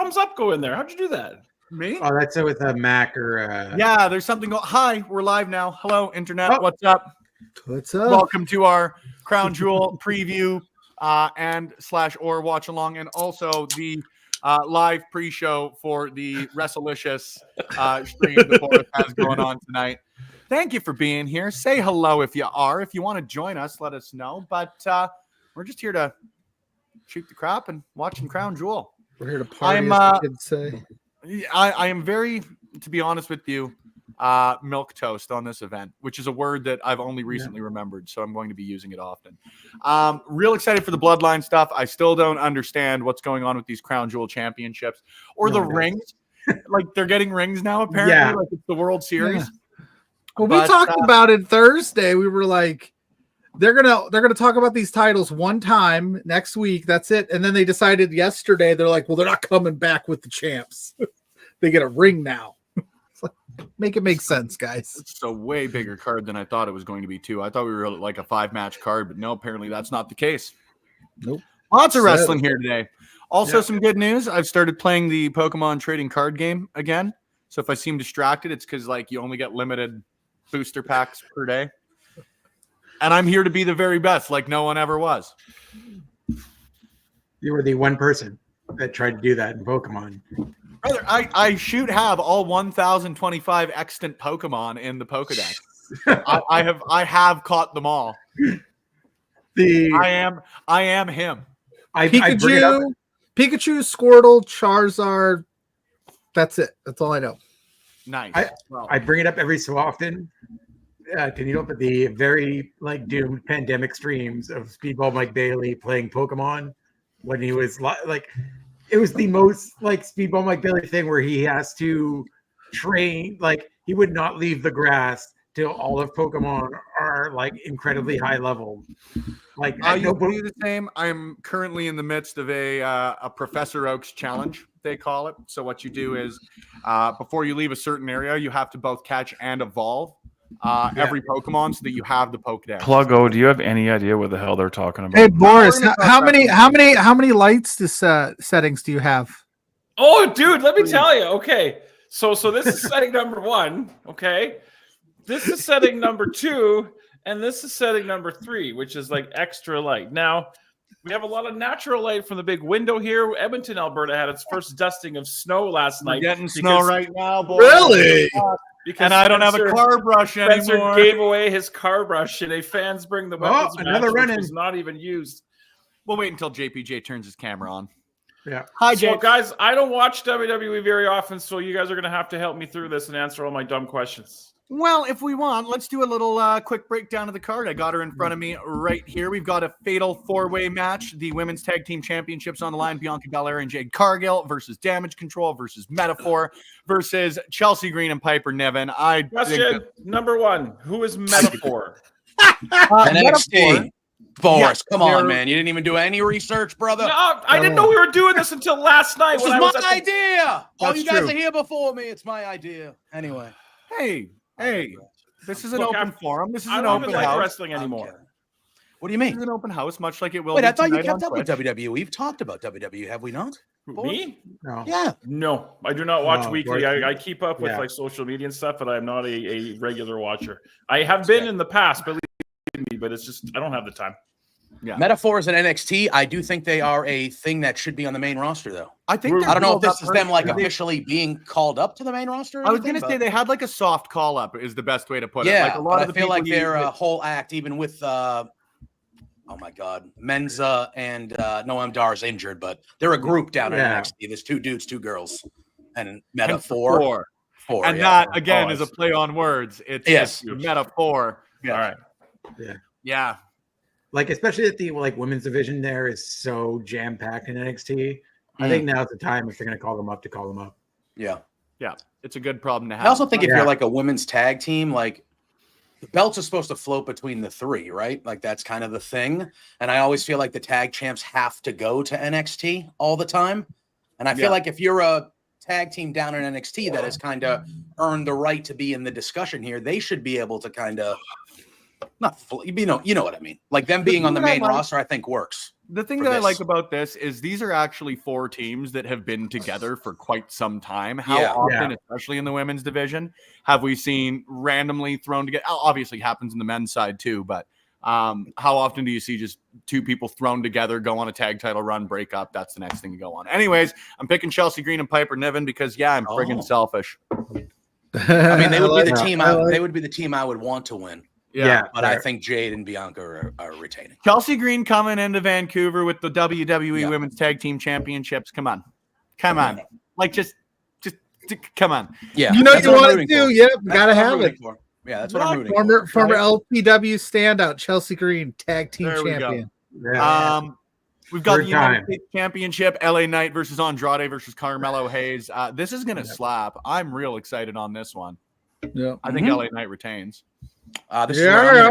thumbs up go in there? How'd you do that? Me? Oh, that's it with a Mac or Yeah, there's something. Hi, we're live now. Hello, internet. Oh. What's up? What's up? Welcome to our Crown Jewel preview and/or watch along, and also the live pre-show for the WrestleLicious stream the Boris has going on tonight. Thank you for being here. Say hello if you are. If you want to join us, let us know. But we're just here to shoot the crap and watch some Crown Jewel. We're here to party, as the kids say. I am very, to be honest with you, milk toast on this event, which is a word that I've only recently remembered, so I'm going to be using it often. Real excited for the Bloodline stuff. I still don't understand what's going on with these Crown Jewel championships or the rings. Like they're getting rings now, apparently. Yeah. Like it's the World Series. Yeah. Well, we talked about it Thursday. We were like, they're gonna talk about these titles one time next week. That's it. And then they decided yesterday, they're like, well, they're not coming back with the champs. They get a ring now. It's like, make it make sense, guys. It's a way bigger card than I thought it was going to be, too. I thought we were like a 5-match card, but no, apparently that's not the case. Nope. Lots of wrestling here today. Also, some good news. I've started playing the Pokemon trading card game again. So if I seem distracted, it's because like you only get limited booster packs per day. And I'm here to be the very best, like no one ever was. you were the one person that tried to do that in Pokemon. Brother, I should have all 1,025 extant Pokemon in the Pokedex. I have caught them all. I am him. Pikachu, Squirtle, Charizard. That's it. That's all I know. Nice. I bring it up every so often. Can you know but the very like doomed pandemic streams of Speedball Mike Bailey playing Pokemon when he was like it was the most like Speedball Mike Bailey thing where he has to train, like he would not leave the grass till all of Pokemon are like incredibly high level. Like I do the same. I'm currently in the midst of a Professor Oak's challenge, they call it. So what you do is before you leave a certain area, you have to both catch and evolve every Pokemon so that you have the Pokedex. Pluggo, do you have any idea what the hell they're talking about? Hey Boris, how many lights to settings do you have? Oh, dude, let me tell you. Okay, so this is setting number 1. Okay, this is setting number 2, and this is setting number 3, which is like extra light. Now we have a lot of natural light from the big window here. Edmonton, Alberta had its first dusting of snow last night. Getting snow right now, boy. Really? Because and I don't have a car brush Spencer anymore. gave away his car brush in a fans bring the weapons match, another which run-in. was not even used. We'll wait until JPJ turns his camera on. Yeah. Hi, So, Jake. guys, I don't watch WWE very often, so you guys are going to have to help me through this and answer all my dumb questions. Well, if we want, let's do a little quick breakdown of the card. I got her in front of me right here. We've got a fatal 4-way match. The Women's Tag Team Championships on the line. Bianca Belair and Jade Cargill versus Damage Control versus Metaphor versus Chelsea Green and Piper Niven. Question number 1. Who is Metaphor? NXT. Boris, Yes, come on, man. You didn't even do any research, brother. No, I didn't know we were doing this until last night. This when is I was my idea. All That's you guys true. are here before me. It's my idea. Anyway. Hey, this is an Look, open forum. This is I an don't open even like house. wrestling anymore. Okay. What do you This mean? is an open house, much like it will Wait, be I thought you tonight kept on up with Twitch. WWE. We've talked about WWE, have we not? Me? No. Yeah. No, I do not watch No, weekly. Boris- I keep up with Yeah. like social media and stuff, but I'm not a regular watcher. I have been in the past, believe me, but it's just I don't have the time. Yeah. Metaphors and NXT, I do think they are a thing that should be on the main roster, though. I think I don't know if they're this is them like perfect. officially being called up to the main roster. Or I was anything, going to say but- they had like a soft call up is the best way to put it. yeah, Like a lot but of the I feel people like you- their whole act, even with oh my God, Menza and Noam Dar's injured, but they're a group down in Yeah. NXT. There's 2 dudes, 2 girls, and Metaphor. Four. And yeah. that again Oh, is a play on words. It's Yes. a metaphor. All right. Yeah. Like especially that the like women's division there is so jam packed in NXT. I think now's the time if they're going to call them up to call them up. Yeah. Yeah. It's a good problem to have. I also think if Yeah. you're like a women's tag team, like the belts are supposed to float between the 3, right? Like that's kind of the thing. And I always feel like the tag champs have to go to NXT all the time. And I feel Yeah. like if you're a tag team down in NXT that has kind of earned the right to be in the discussion here, they should be able to kind of you know what I mean. Like them being on the main roster, I think works. The thing for that I this. like about this is these are actually 4 teams that have been together for quite some time. How Yeah. often, especially in the women's division, have we seen randomly thrown together? Obviously, it happens in the men's side too, but how often do you see just 2 people thrown together, go on a tag title run, break up? That's the next thing to go on. Anyways, I'm picking Chelsea Green and Piper Niven because I'm friggin' selfish. I mean, they would be the like team. They would be the team I would want to win. Yeah, But I think Jade and Bianca are retaining. Chelsea Green coming into Vancouver with the WWE Women's Tag Team Championships. Come on. Like just come on. Yeah, you know that's you what I'm want to rooting do. for. Yep, That's gotta what I'm have rooting it. for. Yeah, that's what I'm rooting Former for. LPW standout Chelsea Green, tag team There we go. champion. We've got Third the United time. States Championship, LA Knight versus Andrade versus Carmelo Hayes. This is gonna slap. I'm real excited on this one. Yeah, I think LA Knight retains. This is where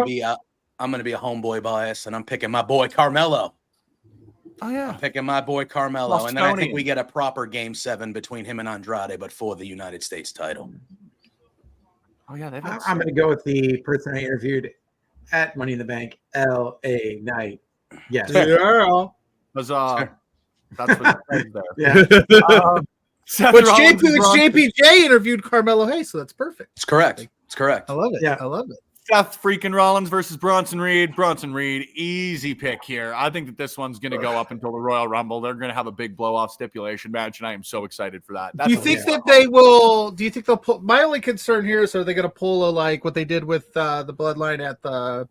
I'm gonna be a homeboy bias, and I'm picking my boy Carmelo. Oh yeah. Picking my boy Carmelo, and then I think Bostonian. we get a proper Game 7 between him and Andrade, but for the United States title. Oh yeah, I'm going to go with the person I interviewed at Money in the Bank, L.A. Knight. Yes. yeah. Huzzah. That's what it says there. Yeah. Seth Which Rollins and Bronson- JPJ interviewed Carmelo Hayes, so that's perfect. It's correct. It's correct. I love it. Yeah. I love it. Seth freaking Rollins versus Bronson Reed. Bronson Reed, easy pick here. I think that this one's going to go up until the Royal Rumble. They're going to have a big blow-off stipulation match, and I am so excited for that. Do you think that they will? Do you think they'll pull? My only concern here is, are they going to pull a like what they did with the Bloodline at the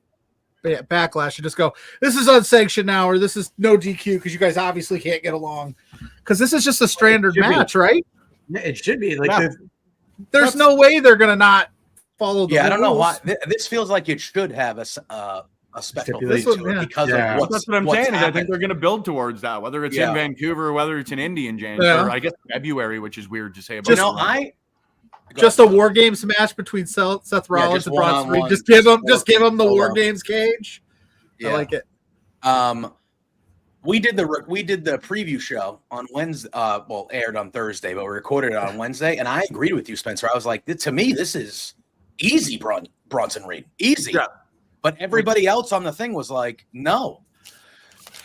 Backlash and just go, this is unsanctioned now, or this is no DQ because you guys obviously can't get along? Because this is just a standard match, right? It should be like Yeah. There's no way they're going to not follow the Yeah, I don't know why. rules. This feels like it should have a special This thing to one, it yeah. because Yeah. of That's what I'm saying. Is I think happened. they're going to build towards that, whether it's Yeah. in Vancouver or whether it's in Indy in January. Yeah. Or I guess February, which is weird to say about. You Just- know, Just a War Games match between Seth Rollins just and Bronson Reed. one-on-one, Just give them the solo. War Games cage. Yeah. I like it. We did the preview show on Wednesday. Aired on Thursday, but we recorded it on Wednesday. And I agreed with you, Spencer. I was like, to me, this is easy, Bronson Reed, easy. Yeah. But everybody else on the thing was like, no.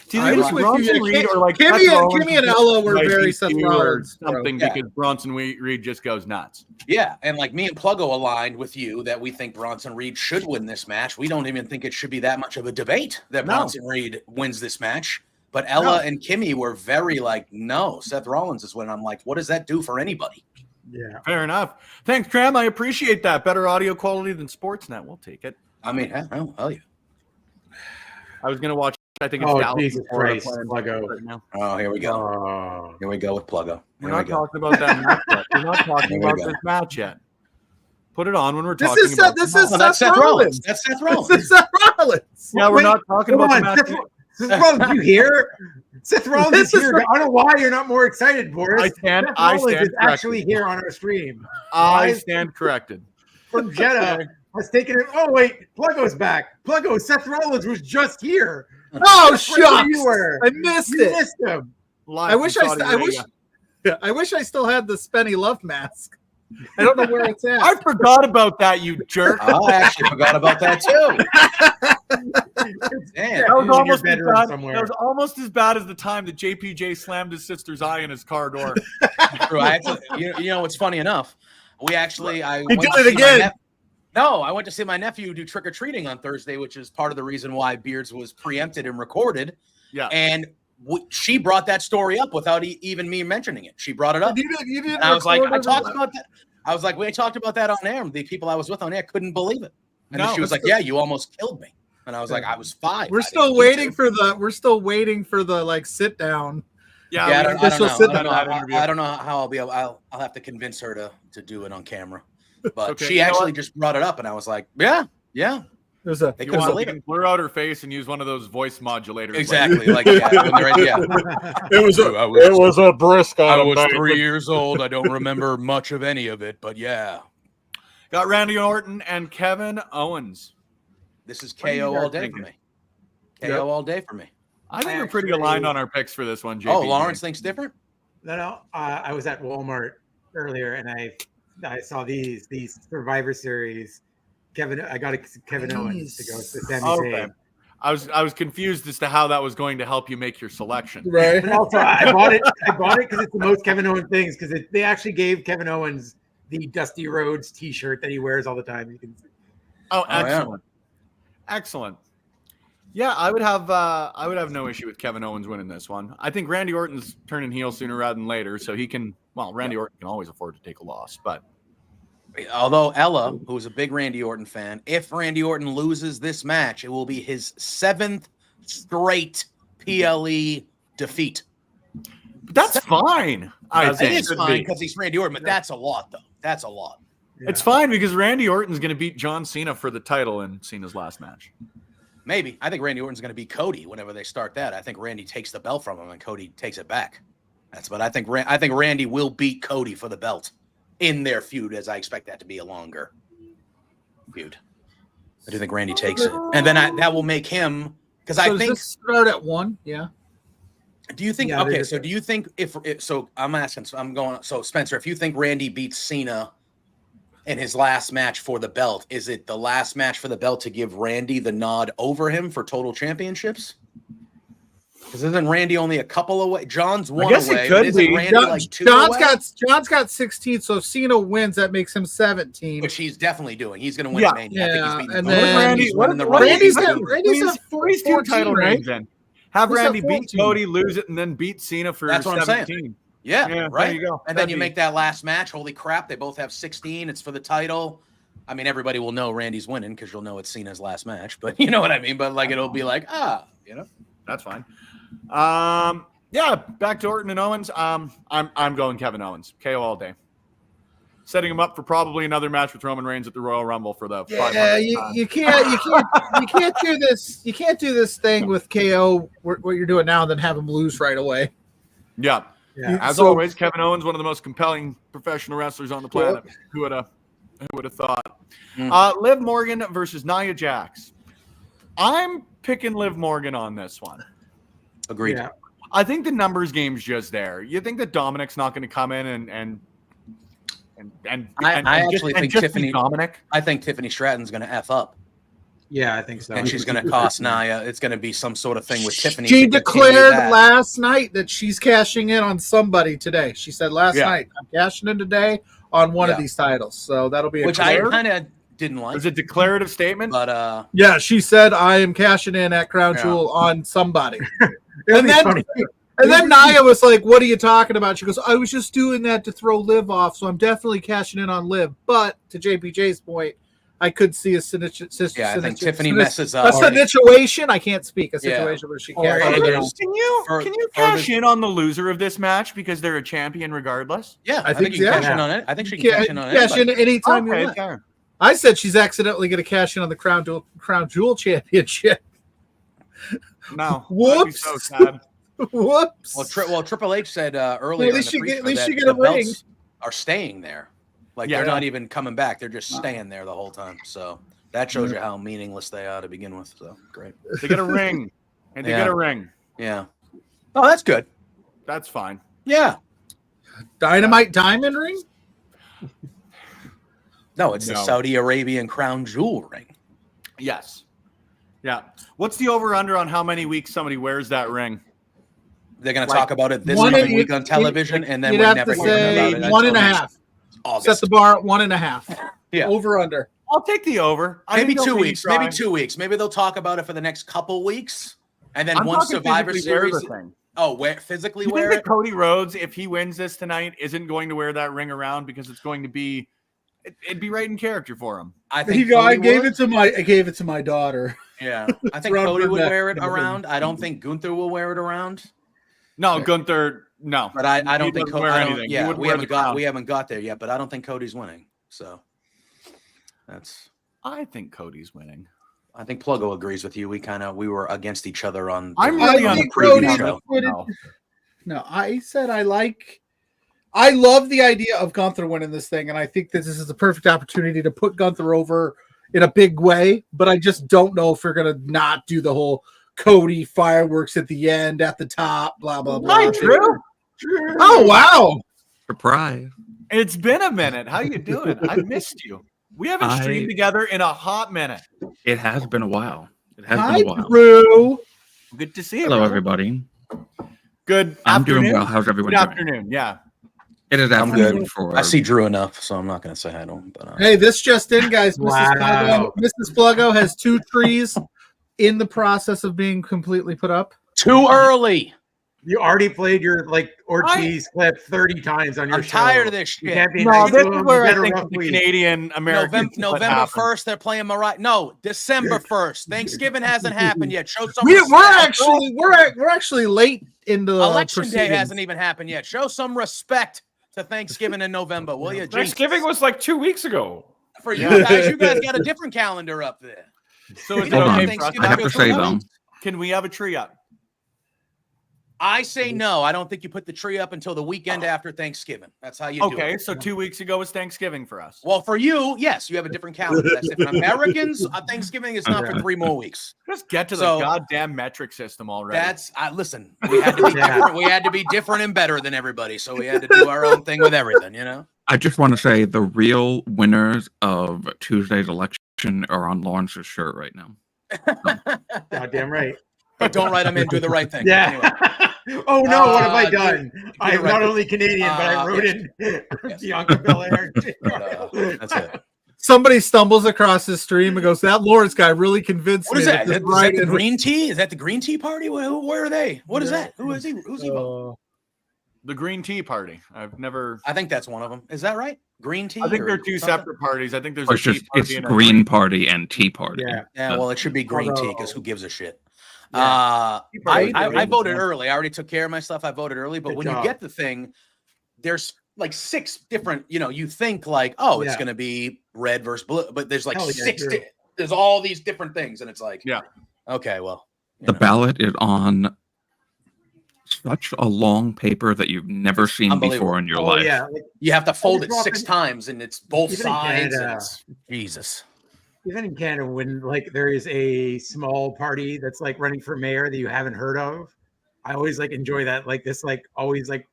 Do you I think was it's with Bronson you. Reed or like Kimmy Seth Rollins and Ella were like very DQ Seth or Rollins. something Yeah. because Bronson Reed just goes nuts. Yeah, and like me and Pluggo aligned with you that we think Bronson Reed should win this match. We don't even think it should be that much of a debate that No. Bronson Reed wins this match. But Ella and Kimmy were very like, no, Seth Rollins is winning. I'm like, what does that do for anybody? Yeah. Fair enough. Thanks, Tram. I appreciate that. Better audio quality than Sportsnet. We'll take it. I mean, hell yeah. I was going to watch, I think it's Oh, Dallas. Jesus Florida Christ, playing Pluggo. right now. Oh, here we go. Oh. Here we go with Pluggo. We're Here we not go. talking about that match yet. We're not talking Here we about go. this match yet. Put it on when we're This talking is about this the is match. Oh, that's Seth Seth Rollins. Rollins. That's Seth This Rollins. is Seth Rollins. Yeah, we're Wait, not talking Hold about on. the match. Seth Rollins, you hear? Seth Rollins This is is here. I don't know why you're not more excited, Boris. I stand Seth Rollins is corrected. actually here on our stream. I stand corrected. From Jeddah has taken it. Oh, wait. Pluggo's back. Pluggo, Seth Rollins was just here. Oh, That's right where shucks! you were. I missed You it. missed him. Live I wish from I Saudi wish Arabia. I wish I still had the Spenny Love mask. I don't know where it's at. I forgot about that, you jerk. I actually forgot about that too. Damn. That was in your almost as bedroom bad. somewhere. That was almost as bad as the time that JPJ slammed his sister's eye in his car door. True. I actually, you know what's funny enough? We actually, I He went did to it see my again. No, I went to see my nephew do trick or treating on Thursday, which is part of the reason why Beards was preempted and recorded. Yeah. And she brought that story up without even me mentioning it. She brought it up. You didn't And I was like, record I it? talked about that. I was like, we talked about that on air. The people I was with on air couldn't believe it. And then No, she was like, yeah, you almost killed me. And I was like, I was 5. We're I still didn't waiting need to. for the like sit down. Yeah, Yeah, I we- don't, I don't official know. sit I don't know. that interview. I don't know how I'll be able. I'll have to convince her to do it on camera. But Okay, she you know actually what? just brought it up, and I was like, yeah. There's a They You couldn't want believe to it. blur out her face and use one of those voice modulators. Exactly. Like, yeah, when they're in, yeah. it was a brisk. I was 3 years old. I don't remember much of any of it, but yeah. Got Randy Orton and Kevin Owens. This is What are you KO guys all day thinking? for me. KO all day for me. I think we're Actually- pretty aligned on our picks for this one, JP. Oh, Lawrence thinks different? No. I was at Walmart earlier and I saw these Survivor Series. I got Kevin Owens to go to Sami Okay. Zayn. I was confused as to how that was going to help you make your selection. Right. And also, I bought it because it's the most Kevin Owens things, because they actually gave Kevin Owens the Dusty Rhodes T-shirt that he wears all the time. You can see. Oh, yeah. excellent. Excellent. Yeah, I would have no issue with Kevin Owens winning this one. I think Randy Orton's turning heel sooner rather than later, so he can. Well, Randy Orton can always afford to take a loss, but Although Ella, who's a big Randy Orton fan, if Randy Orton loses this match, it will be his 7th straight PLE defeat. But that's fine. I It think is fine because he's Randy Orton, but that's a lot, though. That's a lot. Yeah. It's fine because Randy Orton's going to beat John Cena for the title in Cena's last match. Maybe. I think Randy Orton's going to beat Cody whenever they start that. I think Randy takes the belt from him and Cody takes it back. That's what I think. I think Randy will beat Cody for the belt in their feud, as I expect that to be a longer feud. I do think Randy takes it, and then that will make him, because I does think. this start at 1? Yeah. Do you think? Yeah, Okay, so do you think if so? I'm asking. So I'm going. So Spencer, if you think Randy beats Cena in his last match for the belt, is it the last match for the belt to give Randy the nod over him for total championships? Because isn't Randy only a couple away? John's one guess it away. could But isn't be. Randy like 2 John's away? got 16, so if Cena wins, that makes him 17. Which he's definitely doing. He's going to win Yeah. Mania. I think he's beating And Cody. then- Randy- He's winning the what- Rumble. Randy's He's got doing- Randy's at Freeze 2 14, title right? reigns in. Have He's at Randy beat 14. Cody, lose it, and then beat Cena for That's what I'm 17. saying. Yeah, Yeah, there right. you go. And then That'd you be- make that last match. Holy crap! They both have 16. It's for the title. I mean, everybody will know Randy's winning because you'll know it's Cena's last match. But you know what I mean. But like, it'll be like, That's fine. Yeah, back to Orton and Owens. I'm going Kevin Owens. KO all day. Setting him up for probably another match with Roman Reigns at the Royal Rumble for the 500th Yeah, time. you can't do this. You can't do this thing with KO what you're doing now and then have him lose right away. Yeah. Yeah. As So- always, Kevin Owens, one of the most compelling professional wrestlers on the planet. Who would have thought? Liv Morgan versus Nia Jax. I'm picking Liv Morgan on this one. agreed. Yeah. I think the numbers game's just there. You think that Dominic's not going to come in and I actually think just be Tiffany- Dominic. I think Tiffany Stratton's going to F up, Yeah, I think so. and she's going to cost Nia. It's going to be some sort of thing with Tiffany. She to continue declared that. last night that she's cashing in on somebody today. She said last Yeah. night, I'm cashing in today on one of Yeah. these titles. So that'll be a which I clear. kind of didn't like. Is it a declarative statement? But Yeah, she said I am cashing in at Crown Yeah. Jewel on somebody. It'll and be then funny. and then Nia was like, "What are you talking about?" She goes, "I was just doing that to throw Liv off, so I'm definitely cashing in on Liv." But to JPJ's point, I could see a yeah, I think Tiffany messes a up. situation. I can't speak a Yeah. situation where she Or cashed any- in. there's- Can you for- cash for the- in on the loser of this match because they're a champion regardless? Yeah, I I think think you can yeah. cash in on it. I think she can cash in on it. Cash in anytime you Okay, want. fair. I said she's accidentally going to cash in on the Crown Jewel Championship. No. Whoops. I'd be so sad. Whoops. Well, Triple H said earlier At least in the she get- pre-show at least that she get the a ring. belts are staying there. Like Yeah. they're not even coming back. They're just staying there the whole time. So that shows you how meaningless they are to begin with. So great. They get a ring. And they Yeah. get a ring. Yeah. Oh, that's good. That's fine. Yeah. Dynamite Diamond Ring? No, it's the No. Saudi Arabian crown jewel ring. Yes. Yeah. What's the over under on how many weeks somebody wears that ring? They're going to Like, talk about it this one coming and- week on television, and then You'd we have never to hear about say it. one and a until half. next August. Set the bar at 1.5. Yeah. Over under. I'll take the over. I Maybe think they'll 2 maybe weeks. try. Maybe 2 weeks. Maybe they'll talk about it for the next couple weeks, and then I'm once talking Survivor physically wear Series. the thing. Oh, physically Do you wear think it? that Cody Rhodes, if he wins this tonight, isn't going to wear that ring around because it's going to be it'd be right in character for him? I think I Cody gave would. it to my daughter. Yeah, I think Around Cody her would neck. wear it around. I don't think Gunther will wear it around. No, Gunther, no. But I He don't think doesn't wear I don't- anything. He Yeah, wouldn't we wear haven't the got crown. we haven't got there yet. But I don't think Cody's winning. So that's. I think Cody's winning. I think Pluggo agrees with you. We were against each other on. the- I'm I really on the think preview Cody show. would- No. No, I said I love the idea of Gunther winning this thing, and I think this is the perfect opportunity to put Gunther over in a big way, but I just don't know if we're going to not do the whole Cody fireworks at the end, at the top, blah, blah, blah. Hi, Drew. Oh, wow. Surprise. It's been a minute. How you doing? I missed you. We haven't streamed together in a hot minute. It has been a while. It has Hi, been a while. Drew. Good to see you. Hello, brother. everybody. Good I'm afternoon. doing well. How's everyone Good doing? afternoon. Yeah. It is I'm afternoon good. for. I see Drew enough, so I'm not going to say hi to him. But Hey, this just in, guys. Wow. Mrs. Pluggo has 2 trees in the process of being completely put up. too early. You already played your Ortiz clip 30 times on your I'm show. tired of this You shit. can't be No, nice this to is him. where You I got a think rough the week. Canadian Americans. November 1st, they're playing no, December 1st. Thanksgiving hasn't happened yet. Show some We're respect. actually late in the Election day proceedings. hasn't even happened yet. Show some respect to Thanksgiving in November, will you? Thanksgiving was like 2 weeks ago. For you guys, you guys got a different calendar up there. So is it Hold okay on. for us? I have to say, though, Can we have a tree up? I say no. I don't think you put the tree up until the weekend after Thanksgiving. That's how you do Okay, it. so 2 weeks ago was Thanksgiving for us. Well, for you, yes, you have a different calendar. That's different. Americans, Thanksgiving is not for 3 more weeks. Just get to the So- goddamn metric system already. That's listen. We had to be different. We had to be different and better than everybody. So we had to do our own thing with everything. You know. I just want to say the real winners of Tuesday's election are on Lawrence's shirt right now. Goddamn right. But don't write them in. Do the right thing. Yeah. Anyway. Oh no, what have I Dude, done? I am right. not only Canadian, but I wrote Yes. in Bianca Belair. That's it. Somebody stumbles across his stream and goes, "That Lawrence guy really convinced What me." is that? this Is that right the in- green tea? Is that the green tea party? Where are they? What is that? Who is he? Who's he? the Green Tea Party. I've never. I think that's one of them. Is that right? Green tea? I think or they're 2 something? separate parties. I think there's Or a it's just tea party it's and a Green Party and Tea Party. Yeah. Yeah, well, it should be green tea because Although- who gives a shit? Yeah. I voted early. I already took care of my stuff. I voted early, but Good when job. you get the thing, there's like 6 different. You think like, oh, it's Yeah. going to be red versus blue, but there's like Hell yeah, 6. true. There's all these different things, and it's like, Yeah. okay, well, you The know. ballot is on such a long paper that you've never seen unbelievable. before in your Oh life. yeah, like, You have to fold it Even 6 times, and it's both even in sides. And Canada- it's, Jesus. even in Canada, when like there is a small party that's like running for mayor that you haven't heard of, I always like enjoy that. Like this, like always like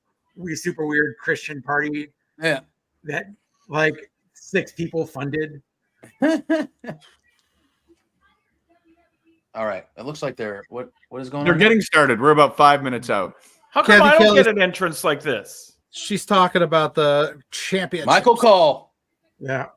super weird Christian party Yeah. that like 6 people funded. All right. It looks like they're what is going They're on? getting started. We're about 5 minutes out. How come Kathy I don't Kelly's- get an entrance like this? She's talking about the championship. Michael Cole. Yeah,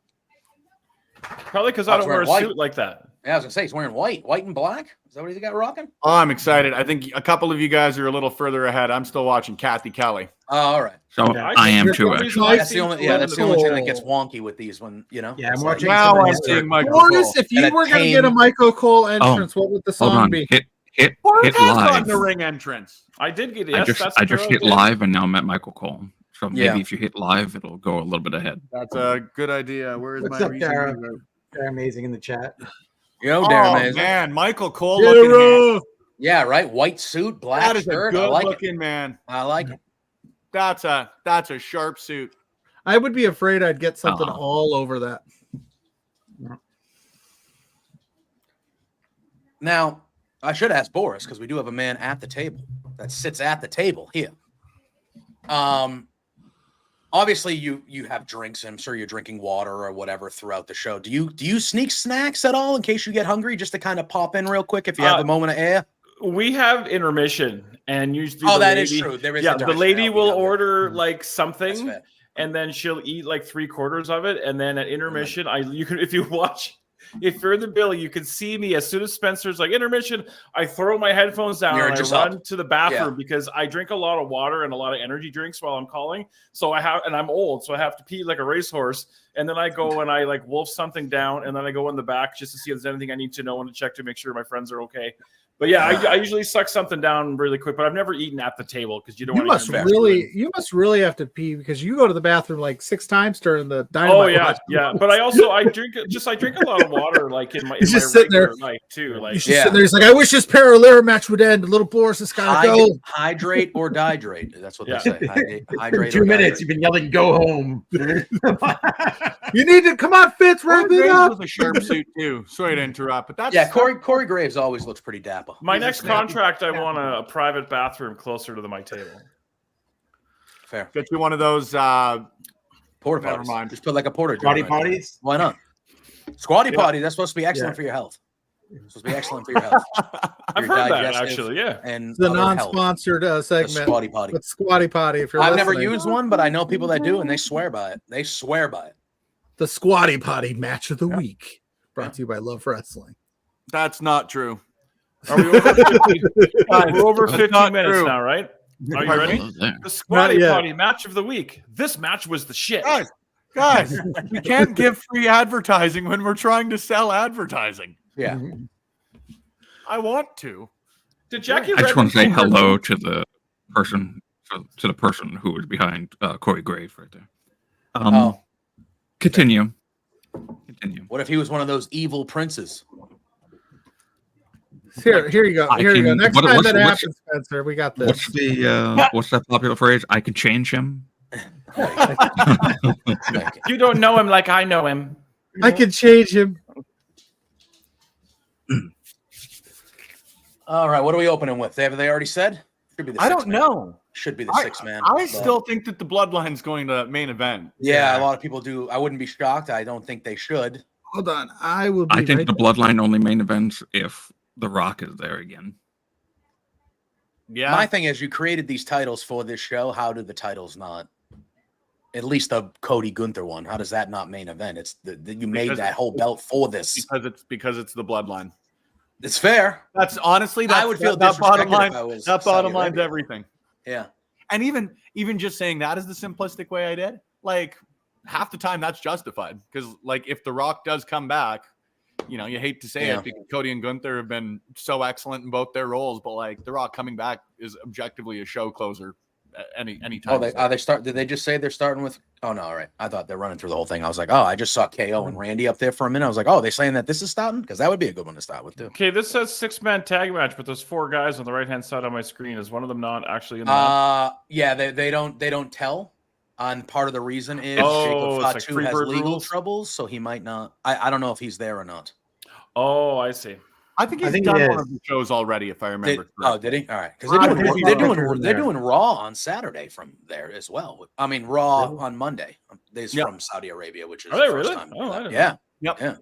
Probably because Oh, I it's don't wear a wearing white. suit like that. Yeah, I was gonna say he's wearing white and black. Is that what he's got rocking? Oh, I'm excited. I think a couple of you guys are a little further ahead. I'm still watching Kathy Kelly. Oh, all right. So Yeah. I am For too, some reason, actually. I That's the see only that's the only thing that gets Cole. wonky with these when Yeah, I'm it's watching Now somebody I'm else. seeing Michael Boris, Cole. if you And a were going to get a tame- Michael Cole entrance, what would the Hold song on. be? Hit Boris has live. gotten the ring entrance. I did get I yes. just that's I just what hit did. live and now I'm at Michael Cole. So maybe Yeah. if you hit live, it'll go a little bit ahead. That's a good idea. Where is What's my up, reason? Dara? They're amazing in the chat. Yo, Oh Darren Mason. man, Michael Cole looking. Dara! Yeah, right. White suit, black That is a shirt. I good like it. looking man. I like it. That's a sharp suit. I would be afraid I'd get something Uh-uh. all over that. Now, I should ask Boris because we do have a man at the table that sits at the table here. Obviously you have drinks. I'm sure you're drinking water or whatever throughout the show. Do you sneak snacks at all in case you get hungry, just to kind of pop in real quick if you have a moment of air? We have intermission, and usually Oh, the that is lady- true. There is Yeah, the intermission. lady I'll be will hungry. order like That's something, fair. and then she'll eat like 3/4 of it, and then at intermission, you can if you watch. If you're in the bill, you can see me as soon as Spencer's like intermission. I throw my headphones down You're and I just run up. to the bathroom because I drink a lot of water and a lot of energy drinks while I'm calling. So I'm old, so I have to pee like a racehorse. And then I go and I like wolf something down, and then I go in the back just to see if there's anything I need to know and to check to make sure my friends are okay. But yeah, I usually suck something down really quick. But I've never eaten at the table because you don't. You wanna must get you must really have to pee because you go to the bathroom like 6 times during the dynamite. Oh yeah, watch. yeah. But I drink a lot of water like in my He's in my just sitting there. regular life too. Like He's just sitting there. He's like, I wish this parallel match would end. Little Boris has got to go. Hydrate or dihydrate. That's what Yeah. they say. For Hydrate 2 or minutes, dihydrate. you've been yelling, "Go home." You need to come on, Fitz, wrap Corey it Graves up. was a sharp suit too. Sorry to interrupt, but that's Yeah, Corey Graves always looks pretty dapper. my He's a next snappy- contract, I want a private bathroom closer to my table. Fair. Get you one of those. Porta Never potties. mind. Just put like a porta Squatty john right there. potties? Why not? Squatty Yeah. potty. That's supposed to be excellent Yeah. for your health. supposed to be excellent for your health. I've Your heard that digestive actually. Yeah. And It's the other health. non-sponsored The segment. Squatty Potty. With Squatty Potty. If you're I've never listening. used one, but I know people that do, and they swear by it. They swear by it. The Squatty Potty match of the week, brought to you by Love Wrestling. That's not true. Are we over 50? We're over That's 15 not minutes true. now, right? Are you Pardon ready? me? The Squatty yet. Potty match of the week. This match was the shit. Guys, we can't give free advertising when we're trying to sell advertising. Yeah. I want to. Did Jackie I just want to say Redmond- hello to the person who was behind Corey Graves right there. Oh. Continue. What if he was one of those evil princes? Here you go. I Here you go. can- Next what- time what's- that what's- happens, Spencer, we got this. What's that popular phrase? I can change him. You don't know him like I know him. I can change him. All right, what are we opening with? Have they already said? Should be the I don't six-man. know. Should be the I- six-man. I but- still think that the Bloodline's going to main event. Yeah, a lot of people do. I wouldn't be shocked. I don't think they should. Hold on. I will be I think right the Bloodline only main events if The Rock is there again. Yeah. My thing is, you created these titles for this show. How do the titles not? At least the Cody Gunther one. How does that not main event? It's you made Because- that whole belt for this. because it's the Bloodline. It's fair. That's honestly that's, I would feel that bottom disrespected line. if I was That bottom Saudi line's Arabia. everything. Yeah. And even just saying that is the simplistic way I did. Like half the time that's justified because like if The Rock does come back, you know, you hate to say Yeah. it because Cody and Gunther have been so excellent in both their roles, but like The Rock coming back is objectively a show closer any time. Oh, they start? Did they just say they're starting with? Oh no, all right. I thought they're running through the whole thing. I was like, oh, I just saw KO and Randy up there for a minute. I was like, oh, they saying that this is starting because that would be a good one to start with too. Okay, this says 6-man tag match, but there's 4 guys on the right hand side on my screen. Is one of them not actually in the match? Yeah, they don't tell. And part of the reason is Oh, Jacob it's like Fatu has Freebird legal rules? troubles, so he might not. I don't know if he's there or not. Oh, I see. I think he's think done he one is. of the shows already, if I remember. Did he? All right, because I they're think doing he's they're done doing from they're there. doing Raw on Saturday from there as well. I mean Raw on Monday. Is Yeah. from Saudi Arabia, which is Are they the first really? time. Oh, I didn't Yeah. Yep. Yeah.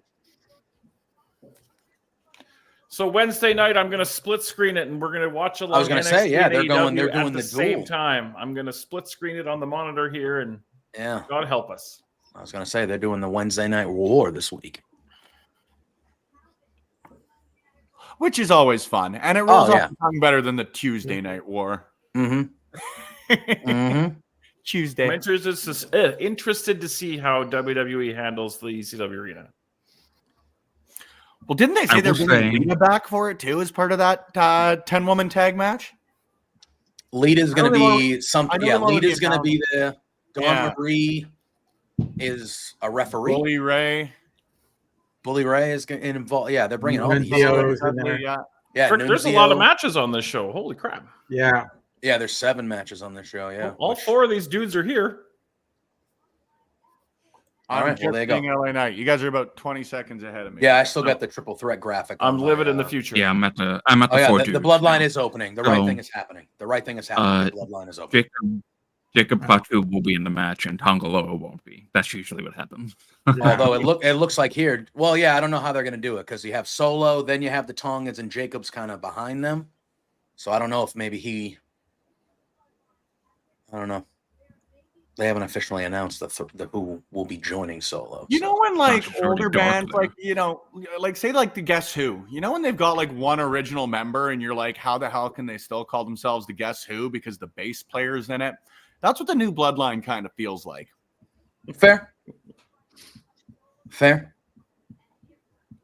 So Wednesday night, I'm going to split screen it, and we're going to watch along. I was gonna say, NXT yeah, and they're AEW doing at the same duel. time. I'm going to split screen it on the monitor here, and Yeah. God help us. I was gonna say they're doing the Wednesday Night War this week. Which is always fun. And it rolls Oh, off yeah. the tongue better than the Tuesday Night War. Mm-hmm. Mm-hmm. Tuesday. I'm interested to see how WWE handles the ECW arena. Well, didn't they say I they're will bringing say- Lita back for it too as part of that 10-woman tag match? Lita's gonna I know they be something. I know Yeah, they wanna be Lita's gonna be there. Dawn Yeah. Marie is a referee. Bully Ray. Bully Ray is involved. Yeah, they're bringing all these. Nunzio's in there. Yeah. Yeah, Frick, there's a lot of Nunzio. matches on this show. Holy crap. Yeah. Yeah, there's 7 matches on this show. Yeah, All which- 4 of these dudes are here. All I'm right, well, just there you go. seeing LA Knight. You guys are about 20 seconds ahead of me. Yeah, I still got the triple threat graphic. I'm on my, living in the future. Yeah, I'm at the Oh yeah, 4 the dudes bloodline now. is opening. The right So, thing is happening. The right thing is happening. The bloodline is opening. Jacob Fatu will be in the match and Tongaloa won't be. That's usually what happens. Although it looks like here. Well, yeah, I don't know how they're going to do it because you have Solo, then you have the Tongans, and Jacob's kind of behind them. So I don't know if maybe he. I don't know. They haven't officially announced the who will be joining Solo. You know when like Gosh, it's already older dark bands, there. like like say like the Guess Who. You know when they've got like one original member, and you're like, how the hell can they still call themselves the Guess Who because the bass player's in it? That's what the new Bloodline kind of feels like. Fair.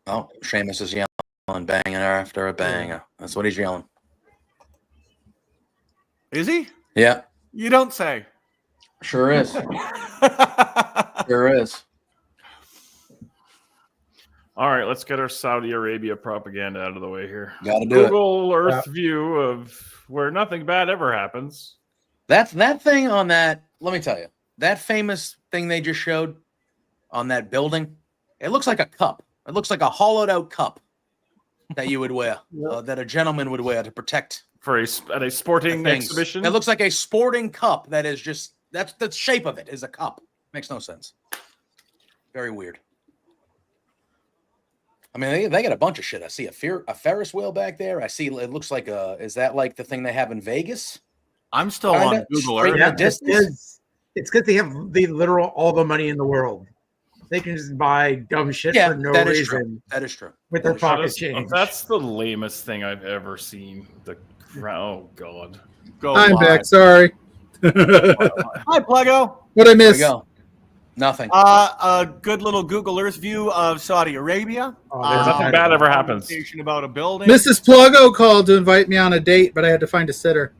Oh, Sheamus is yelling, banging after a banger. That's what he's yelling. Is he? Yeah, You don't say. sure is. Sure is. All right, let's get our Saudi Arabia propaganda out of the way here. Got to do it. Google Earth view of where nothing bad ever happens. That thing on that. Let me tell you, that famous thing they just showed on that building. It looks like a cup. It looks like a hollowed out cup that you would wear, that a gentleman would wear to protect At a sporting things. exhibition. It looks like a sporting cup that is just that's the shape of it is a cup. Makes no sense. Very weird. mean, they got a bunch of shit. I see a Ferris wheel back there. I see it looks like is that like the thing they have in Vegas? I'm still on Google straight Earth. in the distance. It's because they have all the money in the world. They can just buy dumb shit for no reason. True. That is true. With their pocket change. That's the lamest thing I've ever seen. Oh God. I'm back. Sorry. Hi, Pluggo. What I There we missed? go. Nothing. A good little Google Earth view of Saudi Arabia. Nothing bad ever happens. Conversation about a building. Mrs. Pluggo called to invite me on a date, but I had to find a sitter.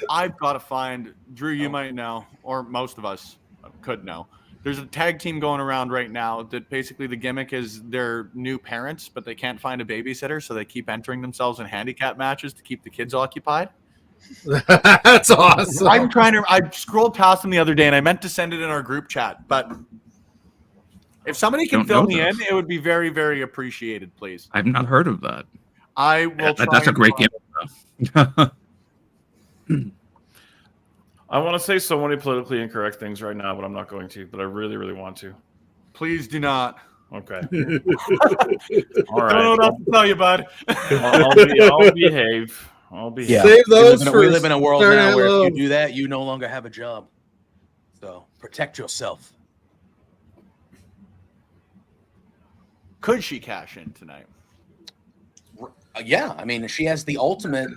I've got to find Drew. You might know, or most of us could know. There's a tag team going around right now that basically the gimmick is they're new parents, but they can't find a babysitter, so they keep entering themselves in handicap matches to keep the kids occupied. That's awesome. I scrolled past them the other day, and I meant to send it in our group chat, but if somebody can fill me in, it would be very, very appreciated, please. I've not heard of that. I will. That's a great game. I want to say so many politically incorrect things right now, but I'm not going to. But I really, really want to. Please do not. Okay. All right. I don't know what else to tell you, bud. I'll behave. Yeah. Save those we live in a world now where if you do do that, you no longer have a job. So protect yourself. Could she cash in tonight? Yeah, I mean, she has the ultimate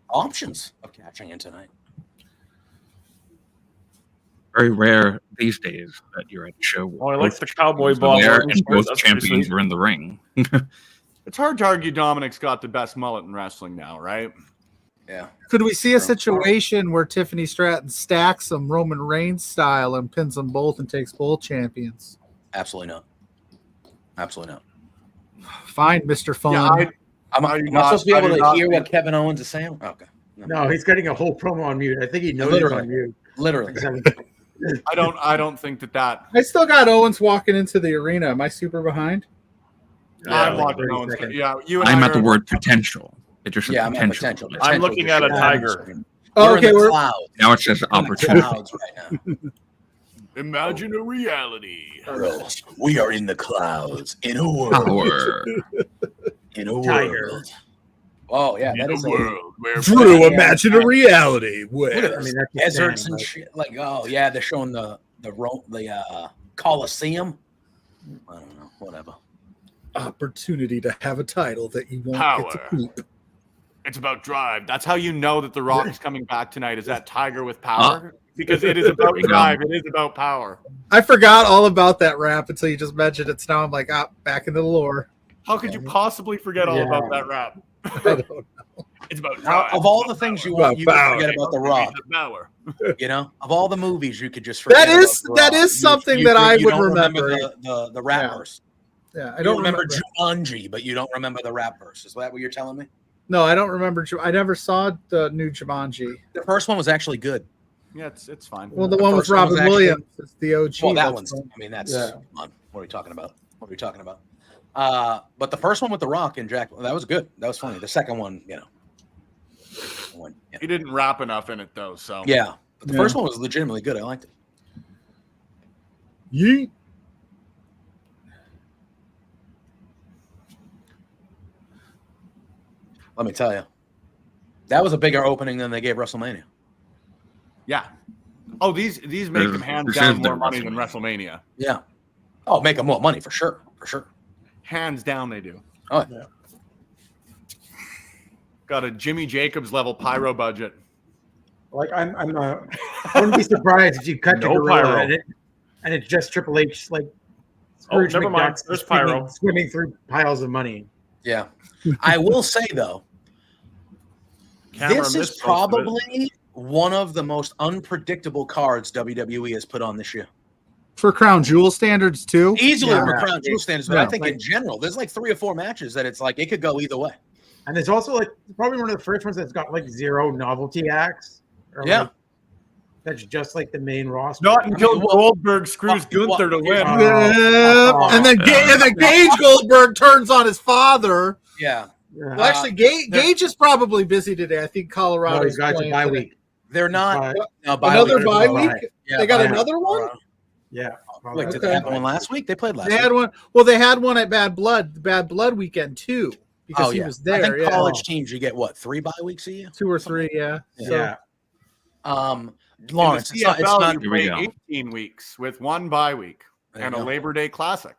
options of cashing in tonight. Very rare these days that you're at a show. Oh, I like the cowboy ball. There, and both champions were in the ring. It's hard to argue Dominic's got the best mullet in wrestling now, right? Yeah. Could we see a situation where Tiffany Stratton stacks them Roman Reigns style and pins them both and takes both champions? Absolutely not. Absolutely not. Fine, Mr. Fun. Yeah, am I supposed to be able to hear what Kevin Owens is saying? Okay. No, he's getting a whole promo on mute. I think he knows it's on mute. Literally. I don't think that. I still got Owens walking into the arena. Am I super behind? I'm watching Owens. Yeah, you and I'm I at the word potential. It just says I'm at potential. potential. I'm looking at a tiger. Oh, okay, we're we're Now it says opportunity. clouds right now. Imagine a reality. Girls, we are in the clouds in a world. Power. In a Tiger. world. Oh yeah, that is a world where Drew, imagine a reality where I mean, that's deserts insane, and shit. Like, oh yeah, they're showing the Colosseum. I don't know, whatever. opportunity to have a title that you won't get to Power. keep. It's about drive. That's how you know that The Rock's coming back tonight. Is that Tiger with power? Because it is about drive. It is about power. I forgot all about that rap until you just mentioned it. So now I'm like, back into the lore. How could you possibly forget all about that rap? I don't know. It's about drive. Of all the things you want, you could Power. forget about The Rock. Power. You know, of all the movies, you could just forget. That is about The that Rock. is something You that I would don't remember. the rap Yeah. verse. Yeah, I You don't remember remember. Jumanji, but you don't remember the rap verse. Is that what you're telling me? No, I don't remember. I never saw the new Jumanji. The first one was actually good. Yeah, it's fine. Well, the one with first one was Robin actually- Williams is the OG. Well, that that's one's. fun. I mean, that's. Yeah. Come on. What are we talking about? What are we talking about? But the first one with The Rock and Jack, that was good. That was funny. The second one, you know. He didn't rap enough in it though, so Yeah. But the Yeah. first one was legitimately good. I liked it. Yeet. Let me tell you. That was a bigger opening than they gave WrestleMania. yeah. Oh, these make them hands This down is more the money than WrestleMania. Yeah. Oh, make them more money for sure. For sure. Hands down, they do. Oh, yeah. Got a Jimmy Jacobs level pyro budget. Like I wouldn't be surprised if you cut No to Gorilla pyro. and it's just Triple H like Oh, Scrooge never mind. McDuck There's pyro. swimming through piles of money. Yeah. I will say, though, Camera this is missed most of it. probably one of the most unpredictable cards WWE has put on this year. For Crown Jewel standards too. Easily Yeah. for Crown Jewel standards, but Yeah, I think like- in general, there's like 3 or 4 matches that it's like it could go either way. And there's also like probably one of the first ones that's got like 0 novelty acts. Or, Yeah. like, that's just like the main roster. Not until well- Goldberg screws well- Gunther to win. Oh. Yeah. And then Gage Goldberg turns on his father. Yeah. Yeah. Well, actually, Gage is probably busy today. I think Colorado. No, he's got a bye week. They're not. Bye. No, bye Another week. bye Bye. week. Yeah, They got bye. another one. Yeah. Wait, did they have one last week? They played last They week. had one. Well, they had one at Bad Blood weekend too, because he was there. I think yeah. college teams, you get what, 3 bye weeks a year? 2 or 3, yeah. Yeah. Lawrence, In it's the not. It's CFL, not. you Here we play go. 18 weeks with 1 bye week There and you a go. Labor Day Classic.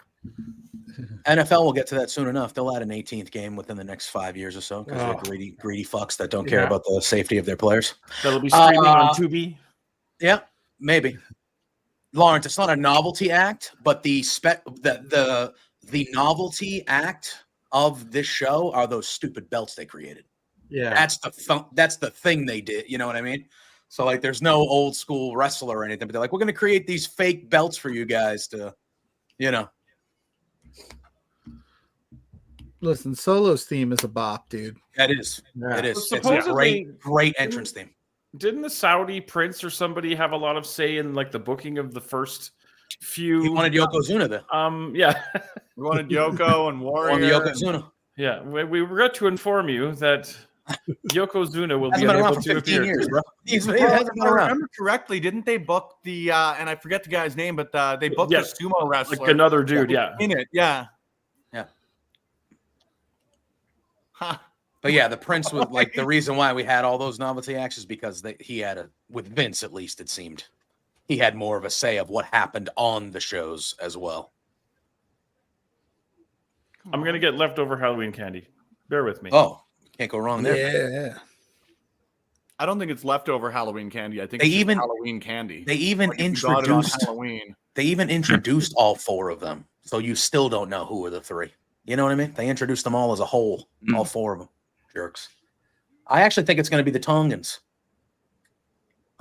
NFL will get to that soon enough. They'll add an 18th game within the next 5 years or so because they're greedy fucks that don't care Yeah. about the safety of their players. That'll be streaming on Uh, Tubi. Yeah, maybe. Lawrence, it's not a novelty act, but the novelty act of this show are those stupid belts they created. Yeah. That's the thing they did. You know what I mean? So like, there's no old school wrestler or anything, but they're like, we're going to create these fake belts for you guys to, you know. Listen, Solo's theme is a bop, dude. It is. Yeah. It is. Well, It's a supposedly- great entrance theme. Didn't the Saudi prince or somebody have a lot of say in like the booking of the first few? He wanted Yokozuna there. Yeah, We wanted Yoko and Warrior. On the Yokozuna. yeah. We forgot to inform you that Yokozuna will Hasn't be been around unable for to 15 appear. years, bro. He Well, hasn't if been I around. remember correctly, didn't they book the and I forget the guy's name, but they booked Yes. the sumo wrestler Like another dude, yeah. in it. Yeah. Yeah. Huh. But yeah, the Prince was like the reason why we had all those novelty acts is because he had with Vince, at least it seemed, he had more of a say of what happened on the shows as well. I'm gonna get leftover Halloween candy. Bear with me. Oh, can't go wrong there. Yeah. I don't think it's leftover Halloween candy. I think They it's just even- Halloween candy. They even Like, if you got it on introduced Halloween. all 4 of them, so you still don't know who are the 3. You know what I mean? They introduced them all as a whole, all 4 of them. Jerks. I actually think it's going to be the Tongans.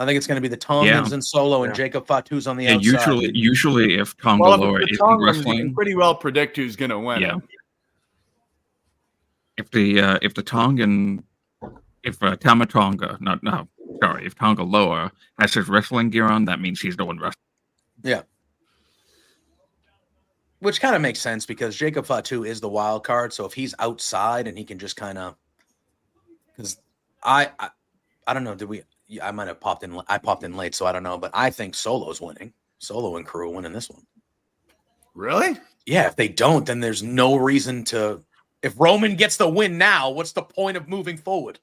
I think it's going to be the Tongans and Solo and Yeah. Jacob Fatu's on the Yeah, outside. usually if Tonga Well, Loa if it's isn't the Tongans, you wrestling, can pretty well predict who's going to win. Yeah. it. if Tonga Loa has his wrestling gear on, that means he's the one wrestling. Yeah. Which kind of makes sense because Jacob Fatu is the wild card. So if he's outside and he can just kind of, because I don't know, I might have popped in. I popped in late, so I don't know. But I think Solo's winning. Solo and crew are winning this one. Really? Yeah. If they don't, then there's no reason to. If Roman gets the win now, what's the point of moving forward?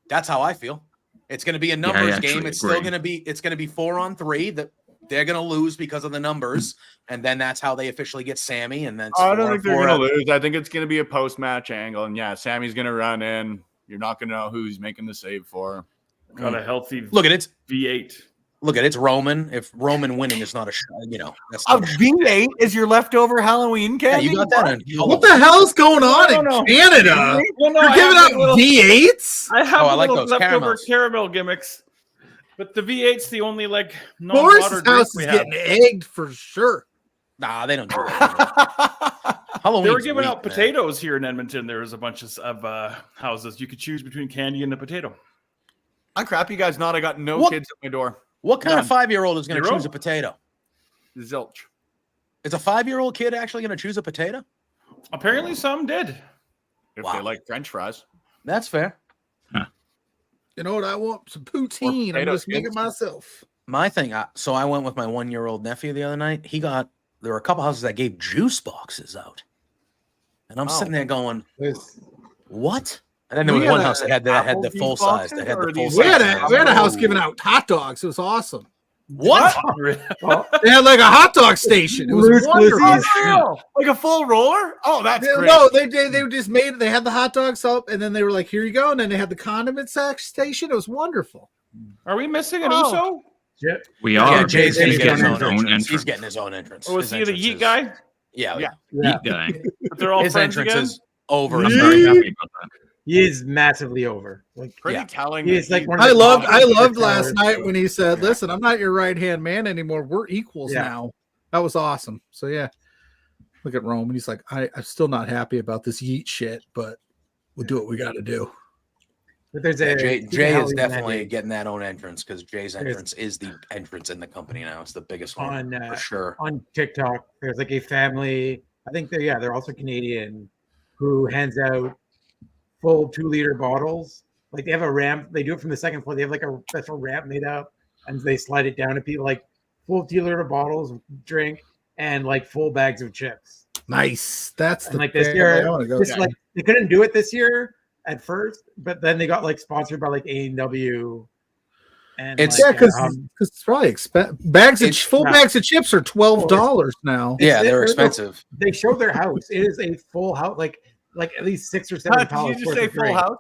That's how I feel. It's going to be a numbers actually game. It's still agree. going to be. It's going to be 4-on-3 that they're going to lose because of the numbers, and then that's how they officially get Sammy. And then I don't think they're going to 4-on-4. lose. I think it's going to be a post-match angle. And yeah, Sammy's going to run in. You're not going to know who he's making the save for. Got a healthy Look at it. V8. Look at it. It's Roman. If Roman winning is not a, that's A not V8 is your leftover Halloween yeah, candy? you got that on. What the hell's going on No, in Canada? Well, no, You're I giving have out little- V8s? I have I like little those leftover caramels. caramel gimmicks, but the V8's the only like Boris's non-water drink house we is have. getting egged for sure. Nah, they don't do that. Halloween. They were giving out potatoes here in Edmonton. There was a bunch of houses. You could choose between candy and a potato. I'm crap, you guys not. I got no What? kids at my door. What kind of None. 5-year-old is going to 0? choose a potato? Zilch. Is a 5-year-old kid actually going to choose a potato? Apparently, some did. If Wow. they like French fries. That's fair. You know what? I want some poutine. I'm potato just making skins. myself. My thing. So I went with my 1-year-old nephew the other night. There were a couple houses that gave juice boxes out, and I'm sitting there going, There's- "What?" And then there We was had one a house that had the Applebee's full size. boxes, That had or the are full these We size. had a house giving out hot dogs. It was awesome. What? They had like a hot dog station. It was Loose wonderful. pussies. Like a full roller? Oh, that's great. No, they just made. They had the hot dogs up, and then they were like, "Here you go," and then they had the condiment station. It was wonderful. Are we missing an Oh. Uso? Yeah. We Yeah, are. Jay's He's going to get his getting own his own entrance. entrance. He's getting his own entrance. Or was His he the entrance Yeet is- guy? Yeah, Yeah. Yeah. Yeet guy. But they're all His friends entrance again? is over. I'm very happy about that. He is massively over. Like Pretty Yeah. telling. he is that like he's- one of I the loved top last superstars. night when he said, Yeah. "Listen, I'm not your right hand man anymore. We're equals Yeah. now." That was awesome. So yeah, look at Rome, and he's like, I'm still not happy about this Yeet shit, but we'll do what we got to do." But there's Yeah, a Jay Halloween is definitely Monday getting that own entrance because Jay's There's- entrance is the entrance in the company now. It's the biggest one on for sure. on TikTok. There's like a family. I think they're also Canadian, who hands out full 2-liter bottles. Like they have a ramp. They do it from the second floor. They have like a special ramp made up, and they slide it down to people. Like full 2-liter bottles of drink and like full bags of chips. Nice. That's And the like this family year, I want to go. this to. like they couldn't do it this year at first, but then they got like sponsored by like A&W. And It's- Yeah, like, because it's probably expensive. Full yeah. bags of chips are $12 now. Yeah, It's- they're no, expensive. they showed their house. It is a full house, like at least 6 or 7 Did you pallets just worth say of full drink. house?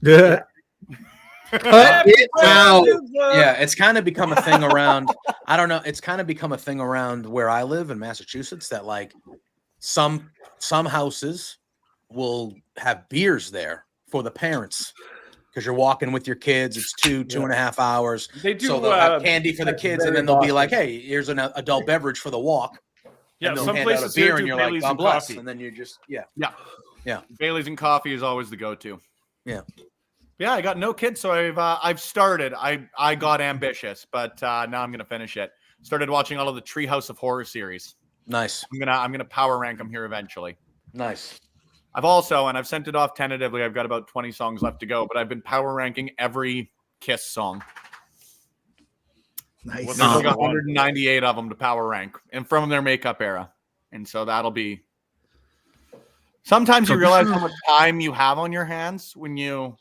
Yeah. Cut it out. Yeah, it's kind of become a thing around. I don't know. It's kind of become a thing around where I live in Massachusetts that like some houses will have beers there for the parents because you're walking with your kids. It's 2.5 hours. They do. So they'll have candy for the that's kids, and very then they'll be like, Boston. "Hey, here's an adult beverage for the walk." Yeah, and they'll some hand out a places here beer, do and you're like, Baileys "God and bless," coffee. and then you just Bailey's and coffee is always the go-to. Yeah. Yeah, I got no kids, so I've started. I got ambitious, but now I'm gonna finish it. Started watching all of the Treehouse of Horror series. nice, I'm gonna power rank them here eventually. nice. I've also, and I've sent it off tentatively. I've got about 20 songs left to go, but I've been power ranking every Kiss song. Nice. There's like Number one. 198 of them to power rank, and from their makeup era, and so that'll be. Sometimes you realize how much time you have on your hands when you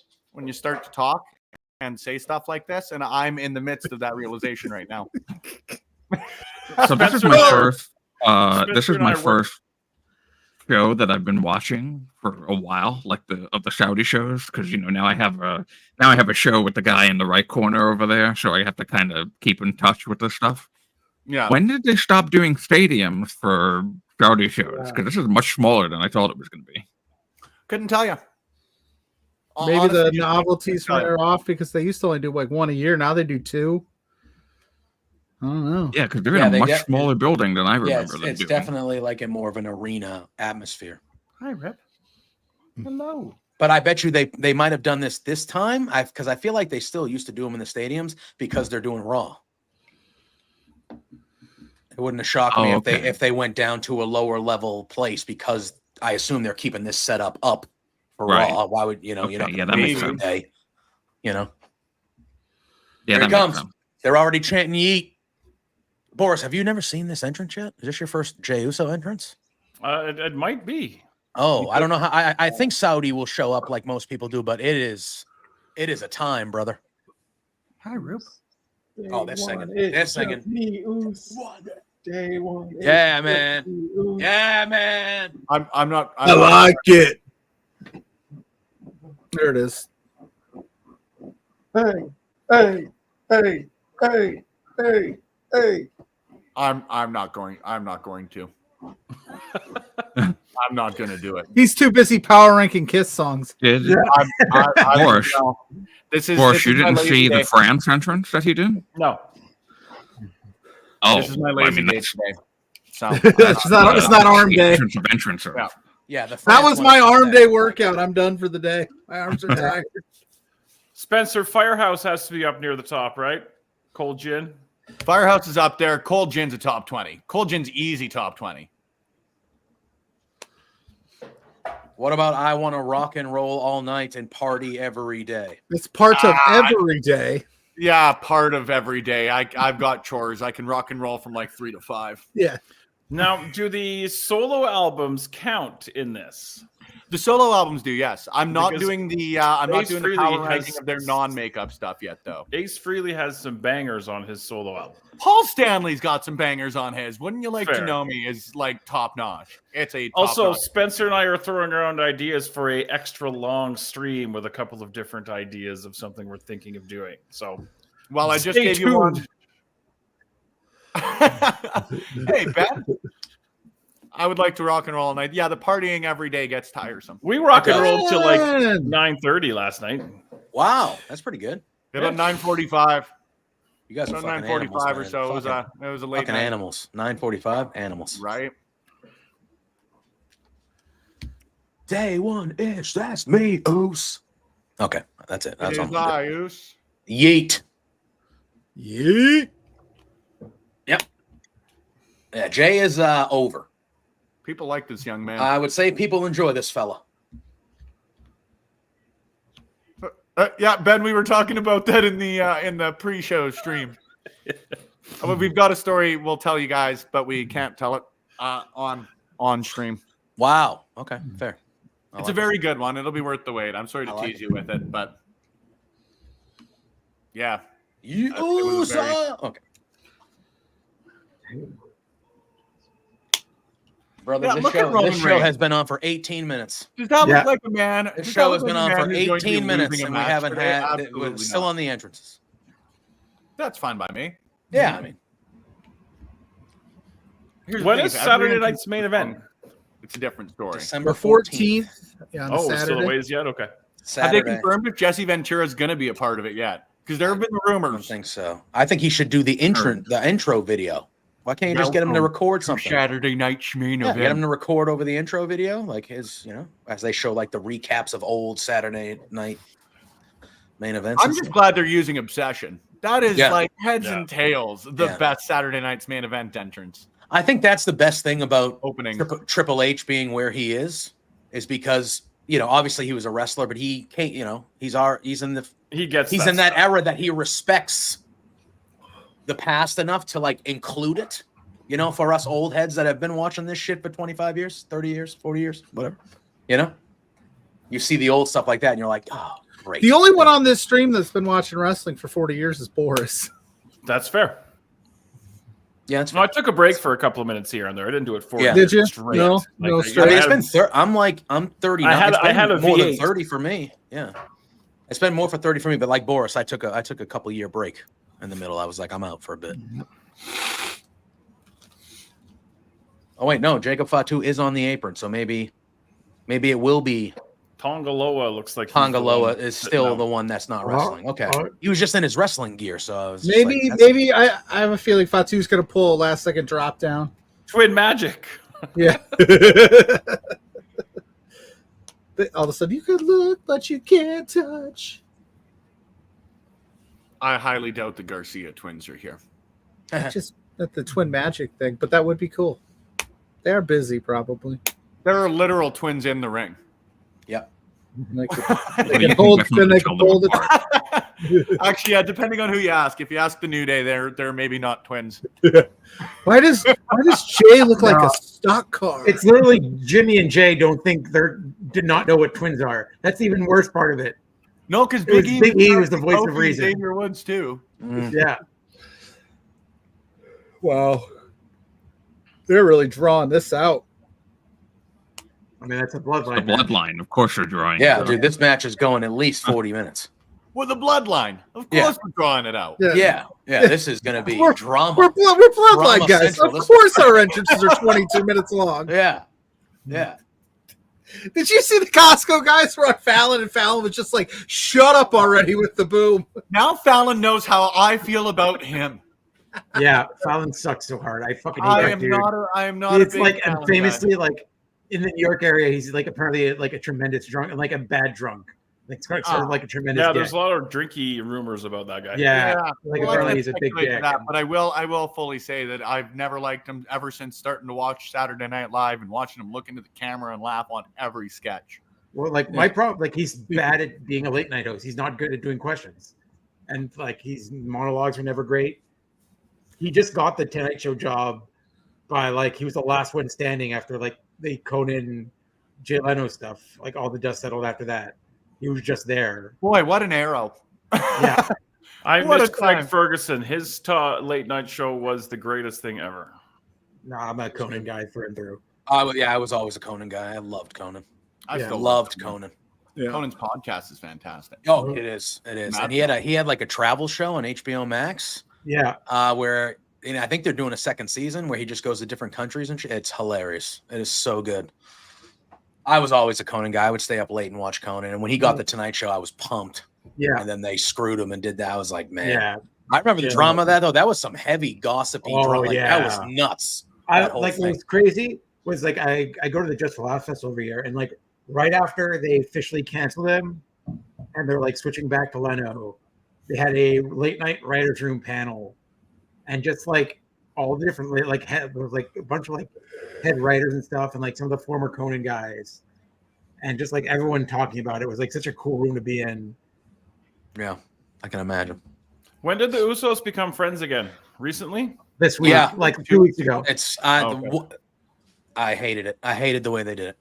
start to talk and say stuff like this, and I'm in the midst of that realization right now. So this is Spencer my and I- first. This Spencer is and my I work- first show that I've been watching for a while, like the Saudi shows, because now I have a show with the guy in the right corner over there, so I have to kind of keep in touch with this stuff. Yeah. When did they stop doing stadiums for Saudi shows? Because this is much smaller than I thought it was going to be. Couldn't tell you. Maybe the Honestly, novelties wear off because they used to only do like one a year. Now they do 2. I don't know. Yeah, because they're Yeah, in a they much get- smaller building than I Yeah, remember it's, them it's doing. definitely like in more of an arena atmosphere. Hi, Rip. Hello. But I bet you they might have done this time. Because I feel like they still used to do them in the stadiums because they're doing Raw. It wouldn't have shocked me if they went down to a lower level place because I assume they're keeping this setup up for Right. Raw. Why would you're Okay, not yeah, gonna that pay makes for a sense. day? Yeah, Here that it makes comes. sense. They're already chanting yeet. Boris, have you never seen this entrance yet? Is this your first Jey Uso entrance? It might be. Oh, I don't know how. I think Saudi will show up like most people do, but it is a time, brother. Hi, Rip. Oh, they're singing. They're singing. Day one. Yeah, man. Yeah, man. I'm not. I like it. There it is. Hey. I'm not going to. I'm not going to do it. He's too busy power ranking Kiss songs. Did Boris, Boris, this is Boris, you my didn't lazy see day. the France entrance that he did? No. Oh, This is my I lazy mean, day that's today. So it's not arm the day. entrance of entrances. Yeah. Yeah, the That France was one my is arm bad. day workout. I'm done for the day. My arms are tired. Spencer, Firehouse has to be up near the top, right? Cold gin. Firehouse is up there. Cold Gin's a top 20. Cold Gin's easy top 20. What about I want to rock and roll all night and party every day? It's part of every day. Yeah, part of every day. I've got chores. I can rock and roll from like 3 to 5. Yeah. Now, do the solo albums count in this? The solo albums do, yes. I'm not Because doing the I'm not Ace doing the Frehley power has- ranking of their non-makeup stuff yet, though. Ace Frehley has some bangers on his solo album. Paul Stanley's got some bangers on his. Wouldn't you like Fair. to know me? Is like top notch. It's a top Also, notch. Spencer and I are throwing around ideas for a extra long stream with a couple of different ideas of something we're thinking of doing. So, Well, I just stay gave you one. tuned. Hey, Ben. I would like to rock and roll all night. Yeah, the partying every day gets tiresome. We rock and Okay. rolled till like Man. 9:30 last night. Wow, that's pretty good. About 9:45. You guys are About fucking 9:45 or animals, so. man. It was a late Fucking night. animals. 9:45 animals. Right? Day one ish. That's me, oos. Okay, that's it. That's It all. is I, Oos. Yeet. Yeet. Yeah, Jay is over. People like this young man. I would say people enjoy this fella. Yeah, Ben, we were talking about that in the pre-show stream. Well, we've got a story we'll tell you guys, but we can't tell it on stream. Wow. Okay, fair. I It's like a very good one. It'll be worth the wait. I'm sorry to I like tease you with it, but yeah. You It was a very- okay. Brother, Yeah, look at Roman this show Reigns. has been on for 18 minutes. Does that Yeah. look like a man? This does show that has look been like a on man for who's going to be 18 minutes, losing a and we match haven't today? had. Absolutely We're still not. on the entrances. That's fine by me. Yeah, I mean, Here's the When thing, is if Saturday everyone night's main event? It's a different story. December The 14th. 14th. Yeah, on Oh, still a Saturday. ways yet? Okay. Have they Saturday. confirmed if Jesse Ventura is going to be a part of it yet? Because there have been I don't rumors. think so. I think he should do the intro video. Why can't you just get him to record something? Saturday night's main Yeah, event. get him to record over the intro video, like his, as they show like the recaps of old Saturday night main events. I'm and just stuff. glad they're using Obsession. That is Yeah. like heads Yeah. and tails the Yeah. best Saturday night's main event entrance I think that's the best thing about opening. Triple H being where he is because obviously he was a wrestler, but he can't. He's in that era that he respects the past enough to like include it. For us old heads that have been watching this shit for 25 years, 30 years, 40 years, whatever. You see the old stuff like that, and you're like, oh, great. The only one on this stream that's been watching wrestling for 40 years is Boris. That's fair. Yeah, it's No, I took a break for a couple of minutes here and there. I didn't do it for Yeah. Did you? straight. No, Like, no I straight. I mean, had- it's been. I'm 39. I had a more than V8. 30 for me. Yeah, it's been more for 30 for me. But like Boris, I took a couple year break in the middle. I was like, I'm out for a bit. Oh wait, no, Jacob Fatu is on the apron, so maybe it will be Tongaloa looks like he's the Tongaloa one is sitting still out. the one that's not Well, wrestling. Okay, he was just in his wrestling gear, so I was just Maybe, like, that's- maybe I have a feeling Fatu's going to pull a last second drop down. Twin Magic. Yeah. All of a sudden, you could look, but you can't touch. I highly doubt the Garcia twins are here. Just at the twin magic thing, but that would be cool. They're busy, probably. There are literal twins in the ring. Yep. Like, Well, they you can hold, definitely then they tell can them hold it. apart. Actually, yeah, depending on who you ask. If you ask the New Day, they're maybe not twins. Why does Jay look like a stock car? It's literally Jimmy and Jay did not know what twins are. That's the even worse part of it. No, because It was Big E was the voice of Kofi, reason. Xavier Woods too. Mm. Yeah. Wow. They're really drawing this out. I mean, that's a The bloodline. match. bloodline, of course, you're drawing. Yeah, dude, this match is going at least 40 minutes. With a bloodline. Of Yeah. course we're drawing it out. Yeah, this is gonna be We're- drama. We're bloodline Drama guys. Central. Of course our entrances are 22 minutes long. Yeah. Did you see the Costco guys were on Fallon, and Fallon was just like, shut up already with the boom. Now Fallon knows how I feel about him. Yeah, Fallon sucks so hard. I fucking hate I that am dude. not It's a big like, and Fallon famously, like in the New York area, he's like apparently like a tremendous drunk and like a bad drunk. Like sort of like a tremendous. Yeah, there's dick. a lot of drinky rumors about that guy. Yeah, Yeah. like Well, I apparently can't he's a big speculate to dick. that, but I will fully say that I've never liked him ever since starting to watch Saturday Night Live and watching him look into the camera and laugh on every sketch. Well, like my problem, like he's bad at being a late night host. He's not good at doing questions, and like his monologues are never great. He just got the Tonight Show job by like he was the last one standing after like the Conan, Jay Leno stuff. Like all the dust settled after that. He was just there. Boy, what an arrow! Yeah, I What miss a Craig time. Ferguson. His late night show was the greatest thing ever. no, I'm a Conan guy through and through. I was always a Conan guy. I loved Conan. I Yeah. still Loved Conan. Conan's podcast is fantastic. Oh, it is. And Matt- he had like a travel show on HBO Max, Yeah, where I think they're doing a second season where he just goes to different countries and shit. It's hilarious. It is so good. I was always a Conan guy. I would stay up late and watch Conan. And when he got the Tonight Show, I was pumped. yeah, And then they screwed him and did that. I was like, man. yeah. I remember the Yeah. drama of that though. That was some heavy gossipy Oh, drama. Like, that was yeah. nuts. I That whole like thing. what was crazy was like I go to the Just for Laughs festival every year, and like right after they officially canceled him, and they're like switching back to Leno, they had a late night writers room panel, and just like all the different like there was like a bunch of like head writers and stuff, and like some of the former Conan guys, and just like everyone talking about it. It was like such a cool room to be in. Yeah, I can imagine. When did the Usos become friends again? Recently? This week, Yeah. like 2 weeks ago. It's Okay. I hated it. I hated the way they did it.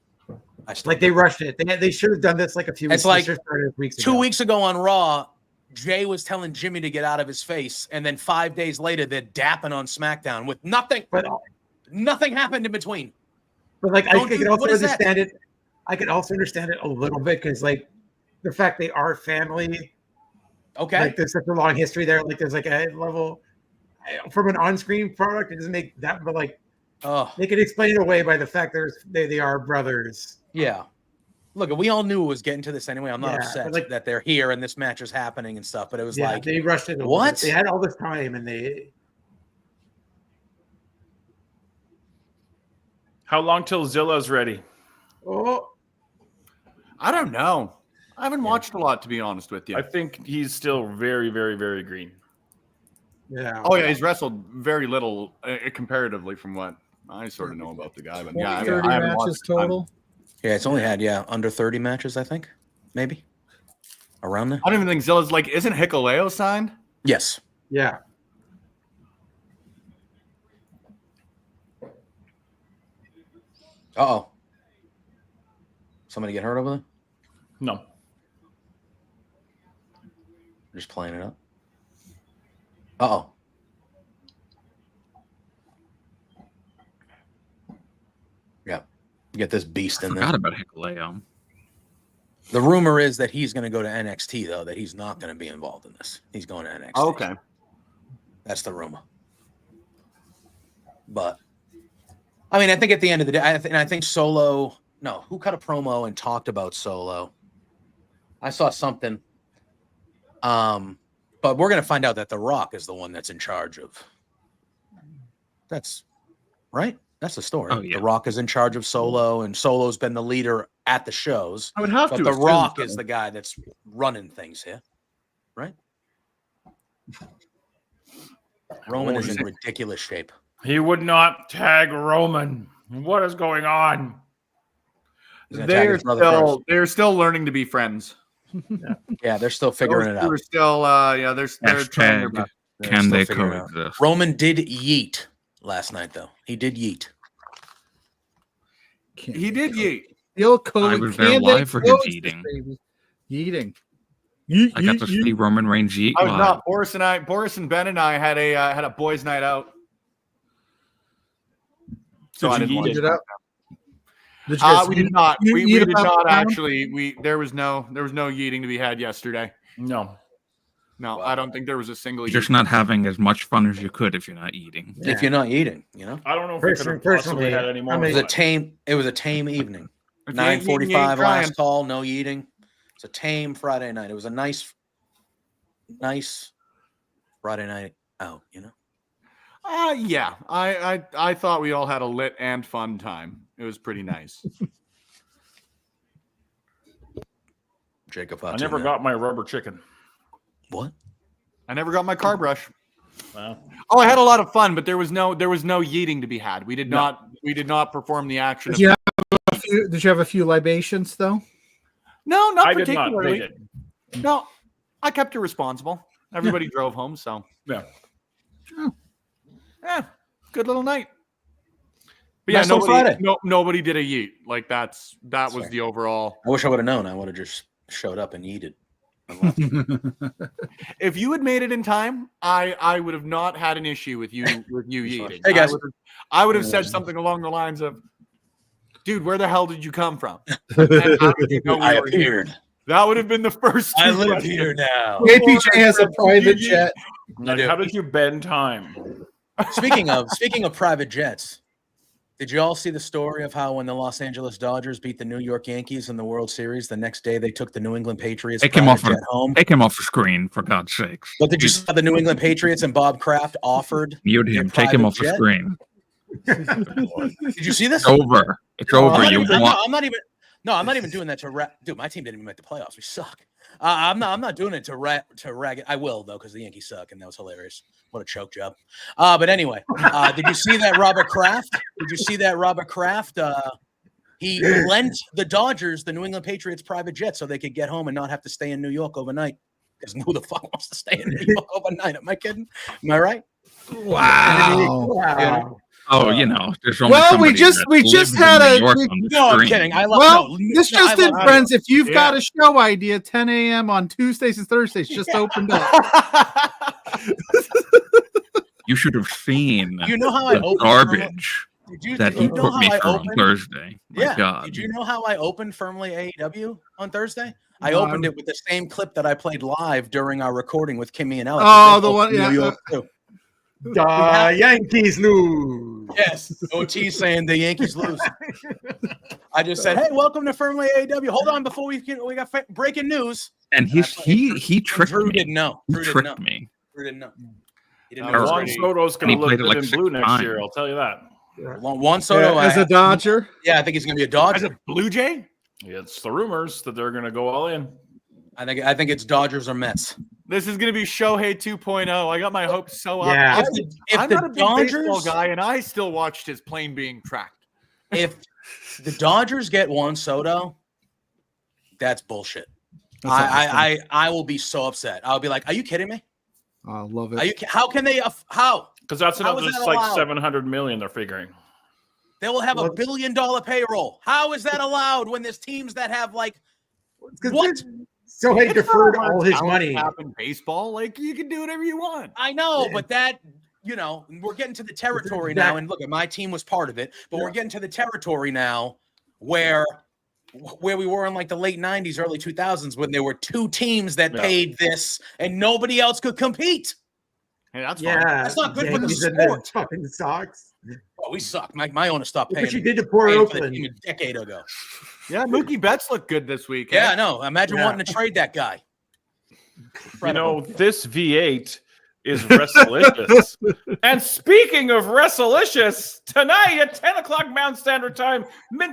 I still Like they rushed it. They should have done this like a few weeks. It's like they should have started weeks 2 ago. weeks ago on Raw, Jay was telling Jimmy to get out of his face, and then 5 days later they're dapping on SmackDown with nothing. But Nothing happened in between. like I Don't could do- also what is that? understand it. I could also understand it a little bit because like the fact they are family. Okay. Like there's such a long history there. Like there's like a level from an on-screen product. It doesn't make that, but like Oh, they could explain it away by the fact they are brothers. yeah. Look, we all knew it was getting to this anyway. I'm not Yeah, upset but like- that they're here and this match is happening and stuff, but it was Yeah, like, they rushed it. A little what? bit. They had all this time and they. How long till Zilla's ready? Oh, I don't know. I haven't watched a lot, to be honest with you. I think he's still very, very, very green. yeah. Oh, yeah, he's wrestled very little comparatively from what I sort of know about the guy. But yeah, 30 I haven't watched matches a ton. total. yeah, it's only had, under 30 matches, I think. Maybe. Around there. I don't even think Zilla's like, isn't Hikuleo signed? Yes. Yeah. Uh-oh. Somebody get hurt over there? No. Just playing it up. Uh-oh. Yeah. Get this beast in there. Forgot about Hikuleo. The rumor is that he's going to go to NXT, though, that he's not going to be involved in this. He's going to NXT. Okay. That's the rumor. But, I mean, I think at the end of the day, I think Solo, no, who cut a promo and talked about Solo? I saw something. But we're going to find out that The Rock is the one that's in charge of. That's right. That's the story. Oh, yeah. The Rock is in charge of Solo, and Solo's been the leader at the shows. I would have But to. The assume Rock so. is the guy that's running things here, right? Roman is in ridiculous shape. He would not tag Roman. What is going on? He's gonna tag his brother first. They're still learning to be friends. Yeah, they're still figuring it Those two out. are still, they're trying their Hashtag best. They're can still they figuring it out. coexist? Roman did yeet last night, though. He did yeet. He did yeet. The old I code. was there live for his eating. Yeeting. I got to see Roman Reigns eat I was live. not. Boris and Ben and I had a boys' night out. So Did I you didn't eat watch it? Did you up? Did you guys We did not. you We eat did about not the pound? actually. There was no yeeting to be had yesterday. No. No, Wow. I don't think there was a single. You're just yeet. not having as much fun as you could if you're not eating. If you're not eating, you know. I don't know if we could have Personally, possibly had any more. I It mean- was a tame. It was a tame evening. If you ain't eating, you ain't 9:45 trying. last call. No eating. It's a tame Friday night. It was a nice Friday night out. You know. Yeah. I thought we all had a lit and fun time. It was pretty nice. Jacob, I never got my rubber chicken. what? I never got my car brush. Wow. Oh, I had a lot of fun, but there was no yeeting to be had. We did not perform the action. Did you have a few libations though? No, not I did not. particularly. They did. No, I kept it responsible. Everybody drove home, so Yeah. yeah, good little night. But Nice yeah, little Friday. nobody did a yeet. Like that was fair. the overall. I wish I would have known. I would have just showed up and yeeted. If you had made it in time, I would have not had an issue with you yeeting. Hey, guys. I would have said something along the lines of, "Dude, where the hell did you come from? And how did you know we I were here?" appeared. That would have been the first. I two live questions. here now. APJ has a private jet. And how did you bend time? Speaking of private jets, did you all see the story of how when the Los Angeles Dodgers beat the New York Yankees in the World Series, the next day they took the New England Patriots Take him private off jet home? Take him off the screen, for God's sakes. But did you see how the New England Patriots and Bob Kraft offered? Mute him. Take him private off the jet? screen. Did you see this? It's over. It's over. I'm You not want even. No, I'm not even doing that to rag. Dude, my team didn't even make the playoffs. We suck. I'm not doing it to rag it. I will though, because the Yankees suck, and that was hilarious. What a choke job. But anyway, did you see that Robert Kraft? Did you see that Robert Kraft? He lent the Dodgers the New England Patriots private jet so they could get home and not have to stay in New York overnight. Because who the fuck wants to stay in New York overnight? Am I kidding? Am I right? Wow. Wow. Oh, there's only Well, we somebody just that we lives just in had New a York we- on the No, I'm screen. kidding. I love. well, no, this no, I just in, love- friends. If you've Yeah. got a show idea, 10 a.m. on Tuesdays and Thursdays just opened up. You should have seen You know how I the opened garbage Did you, that did he you know put how me I through on opened? Thursday. My Yeah. God. Did you know how I opened Firmly AEW on Thursday? I No, opened it with the same clip that I played live during our recording with Kimmy and Alex. Oh, They the both one- in yeah, New York too. The Yankees lose. Yes, OT saying the Yankees lose. I just said, "Hey, welcome to Firmly AEW." Hold on, before we got breaking news. And he tricked Drew me. didn't know. He Drew didn't tricked know. me. Drew didn't know. He didn't know. it was Juan ready. Soto's And going he to look played it good like in 6 blue next year. times. I'll tell you that. Juan Soto, As a Dodger. yeah, I think he's going to be a As Dodger. a Blue Jay? It's the rumors that they're going to go all in. I think it's Dodgers or Mets. This is going to be Shohei 2.0. I got my hopes so up. Yeah. If I'm the not a big baseball Dodgers guy, and I still watched his plane being tracked. if the Dodgers get Juan Soto, that's bullshit. I will be so upset. I'll be like, "Are you kidding me? I love Are it. you? How can they? How Because that's How another is that like allowed? 700 million they're figuring. they will have Well, $1 billion payroll? How is that allowed when there's teams that have like Because what? So he It's deferred not a all his talent money. cap in baseball. Like, you can do whatever you want. I know, Yeah. but that, we're getting to the territory now. And look, my team was part of it, but we're getting to the territory now where we were in like the late 90s, early 2000s when there were two teams that Yeah. paid this and nobody else could compete. Hey, that's Yeah, fine. That's not good for the Yankees and sport. fucking Sox. Oh, we suck. My owner stopped paying. What you did to poor paying for the Oakland. team a decade ago. Yeah, Mookie Betts looked good this week. Yeah, eh? I know. Imagine Yeah. wanting to trade that guy. You know, this V8 is Wrestlicious. And speaking of Wrestlicious, tonight at 10 o'clock Mountain Standard Time,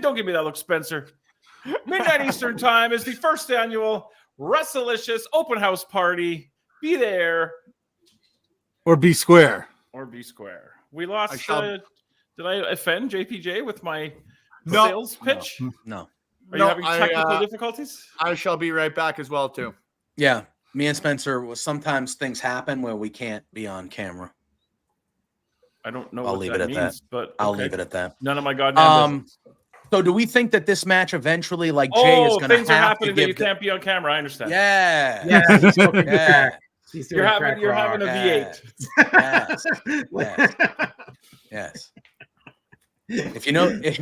don't give me that look, Spencer. Midnight Eastern Time is the first annual Wrestlicious open house party. Be there Or be square. or be square. We lost. I shall- Did I offend JPJ with my No. sales pitch? No. Are No, you having I, technical difficulties? I shall be right back as well, too. Yeah. Me and Spencer, sometimes things happen where we can't be on camera. I don't know I'll what leave that it at that. means, but I'll okay. leave it at that. None of my goddamn business. So do we think that this match eventually, like Jay, is Oh, going to things are have to happening that you give? can't be on camera. I understand. Yeah. Yeah, he's smoking Yeah. crack. He's doing You're crack having a rock. V8. Yes. Yes. If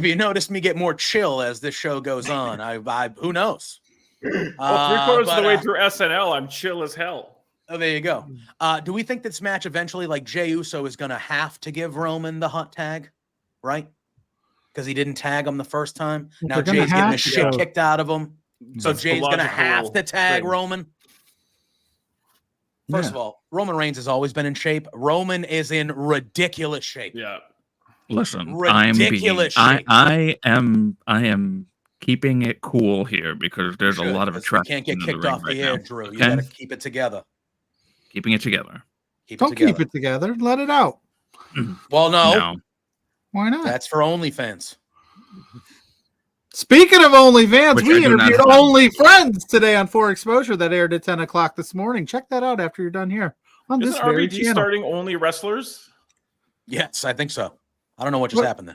you notice me get more chill as this show goes on, I who knows? Well, 3/4 of the way but, through SNL, I'm chill as hell. oh, there you go. Do we think this match eventually, like Jey Uso, is going to have to give Roman the hot tag, right? Because he didn't tag him the first time. Now They're gonna Jay's getting the have shit to. kicked out of him. So That's the Jay's going to logical have to tag thing. Roman. First of all, Roman Reigns has always been in shape. Roman is in ridiculous shape. Yeah. Listen, Ridiculous shape. I am keeping it cool here because there's a Should, lot of 'cause attraction. You can't get in the kicked ring off right the air, now. Drew. You Okay? got to keep it together. Keeping it together. Don't keep it together. Let it out. Well, no, No. Why not? that's for OnlyFans. Speaking of OnlyFans, Which I we do not interviewed have. Only Friends today on For Exposure that aired at 10 o'clock this morning. Check that out after you're done here on this Isn't very RBG channel. starting only wrestlers? Yes, I think so. I don't know what just What? happened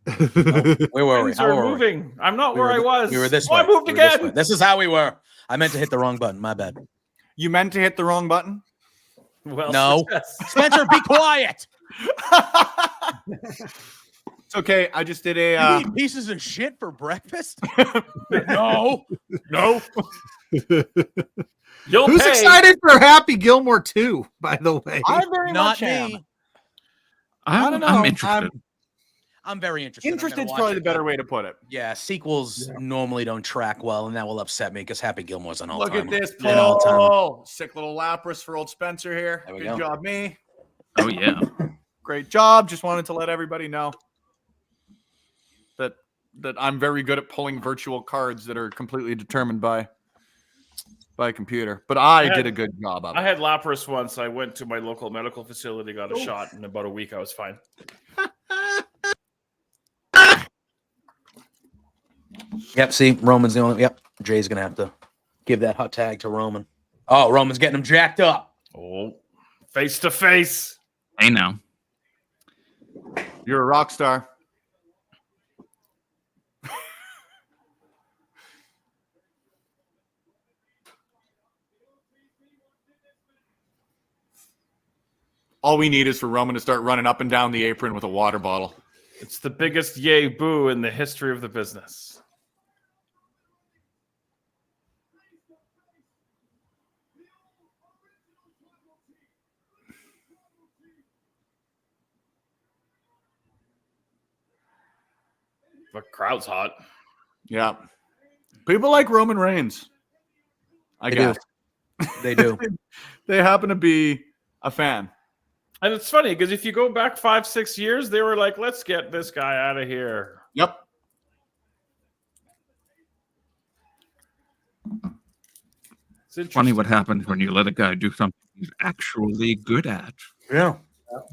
there. Where were we? Things How are were we? moving. I'm not We where were I th- was. We were this Oh, way. I moved We were this again. way. This is how we were. I meant to hit the wrong button. My bad. You meant to hit the wrong button? Well, No. success. Spencer, be quiet. It's okay. I just did You a. eat pieces of shit for breakfast? No. No. You'll Who's pay. excited for Happy Gilmore 2, by the way? I very Not much am. me. I don't know. I'm interested. I'm very interested. I'm gonna Interested's watch probably it, the better but way to put it. Yeah, sequels normally don't track well, and that will upset me because Happy Gilmore's an all-time. Look at this an all-time. poll. Sick little Lapras for old Spencer here. There we Good go. job, me. Oh yeah. Great job. Just wanted to let everybody know that I'm very good at pulling virtual cards that are completely determined by a computer. But I did a good job of I it. had Lapras once. I went to my local medical facility, got a shot. In about a week, I was fine. Yep. See, Roman's the only. Yep. Jay's gonna have to give that hot tag to Roman. Oh, Roman's getting him jacked up. Oh, face to face. Hey, now. You're a rock star. All we need is for Roman to start running up and down the apron with a water bottle. It's the biggest yay boo in the history of the business. The crowd's hot. Yeah. People like Roman Reigns. I They guess. They do. They happen to be a fan. And it's funny because if you go back 5-6 years, they were like, let's get this guy out of here. Yep. It's Funny what happens when you let a guy do something he's actually good at. Yeah.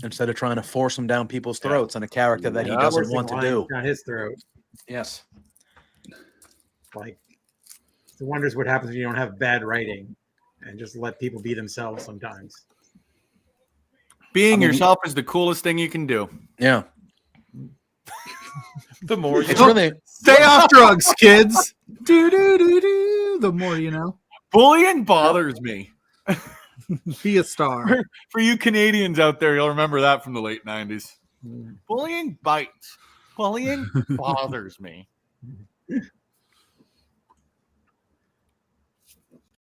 Instead of trying to force him down people's throats on a character that he doesn't Forcing want to lines do. down his throat. Yes. Like, it wonders what happens when you don't have bad writing and just let people be themselves sometimes. Being yourself is the coolest thing you can do. Yeah. The more you It's really Stay off drugs, kids. Do. The more you know. Bullying bothers me. Be a star. For you Canadians out there, you'll remember that from the late 90s. Bullying bites. Bullying bothers me.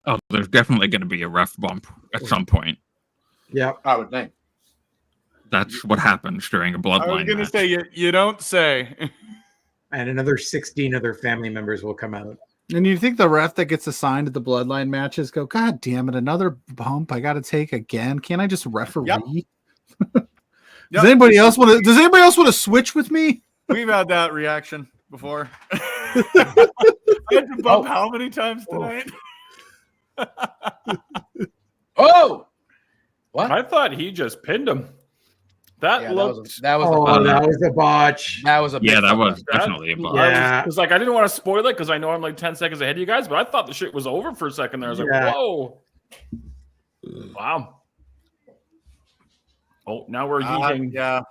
Oh, there's definitely going to be a ref bump at some point. Yep. I would think. That's what happens during a I was bloodline going to match. say, you don't say. And another 16 other family members will come out. And you think the ref that gets assigned at the bloodline matches go, God damn it, another bump I got to take again? Can't I just referee? Yep. Does anybody else want to switch with me? We've had that reaction before. I had to bump how many times tonight? Oh! What? I thought he just pinned him. That Yeah, looked. that was Oh, that was a botch. that was a big Yeah, that fuck was up. definitely a bump. Yeah. Because like I didn't want to spoil it because I know I'm like 10 seconds ahead of you guys, but I thought the shit was over for a second there. I was like, Yeah. whoa. Wow. Oh, now we're eating. Yeah.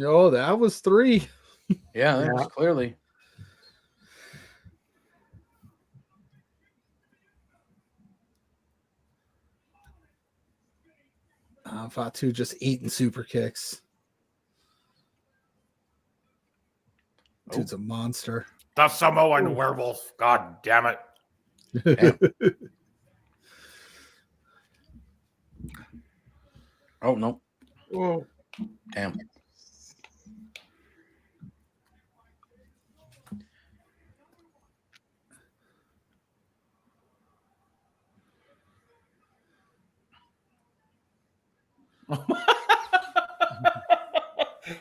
Oh, that was 3. Yeah, that was Yeah. clearly. Fatu just eating super kicks. Dude's a monster. The Samoan werewolf. God damn it. Oh no. Whoa. Damn.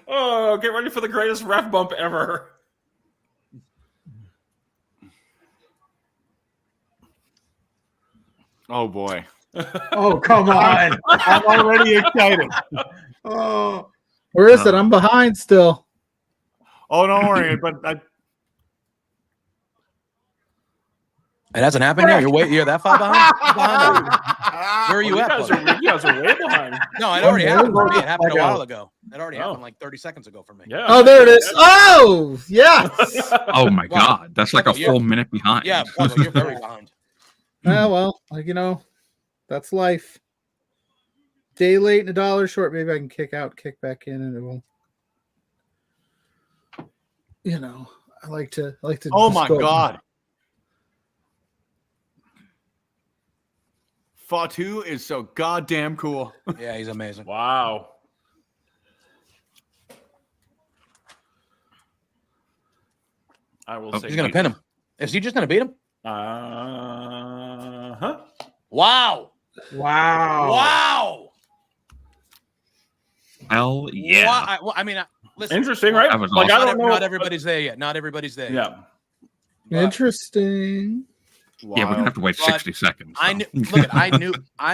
Oh, get ready for the greatest ref bump ever. Oh, boy. Oh, come on. I'm already excited. Oh. Where is it? I'm behind still. Oh, don't worry. But It hasn't happened yet. You're that far behind? Where are you You at? guys Buddy? are way behind. No, it already happened for me. It happened a Like, while ago. It already Oh. happened like 30 seconds ago for me. Yeah. Oh, there it is. Oh, yes. Oh my Wow. god, that's like a Yeah. full minute behind. Yeah, well, you're very behind. Well, like, that's life. Day late and $1 short. Maybe I can kick out, kick back in, and it will. I like to. oh, just my go- God. Fatu is so goddamn cool. Yeah, he's amazing. Wow. I will Oh, say He's gonna pin him. Is he just gonna beat him? Huh? Wow! Wow. Wow! Hell yeah. Wow. I mean, listen. Interesting, right? That was Like awesome. I don't know. Not everybody's there yet. Not everybody's there. Yeah. But Interesting. Yeah, we're gonna have to wait But 60 seconds. I so. knew. Look, I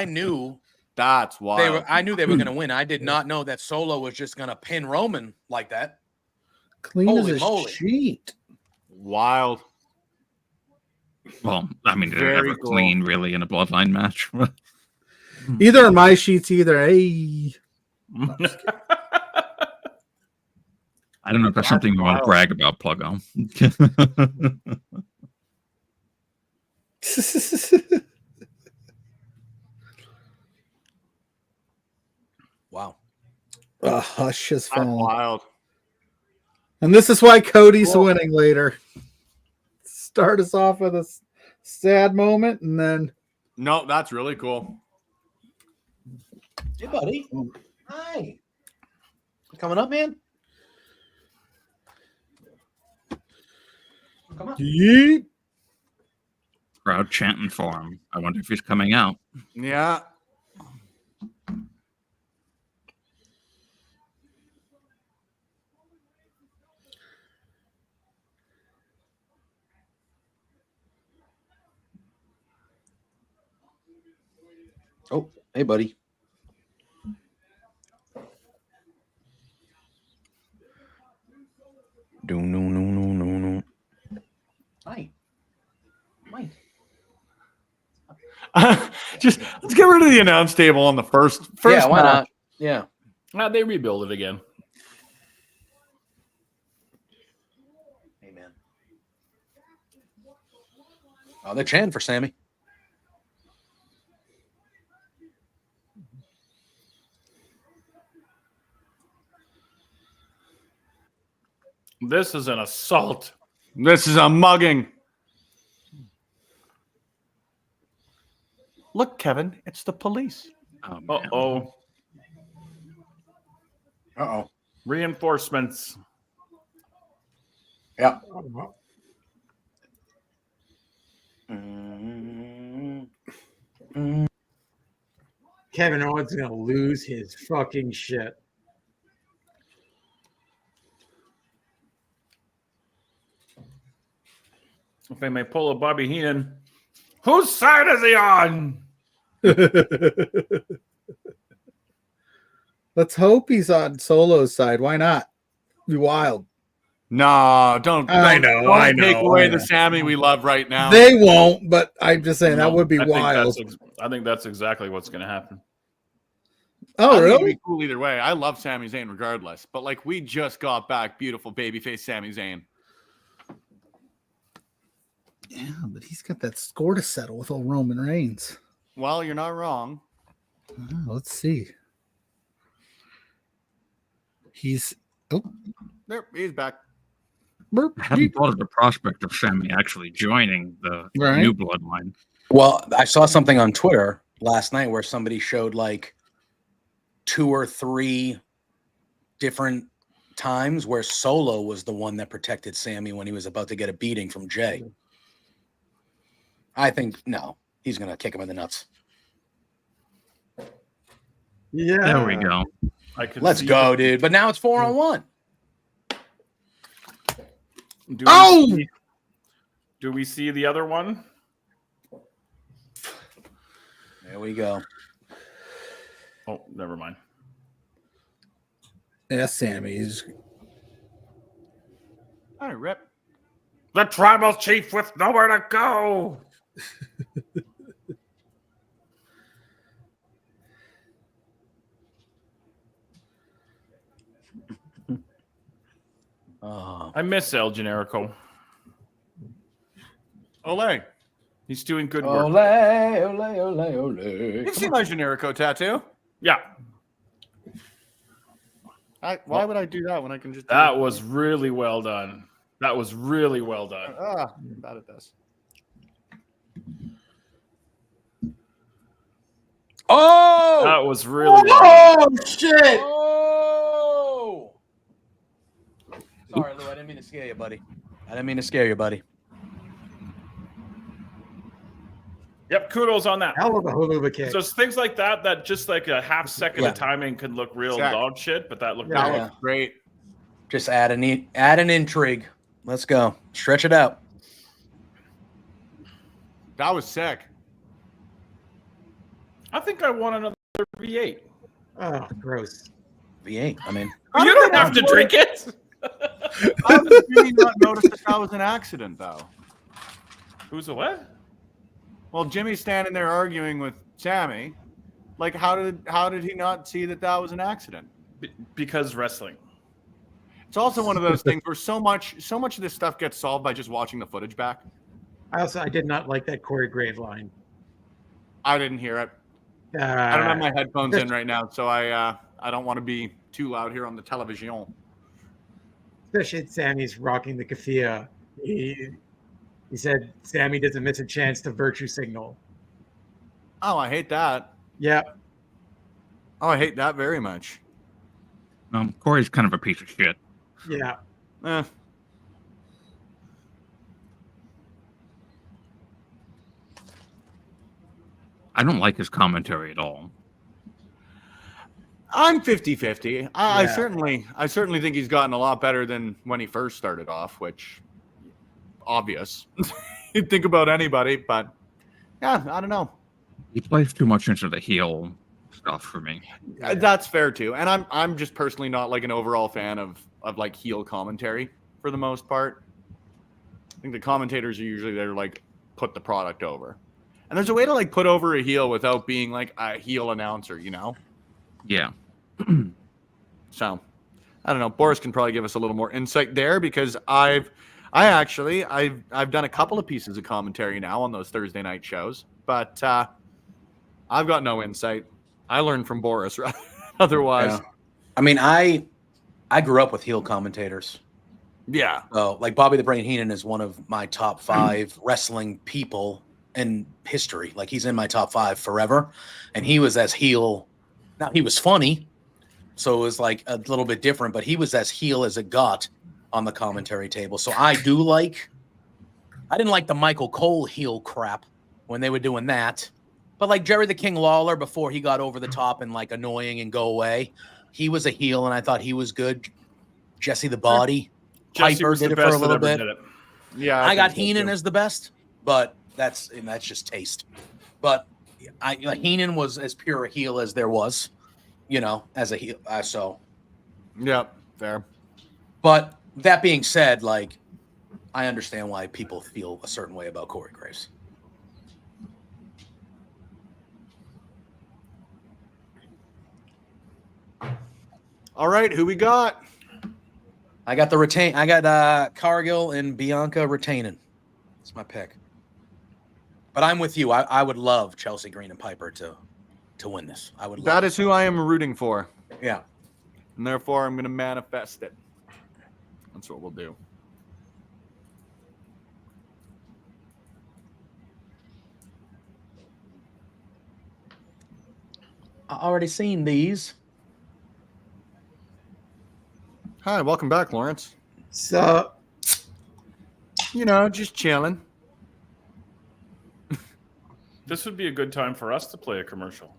knew That's wild. I knew they were gonna win. I did not know that Solo was just gonna pin Roman like that. Clean Holy as a moly. sheet. Wild. Well, I mean, they're Very never cool. clean, really, in a bloodline match. Either of my sheets, either. Hey, I don't know if that's something you want to wild. brag about, Pluggo. Wow. A hush has That's fallen. wild. And this is why Cody's Cool. winning later. Start us off with a sad moment and then No, that's really cool. Hey, buddy. Hi. Coming up, man? Come on. yeet. Crowd chanting for him. I wonder if he's coming out. Yeah. Oh, hey, buddy. No. Hi. Mike. Just let's get rid of the announce table on the first Yeah, why match. not? Yeah. They rebuild it again. Hey, man. Oh, they're chanting for Sammy. This is an assault. This is a mugging. Look, Kevin, it's the police. Oh, man. Uh-oh. Uh-oh. Reinforcements. Yeah. Kevin Owens is gonna lose his fucking shit. If I may pull a Bobby Heenan. Whose side is he on? Let's hope he's on Solo's side. Why not? Be wild. No, don't. I don't- know, I don't Take know, away I the know. Sammy we love right now. They won't, but I'm just saying that No, would be I think wild. I think that's exactly what's going to happen. Oh, I think it'd really? be cool either way. I love Sami Zayn regardless, but like we just got back beautiful babyface Sami Zayn. Yeah, but he's got that score to settle with old Roman Reigns. Well, you're not wrong. Let's see. He's There, he's back. burp, I haven't thought of the prospect of Sammy actually joining the Right. new bloodline. Well, I saw something on Twitter last night where somebody showed like 2 or 3 different times where Solo was the one that protected Sammy when he was about to get a beating from Jay. I think no, he's gonna kick him in the nuts. Yeah. There we go. I could Let's see go, dude. But now it's 4-on-1. Do we see the other one? There we go. Oh, never mind. yeah, Sammy's. All right, Rip. The tribal chief with nowhere to go. Oh. I miss El Generico. Ole. He's doing good work. Ole. You've seen my Generico tattoo. Yeah, Why would I do that when I can just do that was really well done. That was really well done. I'm bad at this. Oh! That was really well done. Oh shit! Oh! Sorry, Lou. I didn't mean to scare you, buddy. Yep, kudos on that. Hell of a hula kick. So it's things like that just like a half second Yeah. of timing can look real Exactly. dog shit, but that looked That great. Yeah. looks great. Just add an intrigue. Let's go. Stretch it out. That was sick. I think I want another V8. Oh, gross. V8. I mean, You don't have to drink it. I was really not noticed that was an accident, though. Who's a what? Well, Jimmy's standing there arguing with Sammy. Like, how did he not see that was an accident? Because wrestling. It's also one of those things where so much of this stuff gets solved by just watching the footage back. I did not like that Corey Grave line. I didn't hear it. I don't have my headphones in right now, so I don't want to be too loud here on the television. Especially Sammy's rocking the keffiyeh. He said Sammy doesn't miss a chance to virtue signal. Oh, I hate that. Yeah. Oh, I hate that very much. Corey's kind of a piece of shit. Yeah. I don't like his commentary at all. I'm 50-50. I certainly think he's gotten a lot better than when he first started off, which obvious. You'd think about anybody, but yeah, I don't know. He plays too much into the heel stuff for me. That's fair too. And I'm just personally not like an overall fan of like heel commentary for the most part. I think the commentators are usually there to like put the product over. And there's a way to like put over a heel without being like a heel announcer, you know? Yeah. So I don't know. Boris can probably give us a little more insight there because I've done a couple of pieces of commentary now on those Thursday night shows, but I've got no insight. I learned from Boris otherwise. Yeah. I mean, I grew up with heel commentators. Yeah. So, like Bobby the Brain Heenan is one of my top 5 wrestling people in history. Like he's in my top 5 forever. And he was as heel. Now he was funny, so it was like a little bit different, but he was as heel as it got on the commentary table. So I didn't like the Michael Cole heel crap when they were doing that. But like Jerry the King Lawler, before he got over the top and like annoying and go away, he was a heel and I thought he was good. Jesse the Body, Piper did it for a little bit. Yeah, I got Heenan as the best, but that's just taste. But Heenan was as pure a heel as there was, you know, as a heel. So, yeah, fair. But that being said, like, I understand why people feel a certain way about Corey Graves. All right, who we got? I got Cargill and Bianca retaining. That's my pick. But I'm with you. I would love Chelsea Green and Piper to win this. I would love That is who I am rooting for. Yeah. And therefore, I'm going to manifest it. That's what we'll do. I already seen these. Hi, welcome back, Lawrence. So, You know, just chilling. This would be a good time for us to play a commercial.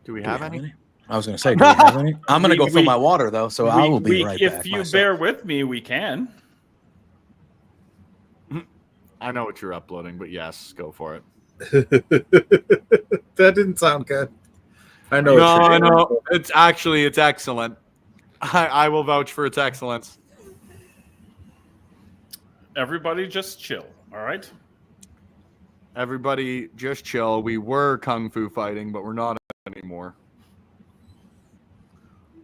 Do we have any? I was going to say, do we have any? I'm going to go fill my water, though, so I will be right back. If you bear with me, we can. I know what you're uploading, but yes, go for it. That didn't sound good. I know. No. It's excellent. I will vouch for its excellence. Everybody just chill, all right? Everybody just chill. We were kung fu fighting, but we're not anymore.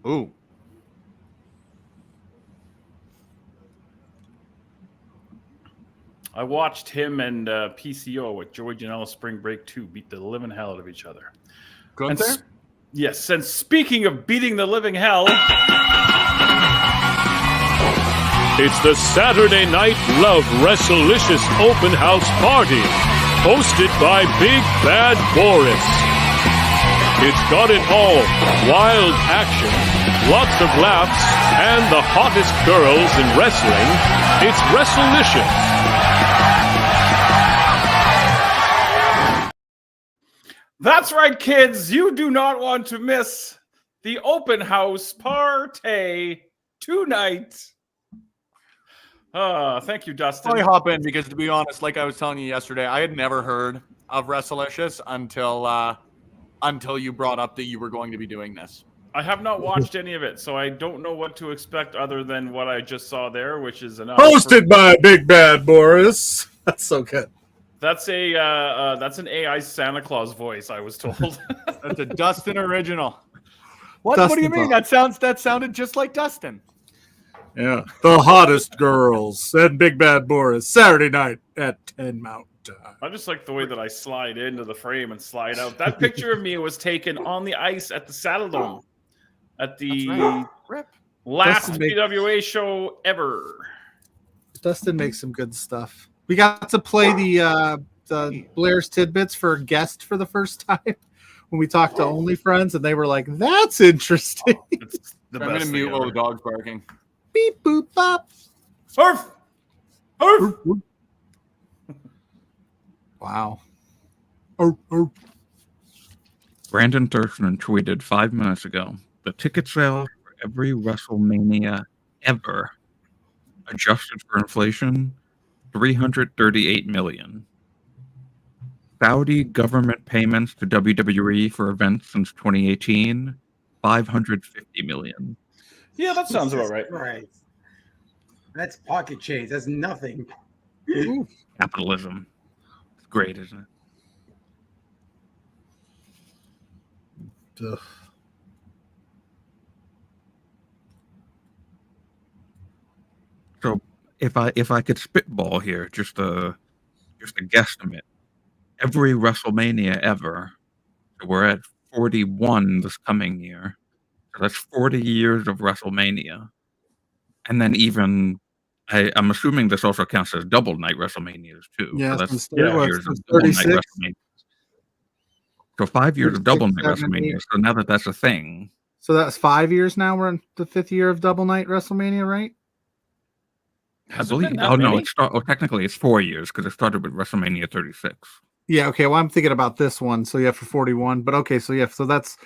Ooh. I watched him and PCO at Joey Janela Spring Break 2 beat the living hell out of each other. Gunther? Yes, and speaking of beating the living hell... It's the Saturday Night Love Wrestlelicious Open House Party, hosted by Big Bad Boris. It's got it all: wild action, lots of laughs, and the hottest girls in wrestling. It's Wrestlelicious. That's right, kids. You do not want to miss the open house party tonight. Thank you, Dustin. Let me hop in because, to be honest, like I was telling you yesterday, I had never heard of Wrestlelicious until you brought up that you were going to be doing this. I have not watched any of it, so I don't know what to expect other than what I just saw there, which is enough. Hosted by Big Bad Boris. That's so good. That's that's an AI Santa Claus voice, I was told. That's a Dustin original. What Dustin do you mean? That sounded just like Dustin. Yeah. The hottest girls and Big Bad Boris, Saturday night at 10 Mountain Time. I just like the way that I slide into the frame and slide out. That picture of me was taken on the ice at the Saddle Dome at the last Dustin PWA show ever. Dustin makes some good stuff. We got to play the Blair's Tidbits for a guest for the first time when we talked to Only Friends, and they were like, "That's interesting." It's the I'm best gonna thing mute all ever. the dogs barking. Beep boop bop. Surf! Surf! Wow. Brandon Thurston tweeted 5 minutes ago, the ticket sales for every WrestleMania ever, adjusted for inflation, 338 million. Saudi government payments to WWE for events since 2018, 550 million. Yeah, that sounds about right. Right. That's pocket change. That's nothing. Capitalism. It's great, isn't it? Ugh. So if I could spitball here, just a guesstimate. Every WrestleMania ever, so we're at 41 this coming year. So that's 40 years of WrestleMania. And then even I'm assuming this also counts as double night WrestleManias too. Yeah, so that's since 5 what, years since of double night 36? WrestleManias. So 5 years of double night 36, 7, WrestleManias. 8. So now that's a thing. So that's 5 years now. We're in the 5th year of Double Night WrestleMania, right? I Has it believe. been that Oh no, many? technically it's 4 years because it started with WrestleMania 36. Yeah. Okay. Well, I'm thinking about this one. So yeah, for 41. But okay. So yeah. So that's,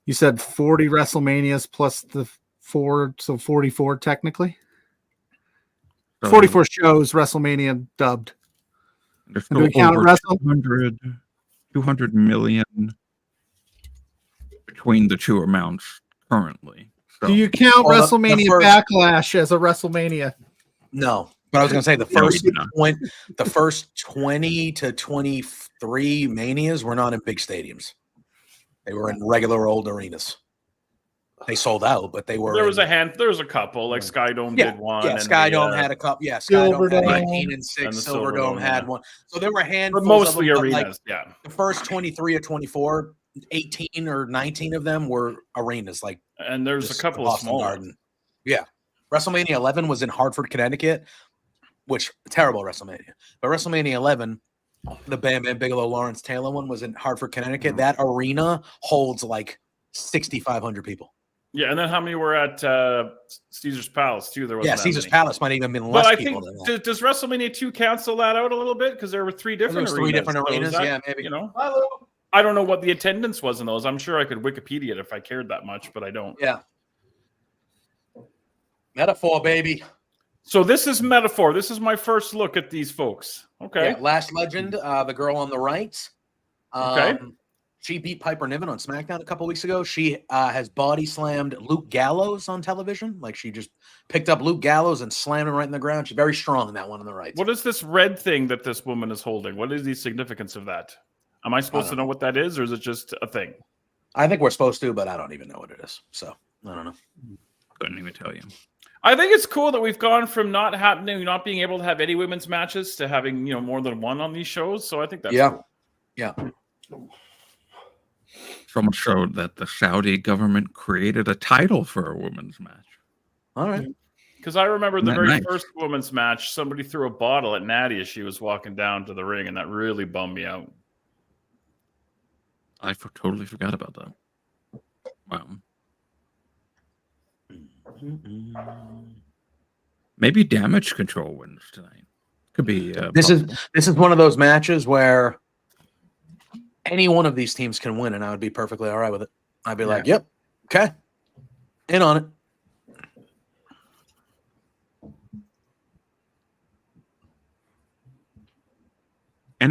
you said 40 WrestleManias plus the 4, so 44 technically. So 44 shows WrestleMania dubbed. There's And do we still count over Wrestle? 200 million between the two amounts currently. So, Do you count Well, the WrestleMania first- Backlash as a WrestleMania? No, but I was going to say the No, first we do not. the first 20 to 23 manias were not in big stadiums. They were in regular old arenas. They sold out, but they were. There was in- there was a couple, like Skydome yeah, did one. yeah. and Skydome the, had a couple. Yeah, Skydome had Silverdome. 18 and 6. And the Silverdome Silverdome, had yeah. one. So there were handfuls but mostly of them, but, arenas, like, the first 23 or 24, 18 or 19 of them were arenas, like and there's just a couple the of Boston small Garden. ones. Yeah. WrestleMania 11 was in Hartford, Connecticut, which terrible WrestleMania. But WrestleMania 11, the Bam Bam Bigelow Lawrence Taylor one was in Hartford, Connecticut. That arena holds like 6,500 people. Yeah, and then how many were at Caesar's Palace too? There was Yeah, Caesar's Palace might even been less But I people think than that. does WrestleMania 2 cancel that out a little bit because there were three different was arenas. 3 different So is arenas, that, yeah, maybe. You know, I don't know what the attendance was in those. I'm sure I could Wikipedia it if I cared that much, but I don't. Yeah. Metaphor, baby. So this is metaphor. This is my first look at these folks. Okay. Yeah, Last Legend, the girl on the right. Okay. She beat Piper Niven on SmackDown a couple weeks ago. She has body slammed Luke Gallows on television. Like she just picked up Luke Gallows and slammed him right in the ground. She's very strong in that one on the right. What is this red thing that this woman is holding? What is the significance of that? Am I supposed to know what that is, or is it just a thing? I think we're supposed to, but I don't even know what it is. So I don't know. couldn't even tell you. I think it's cool that we've gone from not being able to have any women's matches to having more than one on these shows. So I think that's cool. Yeah. So much so that the Saudi government created a title for a women's match. All right. Because I remember the Isn't that very nice? first women's match, somebody threw a bottle at Natty as she was walking down to the ring, and that really bummed me out. I totally forgot about that. Wow. Maybe Damage Control wins tonight. Could be. This is one of those matches where any one of these teams can win, and I would be perfectly all right with it. I'd be like, "Yep, okay, in on it."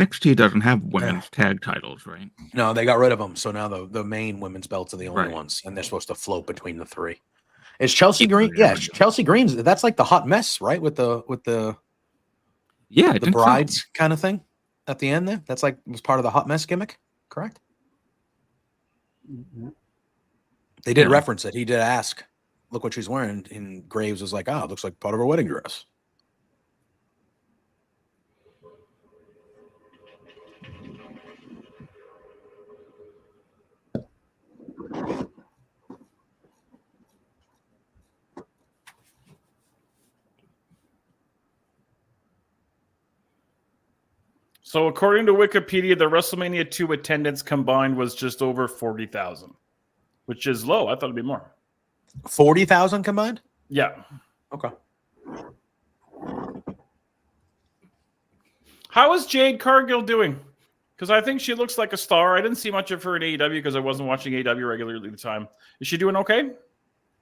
NXT doesn't have women's tag titles, right? No, they got rid of them. So now the main women's belts are the only Right. ones, and they're supposed to float between the three. Is Chelsea Green? Yeah, Chelsea Green's. That's like the hot mess, right? With the Yeah, I the think so. brides kind of thing at the end there. That's like was part of the hot mess gimmick, correct? They did Yeah. reference it. He did ask, "Look what she's wearing," and Graves was like, "Ah, it looks like part of her wedding dress." So according to Wikipedia, the WrestleMania 2 attendance combined was just over 40,000, which is low. I thought it'd be more. 40,000 combined. Yeah. Okay. How is Jade Cargill doing? Because I think she looks like a star. I didn't see much of her in AEW because I wasn't watching AEW regularly at the time. Is she doing okay?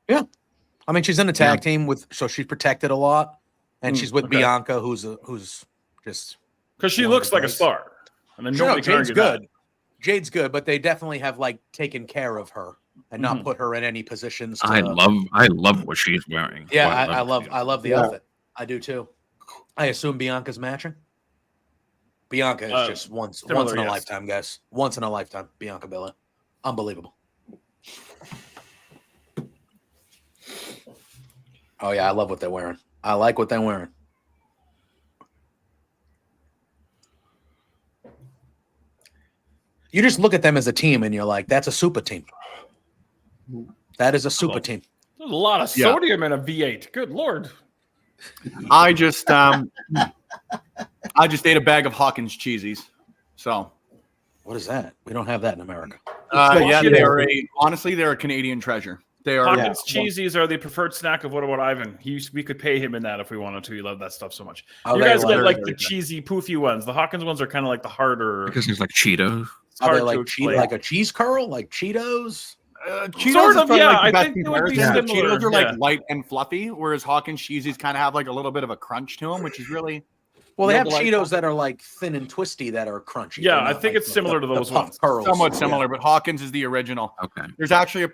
Yeah, I mean she's in a tag team with, so she's protected a lot, and she's with okay. Bianca, who's just Because she one of looks the like a greats. star. And then Sure, no, nobody can Jade's argue good. that. Jade's good, but they definitely have like taken care of her and not put her in any positions. To, I love what she's wearing. Yeah, Oh, I love the outfit. I do too. I assume Bianca's matching. Bianca is just once in a yes. lifetime, guys. Once in a lifetime, Bianca Belair. Unbelievable. Oh yeah, I love what they're wearing. I like what they're wearing. You just look at them as a team and you're like, that's a super team. That is a super team. There's a lot of sodium in a V8. Good Lord. I just ate a bag of Hawkins cheesies. So What is that? We don't have that in America. yeah, they're a Canadian treasure. They are Hawkins cheesies are the preferred snack of What About Ivan. We could pay him in that if we wanted to. He loved that stuff so much. Oh, you they guys love get like it. the cheesy, poofy ones. The Hawkins ones are kind of like the harder. Because there's like Cheetos. It's Are hard they to like explain. like a cheese curl, like Cheetos? Cheetos Sort is of, probably, yeah, like, the I best think it would be comparison. similar, Cheetos are yeah. like light and fluffy, whereas Hawkins cheesies kind of have like a little bit of a crunch to them, which is really Well, they have Real Cheetos delightful. that are like thin and twisty that are crunchy. Yeah, They're I not think like it's similar to those puff ones. curls. somewhat Yeah. similar, but Hawkins is the original. Okay. There's actually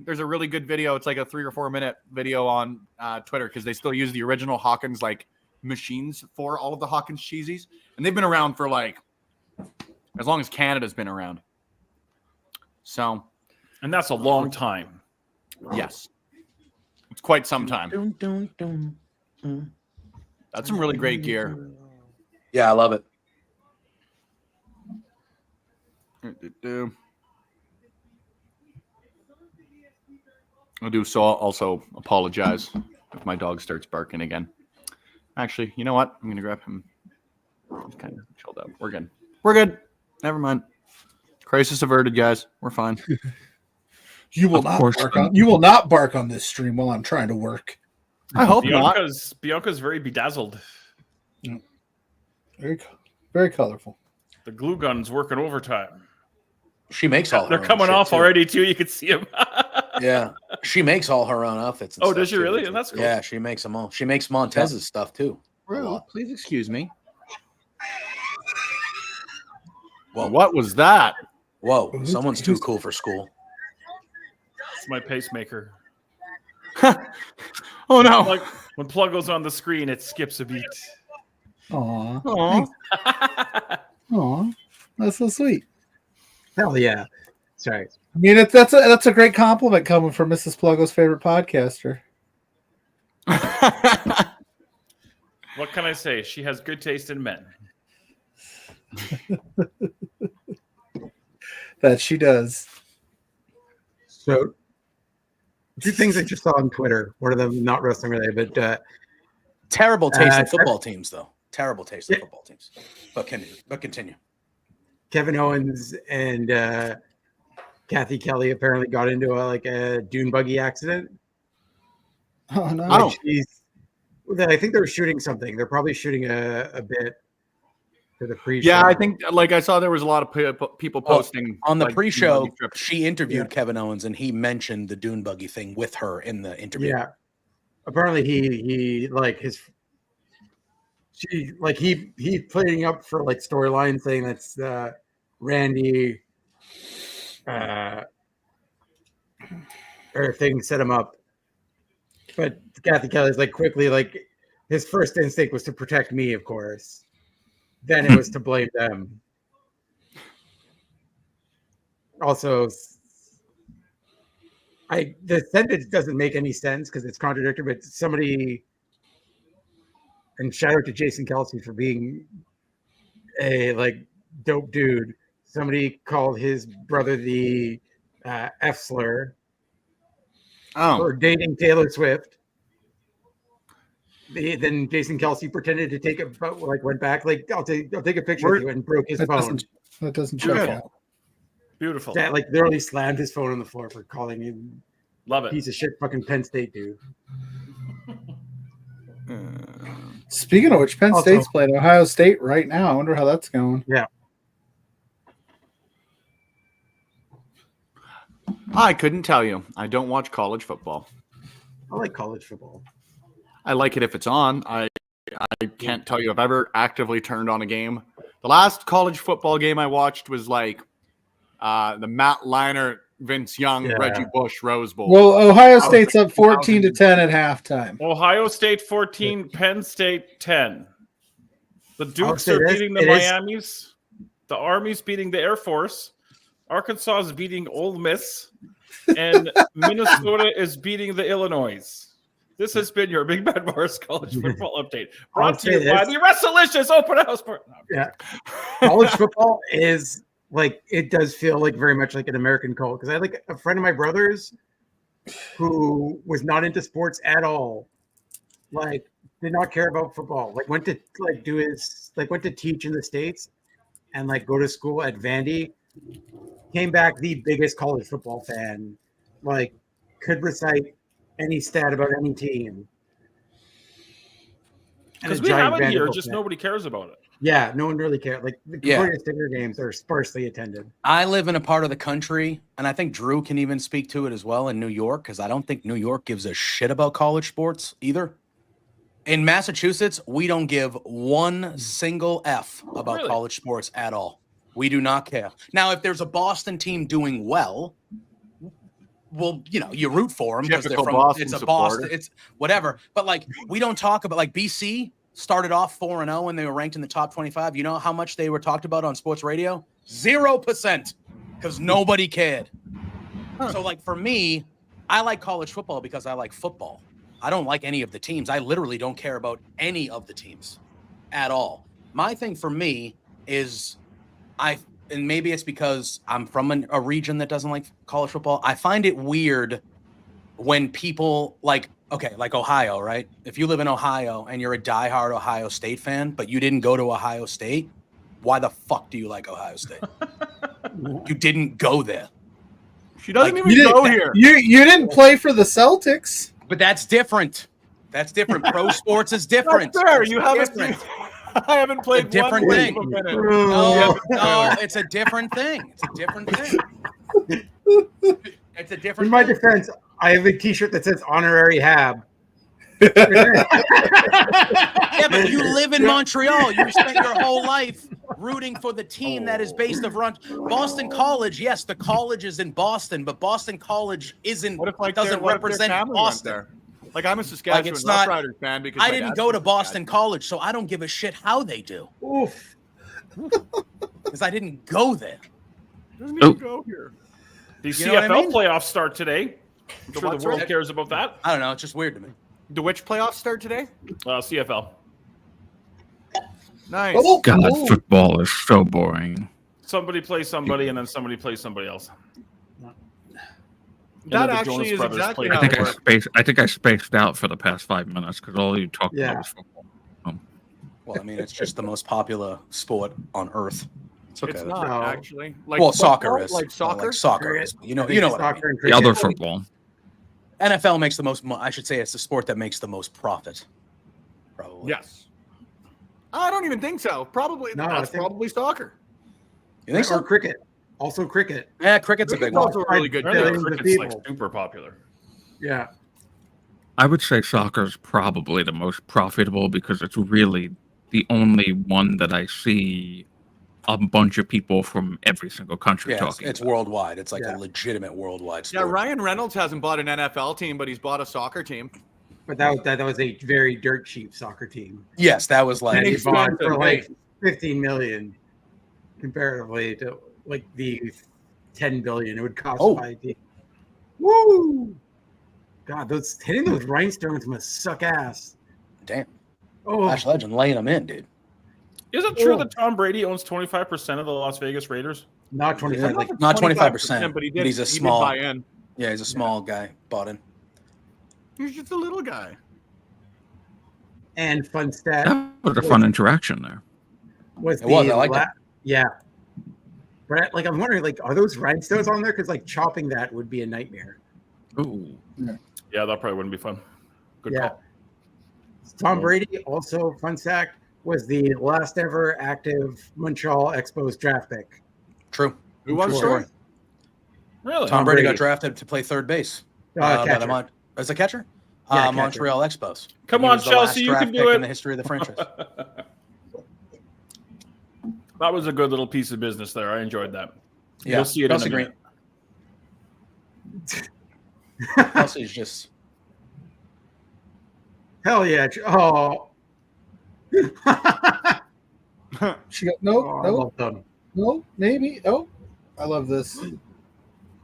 there's a really good video. It's like a 3 or 4 minute video on Twitter because they still use the original Hawkins like machines for all of the Hawkins cheesies, and they've been around for like as long as Canada's been around. So, And that's a long time. yes, it's quite some time. Dun, dun, dun, dun. That's some really great gear. Yeah, I love it. I do so also apologize if my dog starts barking again. Actually, you know what? I'm gonna grab him. He's kind of chilled out. We're good. We're good. Never mind. Crisis averted, guys. We're fine. You will Of not course bark not. on. You will not bark on this stream while I'm trying to work. I hope not. Bianca's very bedazzled. Very colorful. The glue gun's working overtime. She makes all. They're her own coming shit, off too. already too. You can see them. Yeah, she makes all her own outfits. And Oh, stuff, does she too, really? which And that's cool. Yeah, she makes them all. She makes Montez's stuff too. Bro, please excuse me. Well, What was that? Whoa, someone's too cool for school. It's my pacemaker. Oh no. Like when Plug goes on the screen, it skips a beat. Aw. Aw. Aw. That's so sweet. Hell yeah. Sorry. I mean, that's a great compliment coming from Mrs. Pluggo's favorite podcaster. What can I say? She has good taste in men. That she does. So, two things I just saw on Twitter. One of them not wrestling related, but Terrible taste in Uh, football teams, though. Terrible taste in football teams. But continue. Kevin Owens and Kathy Kelly apparently got into a dune buggy accident. Oh no. Oh. I think they're shooting something. They're probably shooting a bit for the pre-show. Yeah, I think like I saw there was a lot of people Well, posting On the like, pre-show, dune buggy trips. she interviewed Kevin Owens, and he mentioned the dune buggy thing with her in the interview. Yeah. Apparently he like his he's putting up for like storyline saying that's Randy or thing set him up. But Kathy Kelly's like quickly like his first instinct was to protect me, of course. Then it was to blame them. Also, the sentence doesn't make any sense because it's contradictory, but somebody, and shout out to Jason Kelsey for being a like dope dude. Somebody called his brother the F slur for dating Taylor Swift. Then Jason Kelsey pretended to take it, but like went back, like I'll take a picture of you and broke his phone. That doesn't show that. Beautiful. That like literally slammed his phone on the floor for calling him Love it. piece of shit fucking Penn State dude. Speaking of which, Penn State's playing Ohio State right now. I wonder how that's going. Yeah. I couldn't tell you. I don't watch college football. I like college football. I like it if it's on. I can't tell you I've ever actively turned on a game. The last college football game I watched was like the Matt Leinart, Vince Young, Reggie Bush Rose Bowl. Well, Ohio State's up 14-10 at halftime. Ohio State 14, Penn State 10. The Dukes are beating the Miamis. The Army's beating the Air Force. Arkansas is beating Ole Miss. And Minnesota is beating the Illinois. This has been your Big Bad Boris College Football Update. Brought to you by the Resolutions Open House. Yeah. College football is like, it does feel like very much like an American cult. Because I had like a friend of my brother's who was not into sports at all. Like, did not care about football. Like, went to like do his, like went to teach in the States and like go to school at Vandy. Came back the biggest college football fan. Like, could recite any stat about any team. Because we have it here, just nobody cares about it. Yeah, no one really cares. Like the Concordia Stinger games are sparsely attended. I live in a part of the country, and I think Drew can even speak to it as well in New York, because I don't think New York gives a shit about college sports either. In Massachusetts, we don't give one single F about college sports at all. We do not care. Now, if there's a Boston team doing well, well, you know, you root for them because they're from Boston. It's a Boston, it's whatever. But like, we don't talk about like BC started off 4-0 and they were ranked in the top 25. You know how much they were talked about on sports radio? 0%, because nobody cared. So like for me, I like college football because I like football. I don't like any of the teams. I literally don't care about any of the teams at all. My thing for me is and maybe it's because I'm from a region that doesn't like college football. I find it weird when people like Ohio, right? If you live in Ohio and you're a diehard Ohio State fan, but you didn't go to Ohio State, why the fuck do you like Ohio State? You didn't go there. She doesn't even go here. You didn't play for the Celtics. But that's different. That's different. Pro sports is different. That's fair. You haven't. I haven't played a different one thing. No, it's a different thing. It's a different thing. It's a different. In my defense, I have a T-shirt that says "Honorary Hab." Yeah, but you live in Montreal. You spent your whole life rooting for the team that is based around Boston College. Yes, the college is in Boston, but Boston College doesn't represent Boston. Like, I'm a Saskatchewan Roughriders fan because I didn't go to Boston College, so I don't give a shit how they do. Oof. Because I didn't go there. Doesn't even go here. The CFL playoffs start today. I'm sure the world cares about that. I don't know. It's just weird to me. The which playoffs start today? CFL. Nice. Oh, God, football is so boring. Somebody plays somebody, and then somebody plays somebody else. That actually is exactly how it works. I think I spaced out for the past 5 minutes because all you talk about is football. Well, I mean, it's just the most popular sport on earth. It's okay. It's not actually. Like soccer is. Like soccer? Like soccer is. You know what I mean. The other football. NFL makes the most. I should say it's the sport that makes the most profit. Probably. Yes. I don't even think so. Probably. No, that's probably soccer. You think so? Or cricket. Also cricket. Yeah, cricket's a big one. Also a really good thing. Cricket's like super popular. Yeah. I would say soccer is probably the most profitable because it's really the only one that I see a bunch of people from every single country Yeah, talking. it's about. worldwide. It's like Yeah. a legitimate worldwide Yeah, sport. Ryan Reynolds hasn't bought an NFL team, but he's bought a soccer team. But that was a very dirt cheap soccer team. Yes, that was like And he bought for Expensive, like hey. 15 million comparatively to like the 10 billion it would cost Oh. to buy a team. Woo! God, hitting those rhinestones must suck ass. damn. Oh, Flash Legend laying them in, dude. Is it true Oh. that Tom Brady owns 25% of the Las Vegas Raiders? not 25. Like Not 25%, but he did. but he's a he small. Did buy in. Yeah, he's a small guy. Bought in. He's just a little guy. and fun stat That was a fun interaction there. was It was, I liked it. yeah. But like I'm wondering, like, are those rhinestones on there? Because like chopping that would be a nightmare. Ooh. Yeah, that probably wouldn't be fun. Good Yeah. call. Tom Brady, also fun fact, was the last ever active Montreal Expos draft pick. True. Who was Story. Really? Tom Brady got Brady. drafted to play third base. Catcher. As a catcher? Yeah, catcher. Montreal Expos. Come He on, was the last Chelsea, you draft can do pick it. in the history of the franchise. That was a good little piece of business there. I enjoyed that. Yeah, You'll see it Chelsea in a Green. minute. Chelsea's just Hell yeah! Oh, She got no, I no, love them. no, maybe. Oh, I love this.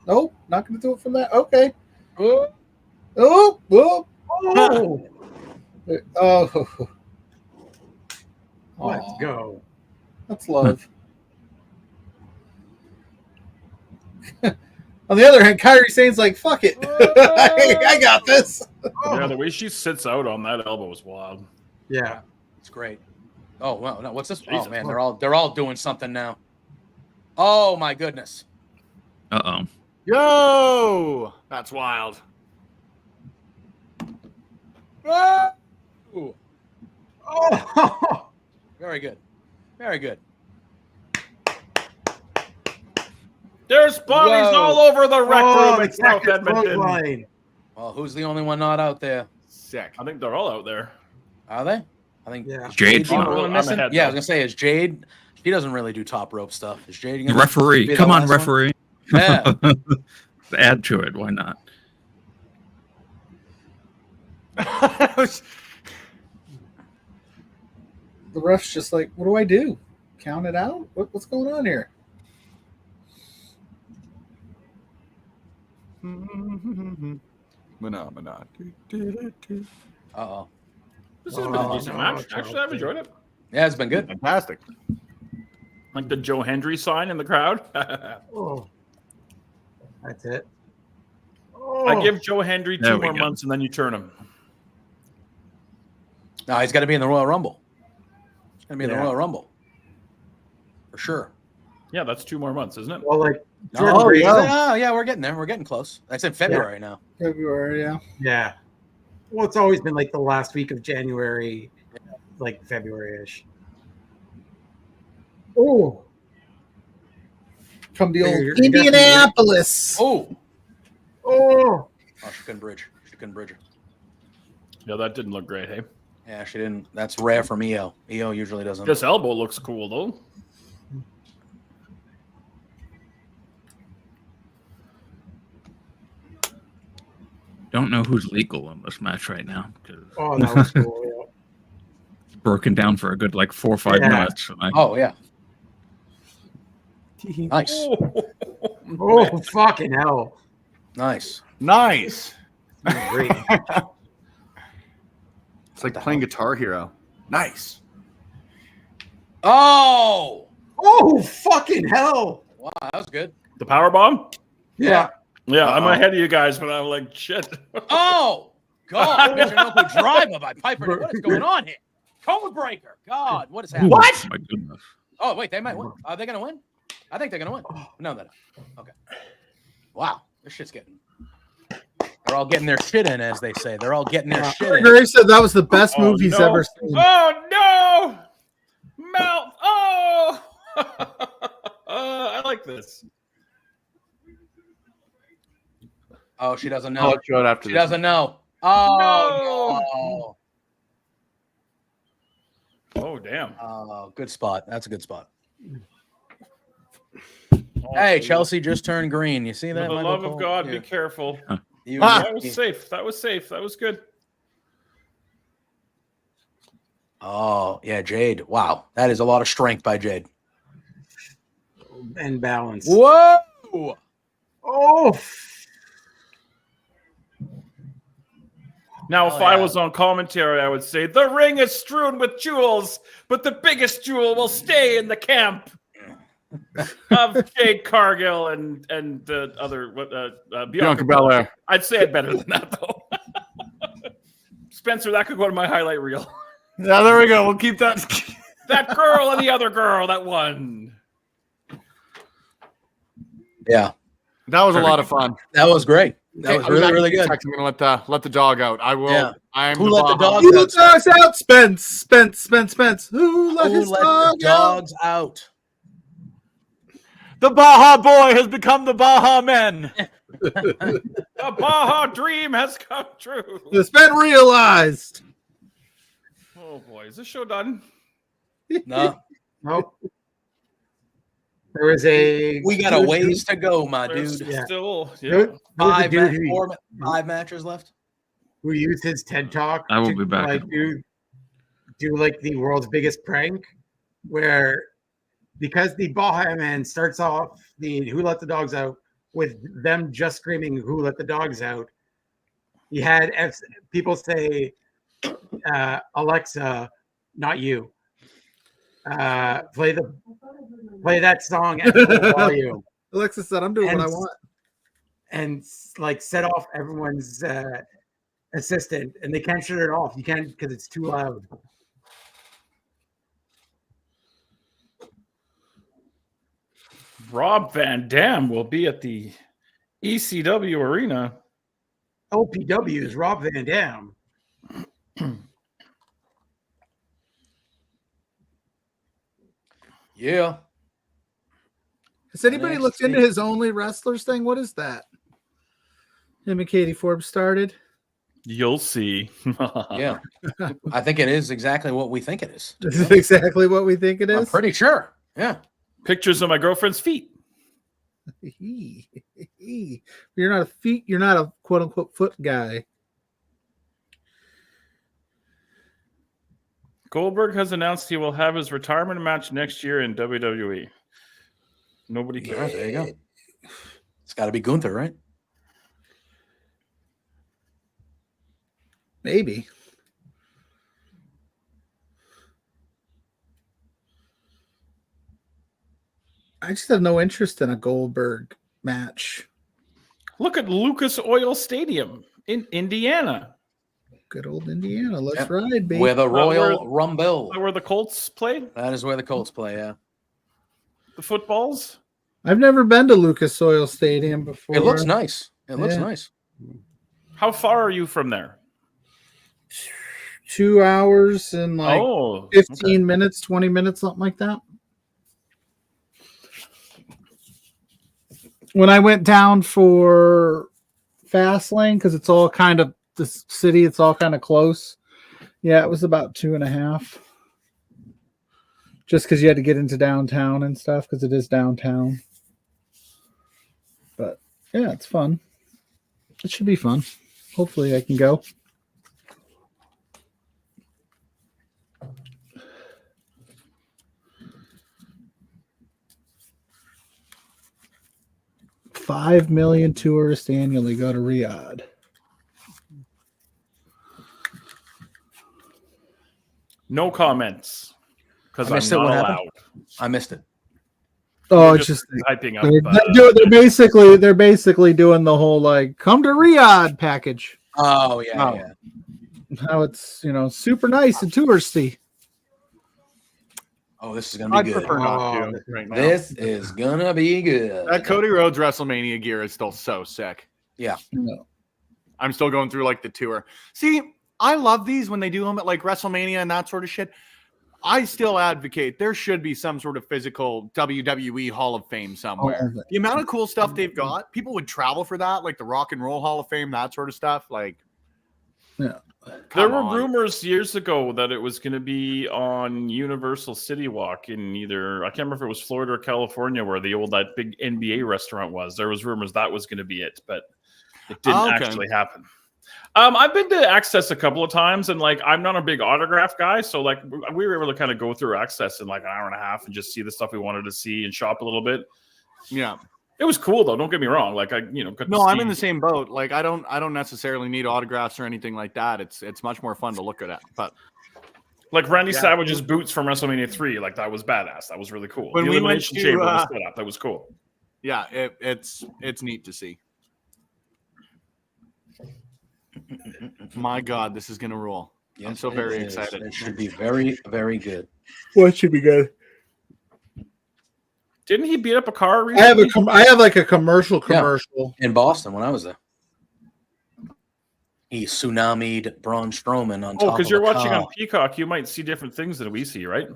Nope, not going to do it from that. Okay. Oh, oh, oh, Oh, oh. let's Aw, go. That's love. On the other hand, Kyrie Sane's like, fuck it. I got this. Yeah, the way she sits out on that elbow is wild. Yeah. it's great. Oh well, no, what's this? Jesus. Oh man, they're all doing something now. Oh my goodness. Uh-oh. Yo, that's wild. Ooh, Oh, very good. Very good. There's bodies Whoa. all over the rec room in the South Cactus Edmonton. clothesline. Well, who's the only one not out there? Sick. I think they're all out there. Are they? I think Yeah. Jade's Jade's the not. only one I'm missing. ahead, Yeah, I though. was gonna say, is Jade? She doesn't really do top rope stuff. Is Jade The gonna referee. be the Come on, last one? referee. Yeah. Add to it. Why not? The ref's just like, what do I do? Count it out? What's going on here? Uh-oh. This has been a decent match. Actually, I've enjoyed it. Yeah, it's been good. Fantastic. Like the Joe Hendry sign in the crowd. Oh, that's it. Oh, I give Joe Hendry There 2 we more go. months and then you turn him. No, he's got to be in the Royal Rumble. He's going to be in the Yeah. Royal Rumble. For sure. Yeah, that's 2 more months, isn't it? well, like No, Jordan Brady- yeah, we're getting there. We're getting close. That's in February now. February, yeah. Yeah. Well, it's always been like the last week of January, like February-ish. Oh, From the old You're definitely- Indianapolis. Oh. oh, Oh, she couldn't bridge. She couldn't bridge her. Yeah, that didn't look great, hey? Yeah, she didn't. That's rare from EO. EO usually doesn't. This elbow looks cool, though. Don't know who's legal in this match right now because oh, that was cool. it's broken down for a good like 4 or 5 Yeah. minutes. And Oh, yeah. Yeah. Nice. Oh, fucking hell! Nice. Nice. Great. It's like playing Guitar Hero. Nice. Oh. Oh, fucking hell! Wow, that was good. The power bomb? Yeah. Yeah, I'm Uh-oh. ahead of you guys, but I'm like, shit. Oh. God. There's an Uncle Driver by Piper. What is going on here? Code breaker. God, what is happening? What? My goodness. Oh, wait, they might win. Are they going to win? I think they're going to win. No, they're not. Okay. Wow. This shit's getting. They're all getting their shit in, as they say. They're all getting their shit in. Gary said that was the best Oh, move he's no. ever seen. Oh, no! Mouth. Oh! I like this. Oh, she doesn't know. I'll let you out after She this. doesn't know. Oh, no. Oh, damn. Good spot. That's a good spot. Hey, Chelsea just turned green. You see For that? the Michael love of Cole? God, Yeah. be careful. You- That was safe. That was safe. That was good. Oh, yeah, Jade. Wow. That is a lot of strength by Jade. And balance. Whoa. Oh, Now, Oh, if I yeah. was on commentary, I would say the ring is strewn with jewels, but the biggest jewel will stay in the camp of Jade Cargill and the other Bianca Belair. I'd say it better than that, though. Spencer, that could go to my highlight reel. Yeah, there we go. We'll keep that. That girl and the other girl that won. Yeah. That was a lot of fun. That was great. That was really, really good. I'm gonna let the dog out. I will. Yeah. I'm Who let the Baja. dog Who out? let the dogs out? Spence. Who let Who his let dog the out? dogs out? The Baja boy has become the Baja men. The Baja dream has come true. It's been realized. Oh, boy. Is this show done? No. nope. There was a. We got a ways to go, my There's dude. Yeah. still. There Yeah. was a Five, dude who, five matches left. who used his TED talk I will to be back. like do like the world's biggest prank, where because the Baja Man starts off the Who Let the Dogs Out with them just screaming Who Let the Dogs Out. He had people say, Alexa, not you. Play that song at full volume. Alexa said, "I'm doing what I want." And like set off everyone's assistant, and they can't shut it off. You can't because it's too loud. Rob Van Dam will be at the ECW arena. OPW is Rob Van Dam. Yeah. Has anybody looked into NXT. his Only Wrestlers thing? What is that? Him and Katie Forbes started. You'll see. Yeah. I think it is exactly what we think it is. This is exactly what we think it I'm is. pretty sure. Yeah. Pictures of my girlfriend's feet. You're not a feet. You're not a quote unquote foot guy. Goldberg has announced he will have his retirement match next year in WWE. Nobody Yeah, cares. there you go. It's got to be Gunther, right? Maybe. I just have no interest in a Goldberg match. Look at Lucas Oil Stadium in Indiana. Good old Indiana. Let's Yep. ride, baby. Where the Royal where- Rumble. Is that where the Colts play? That is where the Colts play, yeah. The footballs? I've never been to Lucas Oil Stadium before. It looks nice. It looks Yeah. nice. How far are you from there? 2 hours and like oh, 15 minutes, 20 minutes, something like that. When I went down for Fastlane, because it's all kind of the city, it's all kind of close. Yeah, it was about 2.5. Just because you had to get into downtown and stuff, because it is downtown. But yeah, it's fun. It should be fun. Hopefully I can go. $5 million tourists annually go to Riyadh. No comments. Because I I'm missed it. not What allowed. happened? I missed it. Oh, You're it's just hyping up. they're basically doing the whole like come to Riyadh package. Oh, yeah, Oh. yeah. How it's super nice and touristy. Oh, this is going to I'd be good. prefer not Oh, to right now. This is going to be good. That Cody Rhodes WrestleMania gear is still so sick. No. I'm still going through like the tour. See, I love these when they do them at like WrestleMania and that sort of shit. I still advocate there should be some sort of physical WWE Hall of Fame somewhere. Oh, The amount of cool stuff they've got, people would travel for that, like the Rock and Roll Hall of Fame, that sort of stuff. Like, There were rumors years ago that it was going to be on Universal City Walk in either, I can't remember if it was Florida or California, where that big NBA restaurant was. There was rumors that was going to be it, but it didn't actually happen. I've been to Access a couple of times, and like I'm not a big autograph guy, so like we were able to kind of go through Access in like an hour and a half and just see the stuff we wanted to see and shop a little bit. Yeah. It was cool though. Don't get me wrong. Like I'm in the same boat. Like I don't necessarily need autographs or anything like that. It's much more fun to look at. But like Randy Savage's boots from WrestleMania 3, like that was badass. That was really cool. When the we went Elimination Chamber was set up. That was cool. Yeah, it's neat to see. My God, this is gonna rule. Yes, I'm so very excited. It should be very, very good. What should be good? Didn't he beat up a car recently? I have like a commercial in Boston when I was there. He tsunami'd Braun Strowman on top of because you're watching car. on Peacock, you might see different things than we see, right?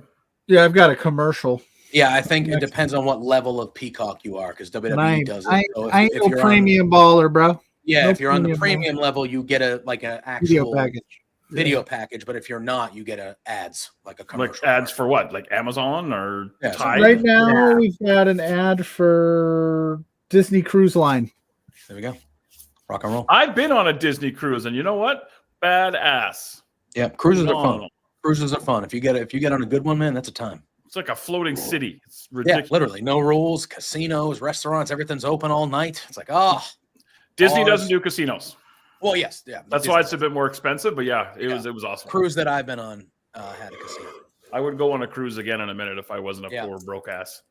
Yeah, I've got a commercial. Yeah, I think it depends on what level of Peacock you are, because WWE does it. So I ain't no premium baller, bro. Yeah, No if you're on the premium premium level, you get a actual video package. But if you're not, you get ads, like a commercial. Like ads for what? Like Amazon or Tide? Right now, we've got an ad for Disney Cruise Line. There we go. Rock and roll. I've been on a Disney cruise, and you know what? Badass. Yeah, cruises are fun. Cruises are fun. If you get on a good one, man, that's a time. It's like a floating city. It's ridiculous. Yeah, literally. No rules, casinos, restaurants, everything's open all night. It's like, Disney doesn't do casinos. Well, yes, yeah. That's why it's a bit more expensive, but yeah, it was awesome. Cruise that I've been on had a casino. I would go on a cruise again in a minute if I wasn't a poor broke ass.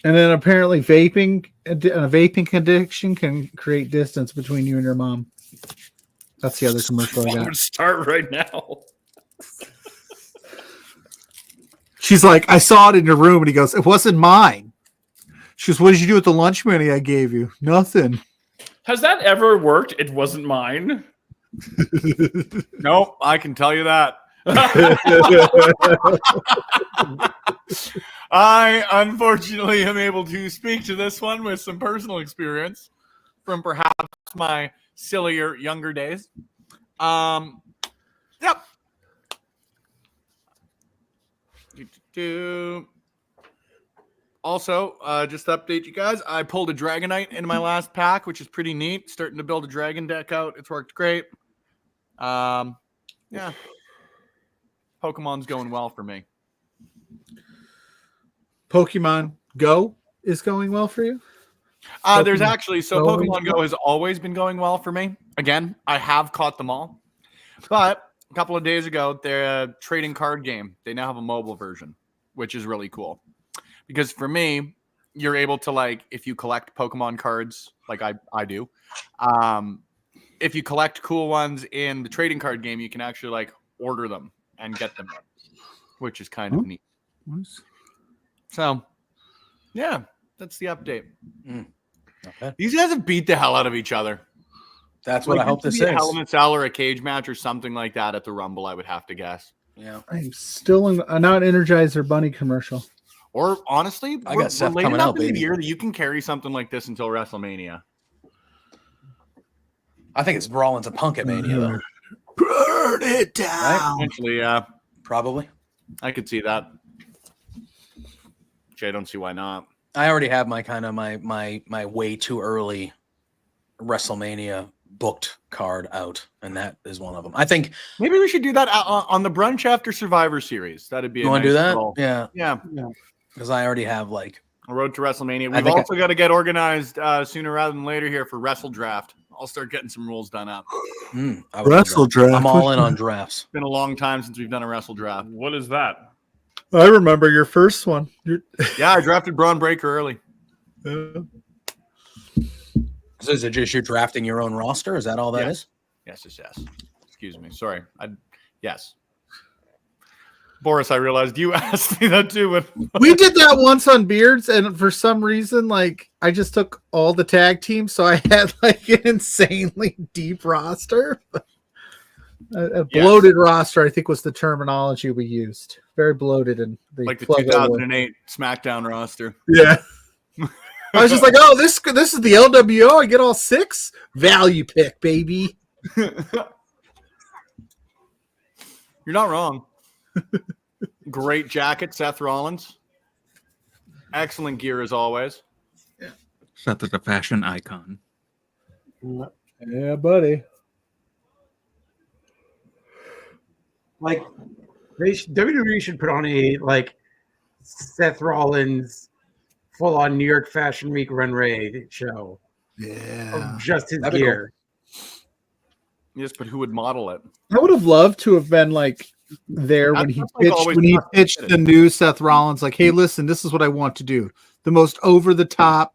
And then apparently a vaping addiction can create distance between you and your mom. That's the other commercial I got. I'm going to start right now. She's like, I saw it in your room, and he goes, it wasn't mine. She goes, what did you do with the lunch money I gave you? Nothing. Has that ever worked? It wasn't mine. Nope, I can tell you that. I unfortunately am able to speak to this one with some personal experience from perhaps my sillier younger days. Yep. Also, just to update you guys, I pulled a Dragonite in my last pack, which is pretty neat. Starting to build a dragon deck out. It's worked great. Yeah. Pokemon's going well for me. Pokemon Go is going well for you? There's actually, Pokemon Go has always been going well for me. Again, I have caught them all. But a couple of days ago, their trading card game, they now have a mobile version, which is really cool. Because for me, you're able to, like, if you collect Pokemon cards, like I do, if you collect cool ones in the trading card game, you can actually, like, order them and get them, which is kind of neat. So, yeah, that's the update. Okay. These guys have beat the hell out of each other. That's what I hope this is. A Hell in a Cell or a cage match or something like that at the Rumble, I would have to guess. Yeah. I'm still in a not Energizer Bunny commercial. Or honestly, I got Seth coming out, baby. The year that you can carry something like this until WrestleMania. I think it's Rollins and Punk at Mania, though. Burn it down. Right? Eventually, yeah. Probably. I could see that. Which I don't see why not. I already have my kind of my way too early WrestleMania booked card out, and that is one of them. I think maybe we should do that on the brunch after Survivor Series. That'd be. You want to do that? Little, yeah. Because I already have like a road to WrestleMania. We've also got to get organized sooner rather than later here for Wrestle Draft. I'll start getting some rules done up. Wrestle Draft. I'm all in on drafts. It's been a long time since we've done a Wrestle Draft. What is that? I remember your first one. Yeah, I drafted Braun Breaker early. So is it just you're drafting your own roster? Is that all that is? Yes. Excuse me. Sorry. Yes. Boris, I realized you asked me that too. We did that once on Beards, and for some reason, like I just took all the tag teams, so I had like an insanely deep roster. A bloated roster, I think, was the terminology we used. Very bloated, and like the 2008 SmackDown roster. Yeah. I was just like, oh, this is the LWO. I get all 6 value pick, baby. You're not wrong. Great jacket, Seth Rollins. Excellent gear as always. Seth is a fashion icon. Yeah, buddy. Like, WWE should put on a Seth Rollins full-on New York Fashion Week runway show. Yeah. Of just his That'd be gear. Yes, but who would model it? I would have loved to have been there when he pitched the new Seth Rollins. Like, hey, listen, this is what I want to do. The most over-the-top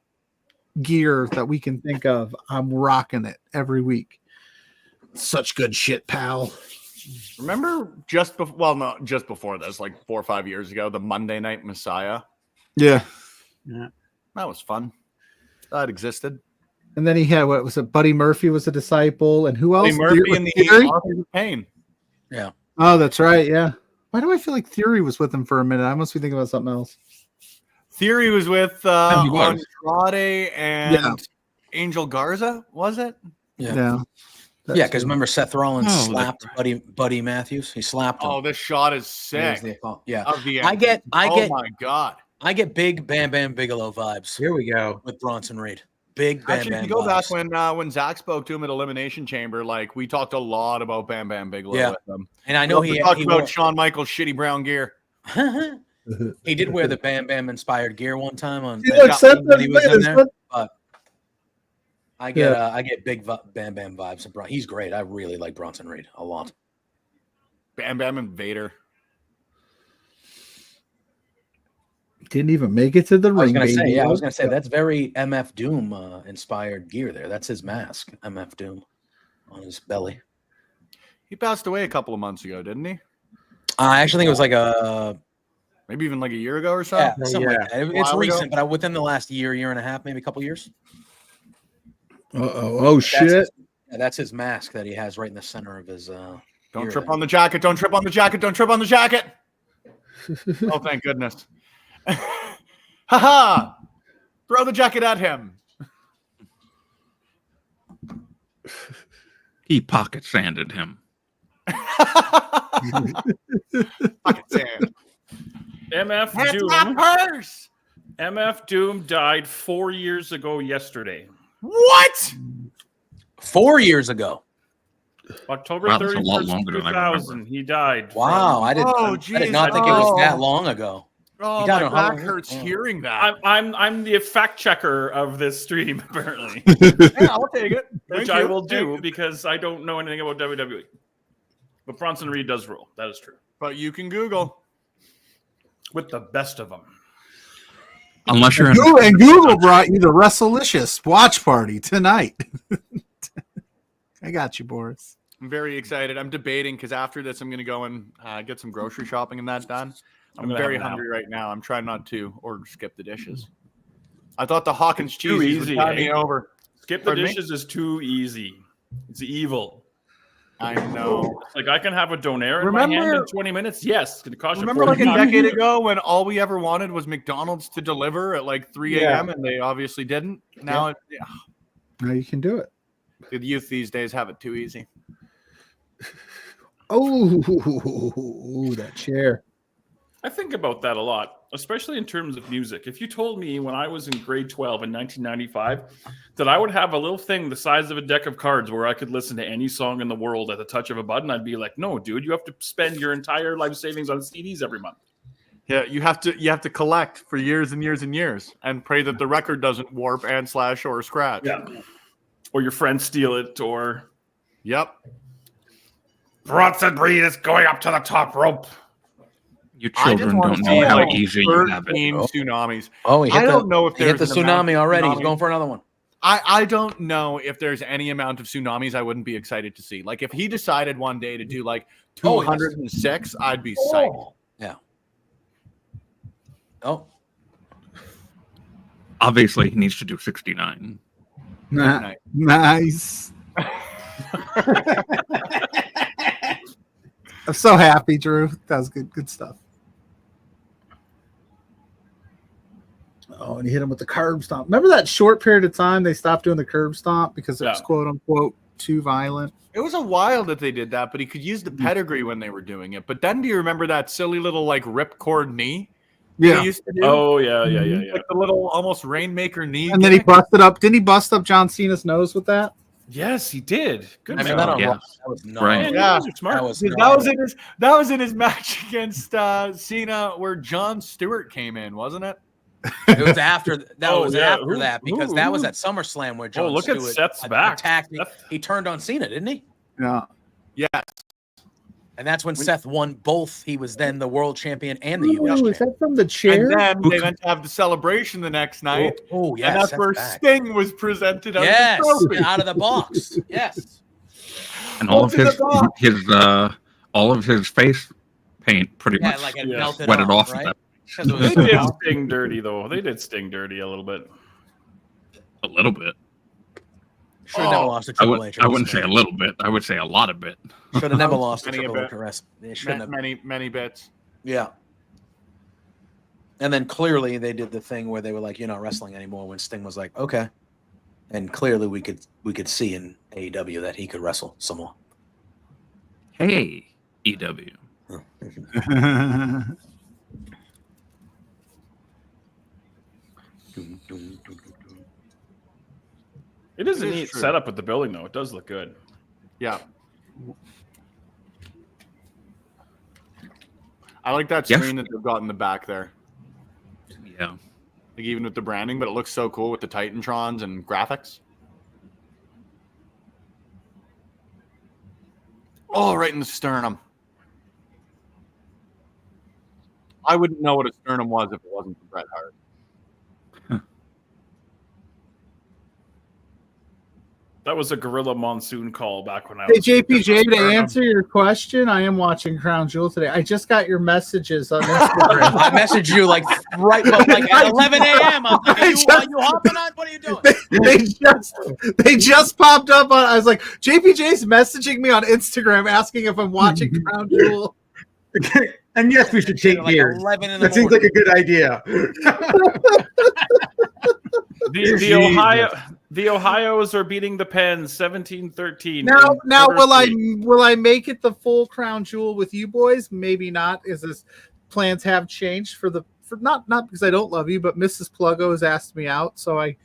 gear that we can think of. I'm rocking it every week. Such good shit, pal. Remember not just before this, like 4 or 5 years ago, the Monday Night Messiah? Yeah. That was fun. That existed. And then he had, what was it? Buddy Murphy was a disciple. And who else? Buddy Murphy and the Theory? Authors of Pain. Yeah. Oh, that's right. Yeah. Why do I feel like Theory was with him for a minute? I must be thinking about something else. Theory was with he was. Andrade and Angel Garza, was it? Yeah, because remember Seth Rollins slapped Buddy Matthews. He slapped him. Oh, this shot is sick. Yeah. Of the I get oh my god. I get big Bam Bam Bigelow vibes Here we go. with Bronson Reed. Big Bam Actually, Bam if you go vibes. back when Zach spoke to him at Elimination Chamber, we talked a lot about Bam Bam Bigelow with him. And I know We he talked he about wore- Shawn Michaels' shitty brown gear. he did wear the Bam Bam inspired gear one time on See, look, Seth when he was in doesn't there. play this, But I get big Bam Bam vibes. He's great. I really like Bronson Reed a lot. Bam Bam and Vader. Didn't even make it to the I was ring. gonna say, baby. I was gonna say that's very MF Doom inspired gear there. That's his mask, MF Doom, on his belly. He passed away a couple of months ago, didn't he? I actually think it was like a Maybe even like a year ago or so. something like that. It's While ago. recent, but within the last year and a half, maybe a couple years. Oh shit! That's his mask that he has right in the center of his. Don't gear trip there. on the jacket. Don't trip on the jacket. Don't trip on the jacket. Oh, thank goodness. Haha. Throw the jacket at him. He pocket sanded him. Pocket sand. MF That's Doom. my purse. MF Doom died 4 years ago yesterday. What? 4 years ago. October Wow, that's a 31st, lot longer than I 2000. He died. Wow, I did Oh, not think it was that long ago. Oh, He died my on back Halloween. hurts Oh. hearing that. I'm the fact checker of this stream, apparently, Yeah, I'll take it. which Thank I you. will do Thank you. because I don't know anything about WWE. But Bronson Reed does rule. That is true. But you can Google. With the best of them. Unless you're in And Google brought you the WrestleLicious watch party tonight. I got you, Boris. I'm very excited. I'm debating because after this, I'm going to go and get some grocery shopping and that done. I'm gonna very have a nap. hungry right now. I'm trying not to or skip the dishes. I thought the Hawkins Too cheese easy, would tie eh? me over. Skip the Pardon me? dishes is too easy. It's evil. I know. Like I can have a donair in my hand Remember- in 20 minutes. Yes, it's gonna cost you. Remember like a 45. decade ago when all we ever wanted was McDonald's to deliver at like 3 a.m. and they obviously didn't? Now Now you can do it. the youth these days have it too easy. Oh, that chair. I think about that a lot, especially in terms of music. If you told me when I was in grade 12 in 1995 that I would have a little thing the size of a deck of cards where I could listen to any song in the world at the touch of a button, I'd be like, no, dude, you have to spend your entire life savings on CDs every month. Yeah, you have to collect for years and years and years and pray that the record doesn't warp and slash or scratch. Yeah. Or your friends steal it, or Yep. Bronson Reed is going up to the top rope. your I just children want don't to know see how like easy you have it. 13 tsunamis. Oh, he hit I don't know if he hit the there's an amount tsunami of already. He's tsunami. going for another one. I don't know if there's any amount of tsunamis I wouldn't be excited to see. Like if he decided one day to do like Oh, yes. 206, I'd be psyched. Yeah. Oh, Obviously, he needs to do 69. Nice. Nice. I'm so happy, Drew. That was good stuff. Oh, and he hit him with the curb stomp. Remember that short period of time they stopped doing the curb stomp because it was quote unquote too violent? It was a while that they did that, but he could use the pedigree when they were doing it. But then do you remember that silly little like ripcord knee? Yeah. He used to do? Oh yeah. Like the little almost Rainmaker knee. And then he busted up. Didn't he bust up John Cena's nose with that? Yes, he did. Good I mean, job. that, on yeah. Raw, that was not Right. Man, Yeah. you guys are smart. That was in his match against Cena where John Stewart came in, wasn't it? It was after that. Oh, was yeah. after Who- that because who- that was who- at SummerSlam where John look at Stewart Seth's back. attacked. Seth- He turned on Cena, didn't he? Yeah. Yes. And that's when Seth won both. He was then the world champion and the US Oh, is champion. that from the chair? And then they went to have the celebration the next night. Oh, yes. and that's Seth's where back. Sting was presented Yes, out of the trophy. out of the box. Yes. And all of Open the his box. all of his face paint pretty Yeah, much like it Yeah. melted wetted off. right? That 'Cause it They was did Sting dirty though. They did Sting dirty a little bit. a little bit. should have never lost to I Triple H. wouldn't say a little bit. I would say a lot of bit. Should have never lost to Many a Triple bit. H. or rest. They shouldn't have. Many bits. Yeah. And then clearly they did the thing where they were like, "You're not wrestling anymore." When Sting was like, "Okay," and clearly we could see in AEW that he could wrestle some more. Hey, EW. It is a It is neat true. setup with the building though. It does look good. Yeah. I like that Yes. screen that they've got in the back there. Yeah. Like even with the branding, but it looks so cool with the Titantrons and graphics. Oh, right in the sternum. I wouldn't know what a sternum was if it wasn't for Bret Hart. That was a Gorilla Monsoon call back when I Hey was. JPJ, to answer your question, I am watching Crown Jewel today. I just got your messages on Instagram. I messaged you like right, but like at 11 a.m. I'm like, are you hopping on? What are you doing? they just popped up on. I was like, JPJ's messaging me on Instagram asking if I'm watching Crown Jewel. And yes, we should take Like beers. 11 in the That seems morning. like a good idea. The Ohio's are beating the Pens 17-13. Now in quarter three. will I make it the full Crown Jewel with you boys? Maybe not, as this plans have changed for not because I don't love you, but Mrs. Pluggo has asked me out, so I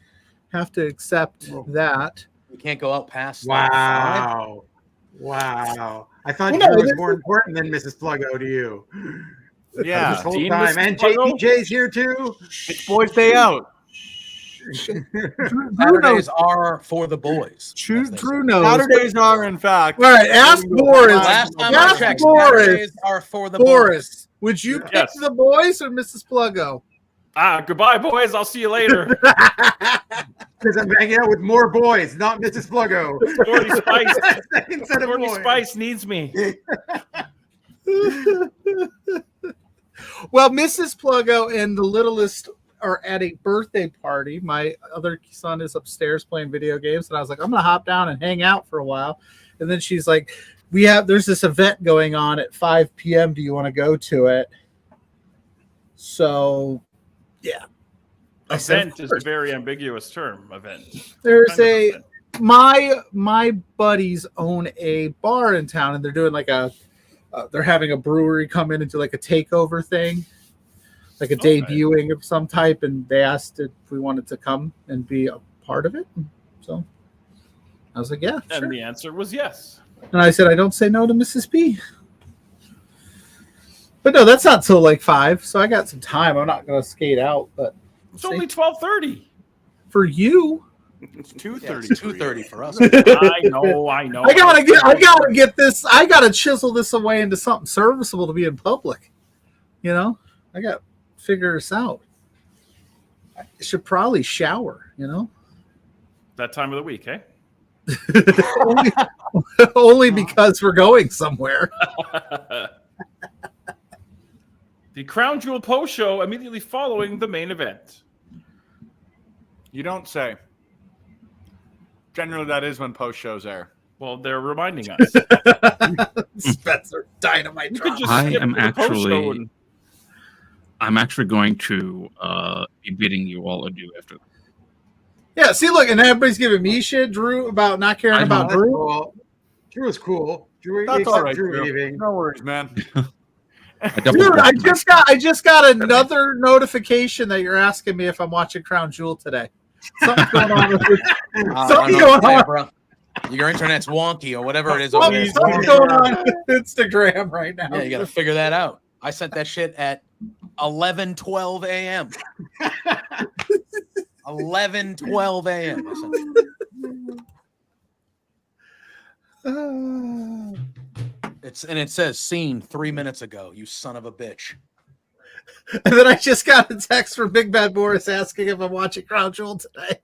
have to accept that. We can't go out past. like, 5. Wow. I thought Well, no, Drew was this more important than Mrs. Pluggo to you. Yeah. This whole Team time. Mrs. And Pluggo? JPJ's here too. It's boys' day out. Drew Saturdays knows. are for the boys. Drew as they say. knows. Saturdays are, in fact. All right, ask Boris. Last time Ask I checked, Boris. Saturdays are for the boys. Boris, would you pick Yes. the boys or Mrs. Pluggo? Goodbye, boys. I'll see you later. Because I'm hanging out with more boys, not Mrs. Pluggo. Shorty Spice. Instead of Shorty boys. Spice needs me. Well, Mrs. Pluggo and the littlest are at a birthday party. My other son is upstairs playing video games, and I was like, I'm gonna hop down and hang out for a while. And then she's like, there's this event going on at 5 p.m. Do you want to go to it? So yeah. I said, Event is a very ambiguous term. Event. there's Kind of event. my buddies own a bar in town, and they're doing like they're having a brewery come in and do like a takeover thing, like a Okay. debuting of some type, and they asked if we wanted to come and be a part of it. So I was like, yeah, And sure. the answer was yes. And I said, I don't say no to Mrs. P. But no, that's not till like 5, so I got some time. I'm not gonna skate out, but It's only 12:30. for you, It's Yeah, 2:30. it's 2:30 for us. I know. I gotta get this. I gotta chisel this away into something serviceable to be in public. You know, I got to figure this out. I should probably shower. You know, That time of the week, eh? only because we're going somewhere. The Crown Jewel post show immediately following the main event. You don't say. Generally, that is when post shows air. Well, they're reminding us. Spencer, dynamite You drop. could just I skip am to the post show actually- and- I'm actually going to be bidding you all adieu after. Yeah, see, look, and everybody's giving me shit, Drew, about not caring about That's Drew. cool. Drew is cool. Drew, That's all right, Drew Drew. leaving. No worries, man. Dude, I just got another notification that you're asking me if I'm watching Crown Jewel today. Something's going on with this. Something's going on. Bro. Your internet's wonky or whatever it is. Over there. Something's going on with Instagram right now. Yeah, you got to figure that out. I sent that shit at 11:12 a.m. 11:12 a.m. I sent it. And it says seen 3 minutes ago. You son of a bitch. And then I just got a text from Big Bad Boris asking if I'm watching Crown Jewel today.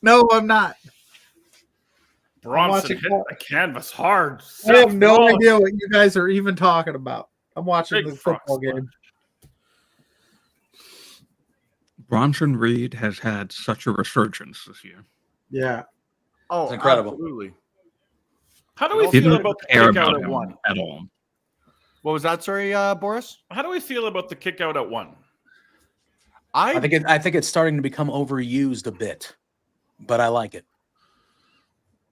No, I'm not. Bronson hit the canvas hard. I have no idea what you guys are even talking about. I'm watching the football game. Bronson Reed has had such a resurgence this year. Yeah. Oh, it's incredible. Absolutely. How do we feel about the care kick about out at him one? at all. What was that? Sorry, Boris. How do we feel about the kick out at one? I think it's starting to become overused a bit, but I like it.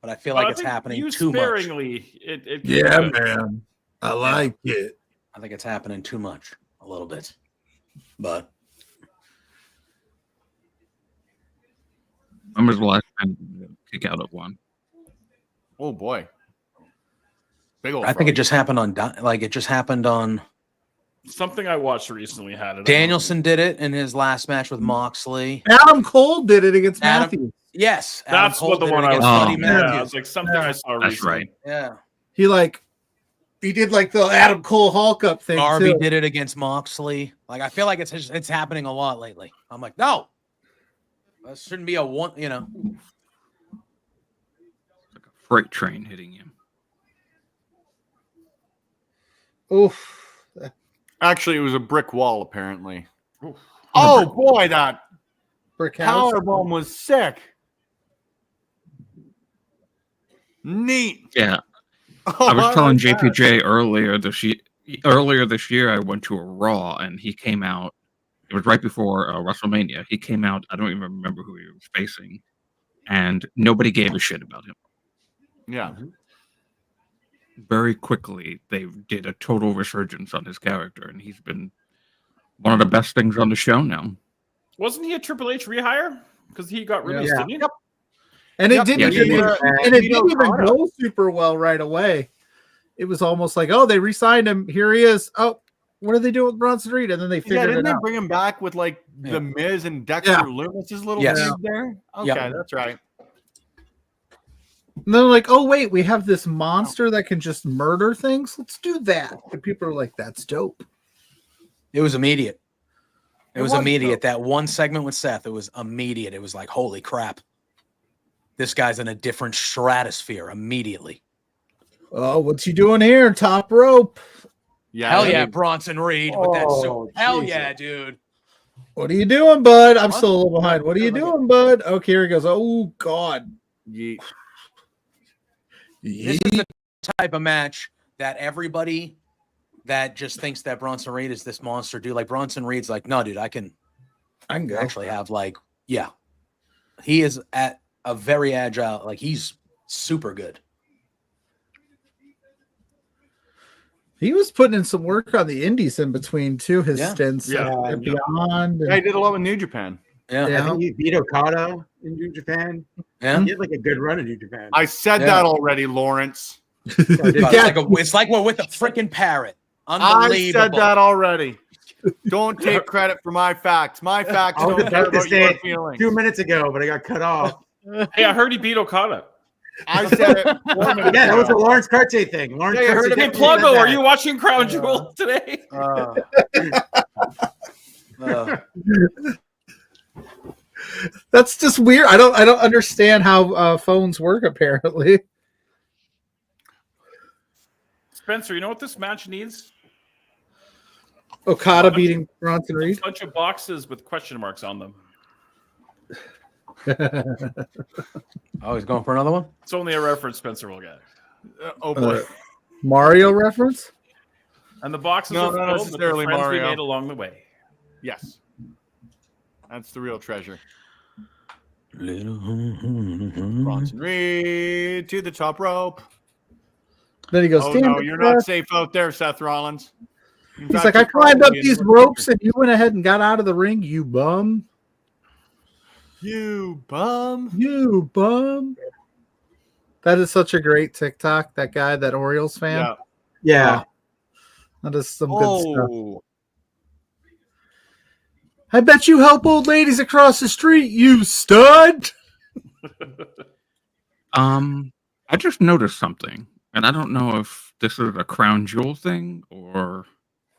But I feel like it's happening too much. Yeah, man. I like it. I think it's happening too much a little bit. But when was the last time kick out at one? Oh boy. Big old I think it just happened on something I watched recently had it. Danielson did it in his last match with Moxley. Adam Cole did it against Matthews. Yes, that's what the one I was talking about. Yeah, it's like something I saw recently. That's right. Yeah. He did like the Adam Cole Hulk up thing. Darby too. did it against Moxley. Like I feel like it's happening a lot lately. I'm like, no, that shouldn't be a one. Like a freight train hitting you. Oof. Actually, it was a brick wall, apparently. Oof. Oh boy, that brick house powerbomb was sick. Neat. Yeah. Oh, I was telling like JPJ earlier this year I went to a Raw and he came out. It was right before WrestleMania. He came out. I don't even remember who he was facing, and nobody gave a shit about him. Yeah. Very quickly, they did a total resurgence on his character, and he's been one of the best things on the show now. Wasn't he a Triple H rehire? Because he got released, didn't he? Yep. And it didn't even Carter. go super well right away. It was almost like, oh, they re-signed him. Here he is. Oh, what are they doing with Bronson Reed? And then they figured didn't it they out. bring him back with like the Miz and Dexter Loomis's little feud there? Okay, that's right. And they're like, oh, wait, we have this monster that can just murder things. Let's do that. And people are like, that's dope. It was immediate. It was immediate. dope. That one segment with Seth, it was immediate. It was like, holy crap. This guy's in a different stratosphere immediately. Oh, what's he doing here? Top rope. Yeah. Hell yeah, Bronson Reed with that Oh, suit. Hell Jesus. yeah, dude. What are you doing, bud? I'm still a little behind. What are you doing, bud? Okay, here he goes. Oh, God. Yeet. This is the type of match that everybody that just thinks that Bronson Reed is this monster dude, like Bronson Reed's like, no, dude, I can go. actually have he is at a very agile, like he's super good. He was putting in some work on the indies in between, too, his Yeah. stints. And beyond. Yeah, he did a lot with New Japan. Yeah. I think he beat Okada in New Japan. Yeah. He had like a good run in New Japan. I said that already, Lawrence. It's like we're with a freaking parrot. Unbelievable. I said that already. Don't take credit for my facts. My facts I was don't care about to about say your it feelings. 2 minutes ago, but I got cut off. Hey, I heard he beat Okada. I said it 4 minutes Yeah, that was a ago. Lawrence Cartier thing. Lawrence Yeah, you heard Cartier it. Hey, did Pluggo, that. are you watching Crown Jewel today? That's just weird. I don't understand how phones work, apparently. Spencer, you know what this match needs? Okada beating Bronson Reed. A bunch of boxes with question marks on them. Oh, he's going for another one? It's only a reference Spencer will get. Oh boy. Mario reference? And the boxes No, are not filled with the necessarily friends we Mario. made along the way. Yes. That's the real treasure. Little Bronson Reed to the top rope. Then he goes, Oh, "Damn no, it, you're Seth." not safe out there, Seth Rollins. In He's fact, like, I you're climbed up probably in these the ropes danger. and you went ahead and got out of the ring, you bum. You bum. You bum. That is such a great TikTok, that guy, that Orioles fan. Yeah. Yeah. That is some good stuff. Oh, I bet you help old ladies across the street, you stud. I just noticed something, and I don't know if this is a crown jewel thing or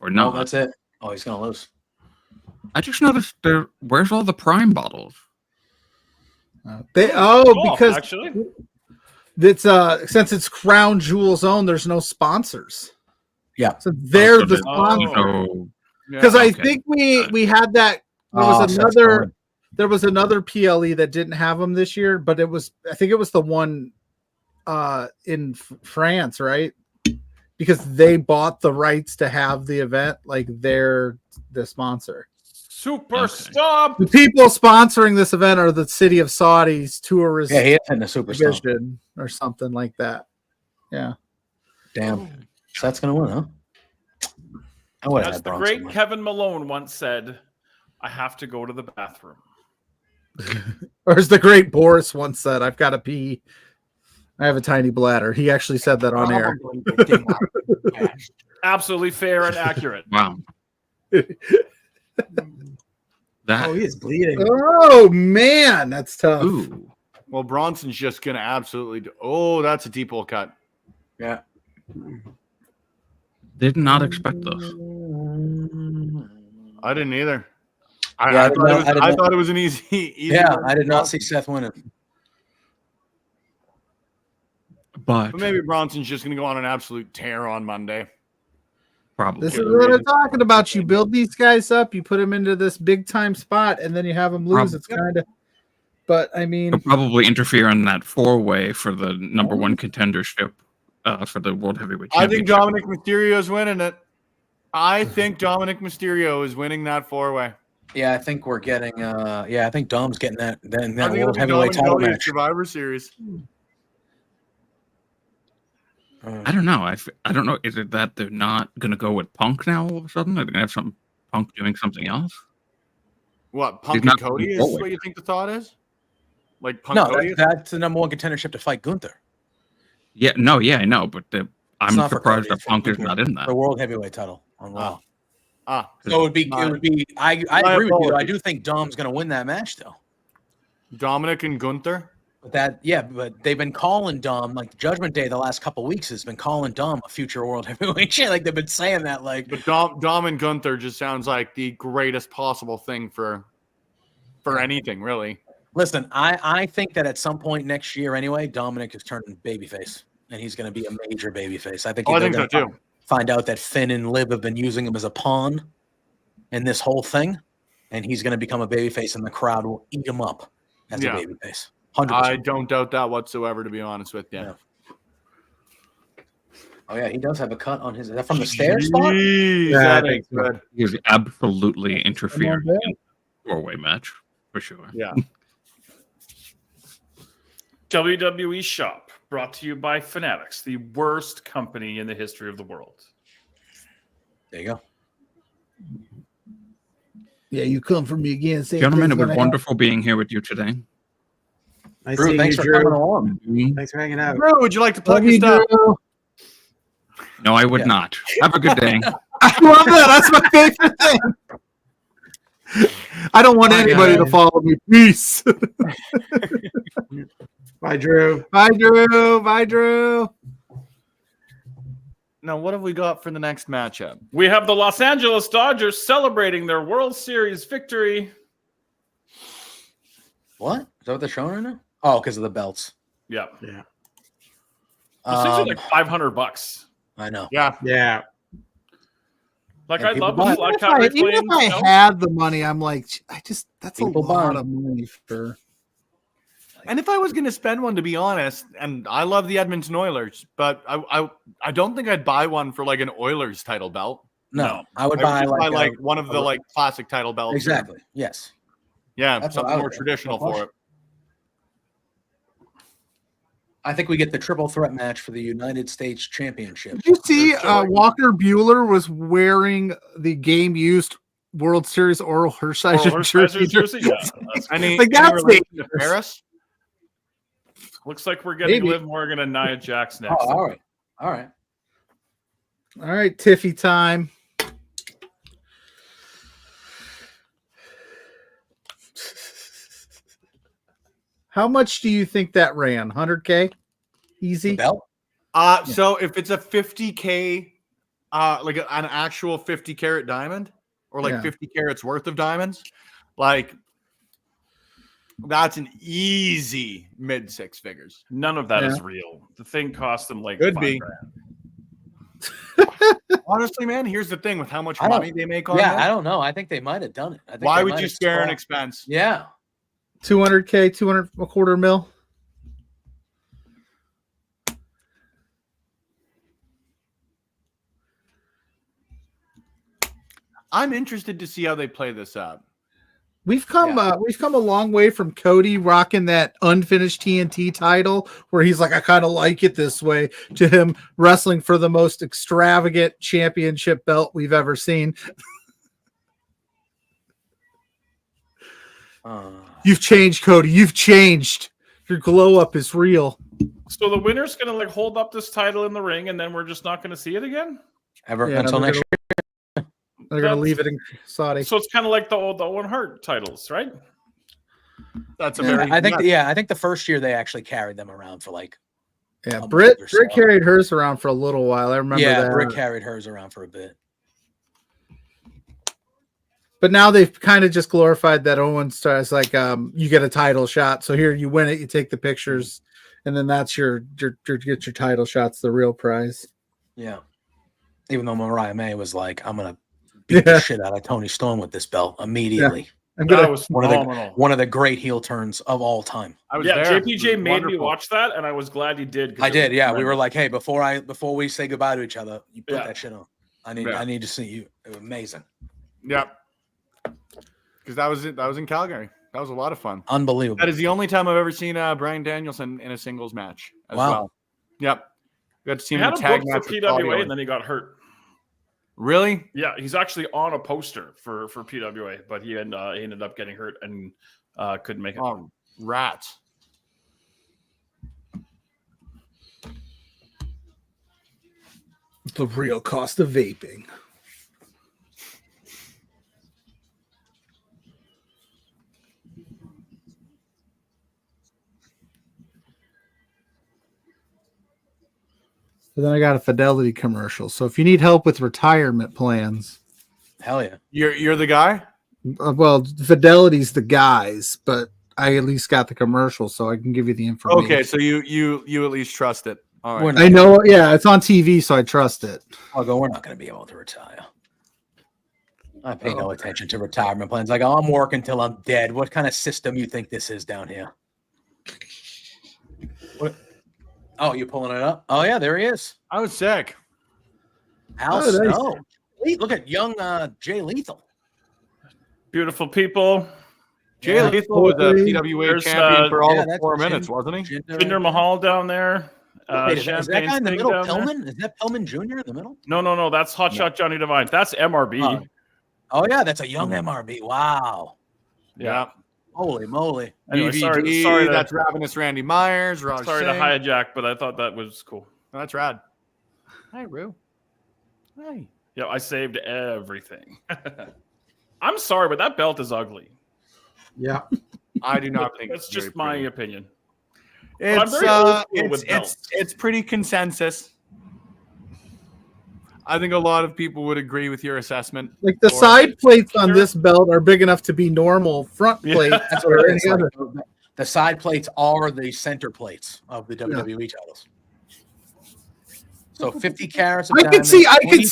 No, not. that's it. Oh, he's gonna lose. I just noticed there. Where's all the Prime bottles? Because actually, it's since it's Crown Jewels owned, there's no sponsors. Yeah. So they're so the there's sponsor. no. Because I Okay. think we had that. There was another PLE that didn't have them this year, but I think it was the one in France, right? Because they bought the rights to have the event, like they're the sponsor. super stop. The people sponsoring this event are the city of Saudi's tourism Yeah, he is in the super stomp. division or something like that. Yeah. Damn. So that's gonna win, huh? I would have As had the Bronson great win. Kevin Malone once said, I have to go to the bathroom. Or as the great Boris once said, I've got to pee. I have a tiny bladder. He actually said that on air. Absolutely fair and accurate. Wow. That. Oh, he is bleeding. Oh man, that's tough. Ooh. well, Bronson's just going to absolutely do. Oh, that's a deep hole cut. Yeah. Did not expect this. I didn't either. Yeah, I thought it was an easy Yeah, one. I did not see Seth winning. But But maybe Bronson's just going to go on an absolute tear on Monday. probably. This is what I'm talking about. You build these guys up, you put them into this big time spot, and then you have them lose. It's kind of, but I mean, He'll probably interfere in that 4-way for the number one contendership for the World Heavyweight I think Championship. Dominic Mysterio is winning it. I think Dominic Mysterio is winning that 4-way. Yeah, I think we're getting. I think Dom's getting that. Then I that think World it'll be Dom Heavyweight and title Cody at match. Survivor Series. I don't know. I don't know. Is it that they're not going to go with Punk now all of a sudden? They're going to have some Punk doing something else? What, Punk He's and not Cody going is forward. what you think the thought is? Like Punk No, Cody? that's the number one contendership to fight Gunther. Yeah, no, yeah, I know. But I'm not for surprised Cody, that it's for Punk is Gunther. not in that. The World Heavyweight title on Raw. So it would be. I agree with you. Though. I do think Dom's going to win that match, though. Dominic and Gunther? But they've been calling Dom like Judgment Day the last couple weeks has been calling Dom a future World Heavyweight champ. Like they've been saying that. Like, But Dom and Gunther just sounds like the greatest possible thing for anything, really. listen, I think that at some point next year, anyway, Dominic is turning babyface, and he's going to be a major babyface. I think. I think so too. Find out that Finn and Liv have been using him as a pawn in this whole thing, and he's going to become a babyface, and the crowd will eat him up as a babyface. 100%. I don't doubt that whatsoever, to be honest with you. Yeah. Oh yeah, he does have a cut on his. Is that from the stair spot? Yeah, I think so. He's absolutely interfering in the 4-way match for sure. Yeah. WWE Shop, brought to you by Fanatics, the worst company in the history of the world. There you go. Yeah, you come for me again. Gentlemen, it was wonderful being here with you today. Nice Drew, seeing thanks you, for Drew. coming along. Thanks for hanging out. Drew, would you like to plug your stuff? No, I would not. Have a good day. I love that. That's my favorite thing. I don't want anybody to follow me. Peace. Bye, Drew. Bye, Drew. Bye, Drew. Now, what have we got for the next matchup? We have the Los Angeles Dodgers celebrating their World Series victory. What? Is that what they're showing right now? Oh, because of the belts. Yeah. Yeah. Those things are like $500. I know. Yeah. Yeah. Like, And I people love buy the it. Flat Even Cat if I Flames. had the money, I'm like, that's People a lot buy. of money for. And if I was going to spend one, to be honest, and I love the Edmonton Oilers, but I don't think I'd buy one for like an Oilers title belt. No, I would I buy would just like one of the like classic title belts. exactly. Yes. Yeah, That's what something I more would do. traditional for it. I think we get the triple threat match for the United States Championship. Did you see Walker Bueller was wearing the game used World Series Oral Hershiser jersey? Yeah, that's Any That's relation to Paris? looks like we're getting Maybe. Liv Morgan and Nia Jax next. Oh, all right. All right. All right, Tiffy time. How much do you think that ran? 100K? Easy? The belt? So if it's a 50K, like an actual 50 carat diamond, or like Yeah. 50 carats worth of diamonds, like that's an easy mid six figures. None of that is Yeah. real. The thing cost them like Could $5 be. grand. Honestly, man, here's the thing with how much I don't- money they make on Yeah, that. I don't know. I think they might have done it. I think Why they would might you have spare an spent- expense? Yeah. 200K, 200 a quarter mil? I'm interested to see how they play this up. We've come a long way from Cody rocking that unfinished TNT title where he's like, I kind of like it this way, to him wrestling for the most extravagant championship belt we've ever seen. You've changed, Cody. You've changed. Your glow up is real. So the winner's gonna like hold up this title in the ring, and then we're just not gonna see it again. Ever Yeah, until they're next year. They're going to That's- leave it in Saudi. So it's kind of like the Owen Hart titles, right? That's a Yeah, very I think I think the first year they actually carried them around for like Yeah, a Britt month or so. carried hers around for a little while. I remember that. Britt carried hers around for a bit. But now they've kind of just glorified that Owen starts like you get a title shot. So here you win it, you take the pictures, and then that's your get your title shots, the real prize. Yeah. Even though Mariah May was like, I'm gonna beat the shit out of Tony Storm with this belt immediately. I'm That gonna was One phenomenal. of the great heel turns of all time. I was Yeah, there. JPJ It was made me wonderful. watch that, and I was glad he did. 'cause I it did, was yeah. We were tremendous. like, hey, before we say goodbye to each other, you put Yeah. that shit on. I Yeah. need to see you. It was amazing. Yep. Because that was it. That was in Calgary. That was a lot of fun. Unbelievable. That is the only time I've ever seen Brian Danielson in a singles match as Wow. well. Yep. Got to see He him in had a him tag booked match for with PWA, Claudio. and then he got hurt. Really? Yeah, he's actually on a poster for PWA, but he ended up getting hurt and couldn't make it. Oh, rats. the real cost of vaping. So then I got a Fidelity commercial. So if you need help with retirement plans, Hell yeah. You're the guy? well, Fidelity's the guys, but I at least got the commercial, so I can give you the information. Okay, so you at least trust it. All right. We're not, I know, yeah, it's on TV, so I trust it. we're not going to be able to retire. I pay no attention to retirement plans. Like, oh, I'm working till I'm dead. What kind of system you think this is down here? What? Oh, you pulling it up? Oh yeah, there he is. I was sick. Al Oh, nice. Snow. Look at young Jay Lethal. Beautiful people. Jay Yeah. Lethal was a Totally. PWA There's, champion for all yeah, of that's 4 Jin- minutes, wasn't he? Jinder Mahal down there. Wait, is that Champagne guy in the Sting middle down there. Pillman? Is that Pillman Jr. in the middle? No. That's Hotshot Johnny Devine. That's MRB. Oh yeah, that's a young MRB. Wow. Yeah. Holy moly. Anyway, BVD, sorry to, that's Ravenous Randy Myers. Raj sorry to Singh. hijack, but I thought that was cool. That's rad. Hi, Rue. Hi. Yeah, I saved everything. I'm sorry, but that belt is ugly. Yeah. I do not think That's it's just very my pretty. opinion. I'm It's very old school with it's belts. it's pretty consensus. I think a lot of people would agree with your assessment. Like the Or- side plates on this belt are big enough to be normal front Yeah. plates. That's or what it any is. Like, other. the side plates are the center plates of the WWE titles. So 50 carats of I can diamonds,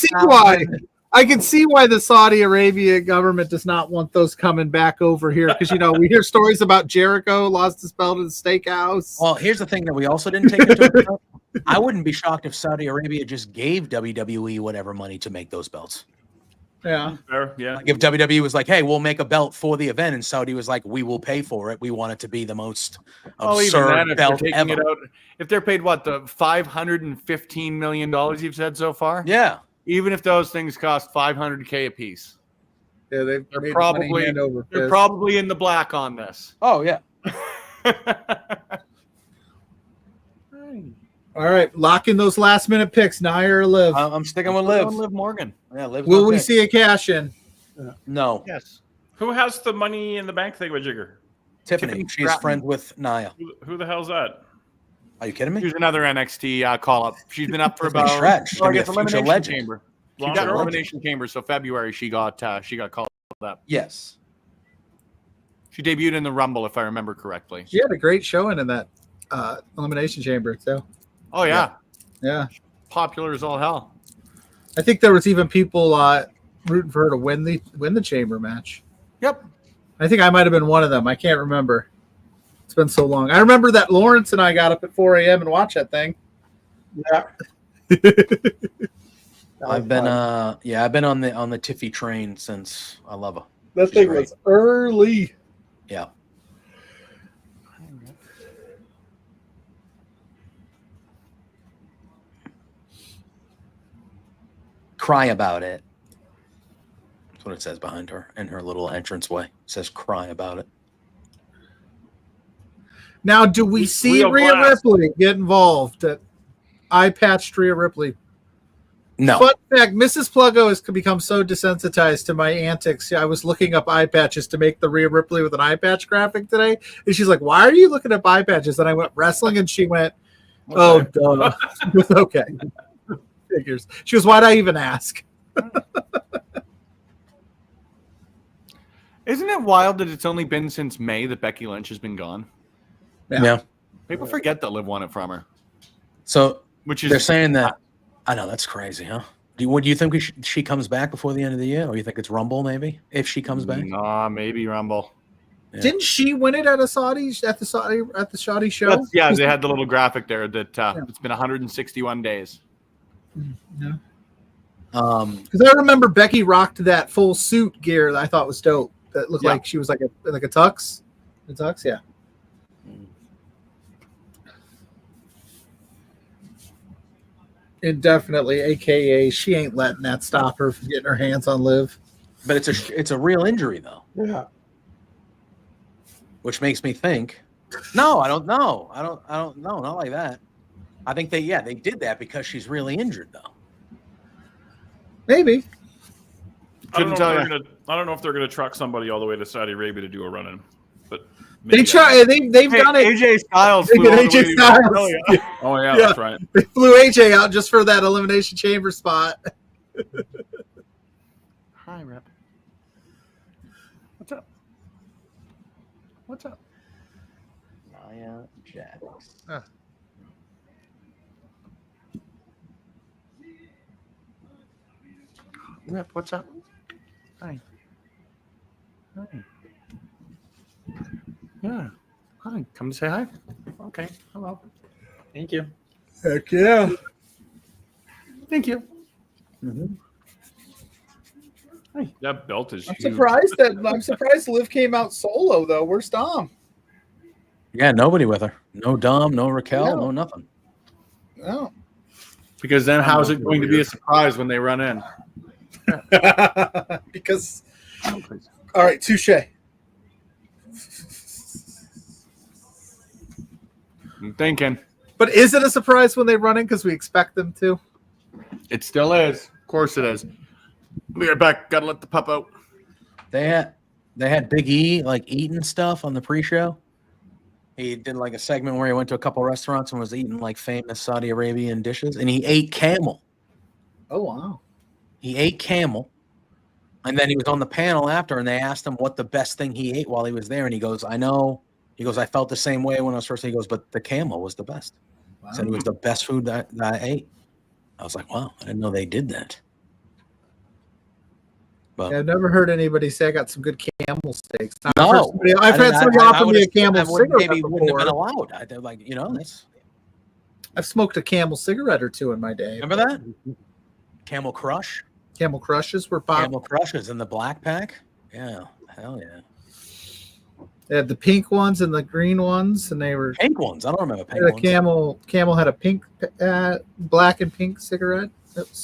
see why. I can see why the Saudi Arabia government does not want those coming back over here because we hear stories about Jericho lost his belt at the steakhouse. Well, here's the thing that we also didn't take into account. I wouldn't be shocked if Saudi Arabia just gave WWE whatever money to make those belts. Yeah. Fair, yeah. Like if WWE was like, "Hey, we'll make a belt for the event," and Saudi was like, "We will pay for it. We want it to be the most absurd if belt they're taking ever." it out, if they're paid what the $515 million you've said so far, Yeah, even if those things cost $500K a piece, Yeah, they're probably in the black on this. Oh yeah. All right, lock in those last minute picks. Nia or Liv. I'm sticking with Liv. Liv Morgan. Yeah, Liv's Will my we pick. see a cash in? No, Yes. Who has the money in the bank thing with Jigger? Tiffany. She's Stratton. friends with Nia. Who the hell's that? Are you kidding me? Here's another NXT call up. She's been up for Tiffany about. Stratton. She's gonna be a future Elimination legend. Chamber. She Long got term. Elimination Chamber, so February she got called up. Yes. She debuted in the Rumble, if I remember correctly. She had a great showing in that elimination chamber too. Oh yeah, Yeah, popular as all hell. I think there was even people rooting for her to win the chamber match. Yep. I think I might have been one of them. I can't remember. It's been so long. I remember that Lawrence and I got up at 4 a.m. and watched that thing. Yeah. I've been I've been on the Tiffy train since I love her. That She's thing great. was early. Yeah. Cry about it. That's what it says behind her in her little entranceway. It says cry about it. Now, do we see Real Rhea blast. Ripley get involved? I patched Rhea Ripley. No. Fun fact, Mrs. Pluggo has become so desensitized to my antics. I was looking up eye patches to make the Rhea Ripley with an eye patch graphic today. And she's like, why are you looking up eye patches? And I went wrestling and she went, oh, duh. It was okay. Figures. She goes, why'd I even ask? Isn't it wild that it's only been since May that Becky Lynch has been gone? Yeah. People forget that Liv won it from her, So which is they're saying that. I know that's crazy, huh? Do you think she comes back before the end of the year, or you think it's Rumble maybe if she comes back? Nah, maybe Rumble. Yeah. Didn't she win it at the Saudi show? Yeah, they had the little graphic there that it's been 161 days. Yeah. Because I remember Becky rocked that full suit gear that I thought was dope. That looked like she was like a tux. A tux, yeah. Indefinitely, aka she ain't letting that stop her from getting her hands on Liv. But it's a real injury though, Yeah. which makes me think. No, I don't know. I don't know. Not like that. I think they did that because she's really injured though. Maybe. I don't know if they're gonna truck somebody all the way to Saudi Arabia to do a run-in, but maybe They've done it. AJ Styles. They flew did all the way AJ to Styles. Australia. Oh yeah, Yeah. that's right. They flew AJ out just for that elimination chamber spot. Hi, Rep. What's up? What's up? Nia Jax. Rep, what's up? Hi. Hi. Yeah. Hi. Come to say hi. Okay. Hello. Thank you. Heck yeah. Thank you. That belt is I'm huge. surprised Liv came out solo though. Where's Dom? Yeah, nobody with her. No Dom, no Raquel, no nothing. No. Because then how's it going to be a surprise when they run in? Because all right, touche. I'm thinking. But is it a surprise when they run in because we expect them to? It still is. Of course it is. Be right back. Gotta let the pup out. They had Big E like eating stuff on the pre-show. He did like a segment where he went to a couple restaurants and was eating like famous Saudi Arabian dishes, and he ate camel. Oh wow. He ate camel, and then he was on the panel after, and they asked him what the best thing he ate while he was there, and he goes, "I know." He goes, "I felt the same way when I was first." He goes, "But the camel was the best." Wow. Said it was the best food that I ate. I was like, "Wow, I didn't know they did that." But Yeah, I've never heard anybody say I got some good camel steaks. no, I've had somebody offer me a camel cigarette maybe wouldn't have been before. allowed. They're like, that's. I've smoked a camel cigarette or two in my day. Remember that? Camel Crush? Camel Crushes were pop. Camel Crushes in the black pack? Yeah. Hell yeah. They had the pink ones and the green ones, and they were Pink ones. I don't remember pink the ones. Camel had a pink, black and pink cigarette.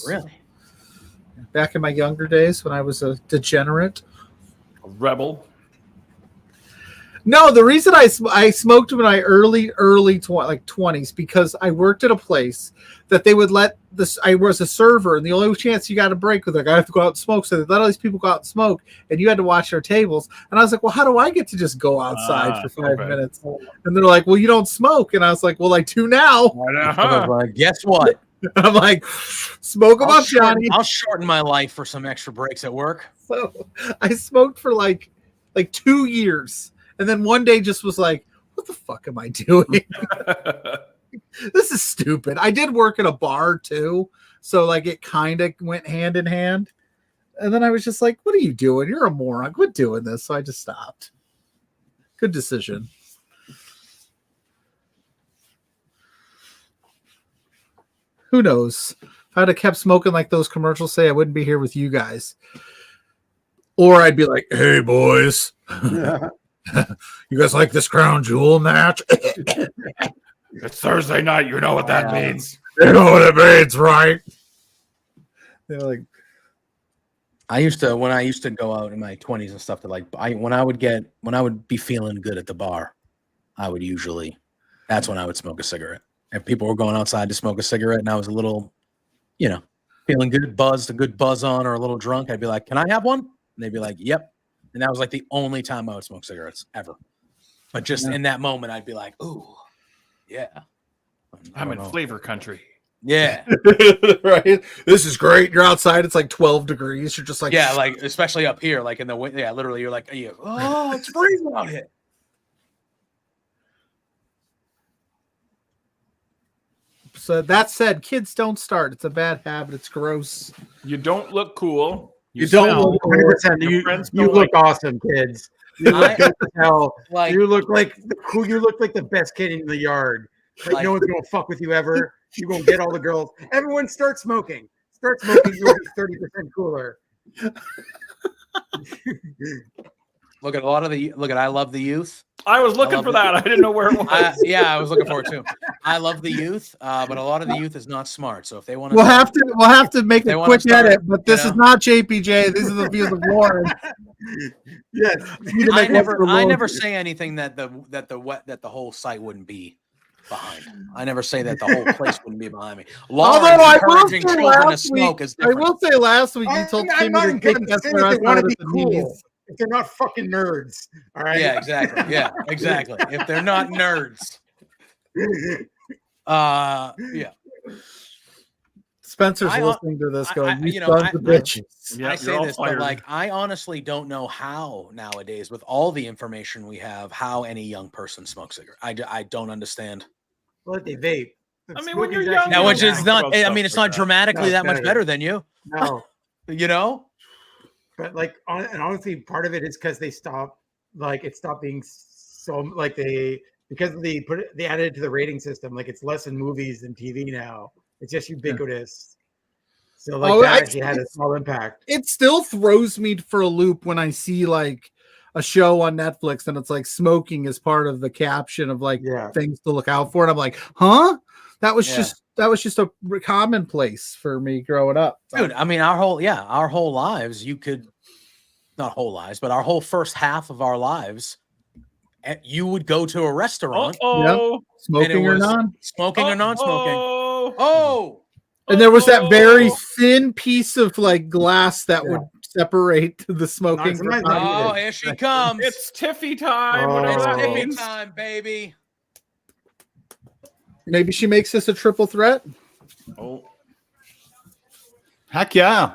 Really? Back in my younger days when I was a degenerate. A rebel. No, the reason I smoked in my early 20s because I worked at a place that they would let this. I was a server, and the only chance you got a break was like I have to go out and smoke. So they let all these people go out and smoke, and you had to watch their tables. And I was like, well, how do I get to just go outside for 5 minutes? And they're like, well, you don't smoke. And I was like, well, I do now. I was like, guess what? I'm like, smoke them up, Johnny. I'll shorten my life for some extra breaks at work. So I smoked for like 2 years. And then one day just was like, what the fuck am I doing? This is stupid. I did work at a bar too. So like it kind of went hand in hand. And then I was just like, what are you doing? You're a moron. Quit doing this. So I just stopped. Good decision. Who knows? If I'd have kept smoking like those commercials say, I wouldn't be here with you guys. Or I'd be like, hey, boys. You guys like this crown jewel match? It's Thursday night. You know what that means. You know what it means, right? They're like, when I used to go out in my 20s and stuff, when I would be feeling good at the bar, that's when I would smoke a cigarette. If people were going outside to smoke a cigarette and I was a little, feeling good, a good buzz on or a little drunk, I'd be like, can I have one? And they'd be like, yep. And that was like the only time I would smoke cigarettes ever. But just in that moment, I'd be like, ooh, yeah. I'm in flavor country. Yeah. right. This is great. You're outside. It's like 12 degrees. You're just like, yeah, like especially up here, like in the winter. Yeah, literally, you're like, oh, it's freezing out here. So that said, kids don't start. It's a bad habit. It's gross. You don't look cool. You don't look 100%. You look awesome, kids. You look good as hell. You look like the best kid in the yard. Like no one's gonna fuck with you ever. You're gonna get all the girls. Everyone start smoking. Start smoking, you'll be 30% cooler. Look at I love the youth. I was looking for that. I didn't know where it was. I was looking for it too. I love the youth, but a lot of the youth is not smart. So if they want to, we'll have to make a quick edit. But this is not JPJ. These are the views of Lauren. Yes, I never say anything that the whole site wouldn't be behind. I never say that the whole place wouldn't be behind me. Although I will say last week you told Timmy to take us they want to be cool. If they're not fucking nerds, all right. Yeah, exactly. Yeah, exactly. If they're not nerds, yeah. Spencer's listening to this, going, "You sons of bitches." I say this, but like, I honestly don't know how nowadays, with all the information we have, how any young person smokes cigarette. I don't understand. Well, they vape. I mean, when you're young, now, which is not. I mean, it's not dramatically that much better than you. No, But like, and honestly, part of it is because they stopped. Like, it stopped being so like because they added it to the rating system. Like, it's less in movies than TV now. It's just ubiquitous. So like that actually had a small impact. It still throws me for a loop when I see like a show on Netflix and it's like smoking is part of the caption of like things to look out for, and I'm like, huh? That was just a commonplace for me growing up. Dude, I mean, our whole lives, not whole lives, but our whole first half of our lives, you would go to a restaurant. Smoking or non-smoking. And there was that very thin piece of like glass that would separate the smoking. Oh, here she comes. It's Tiffy time. It's Tiffy time, baby. Maybe she makes this a triple threat. Oh, heck yeah!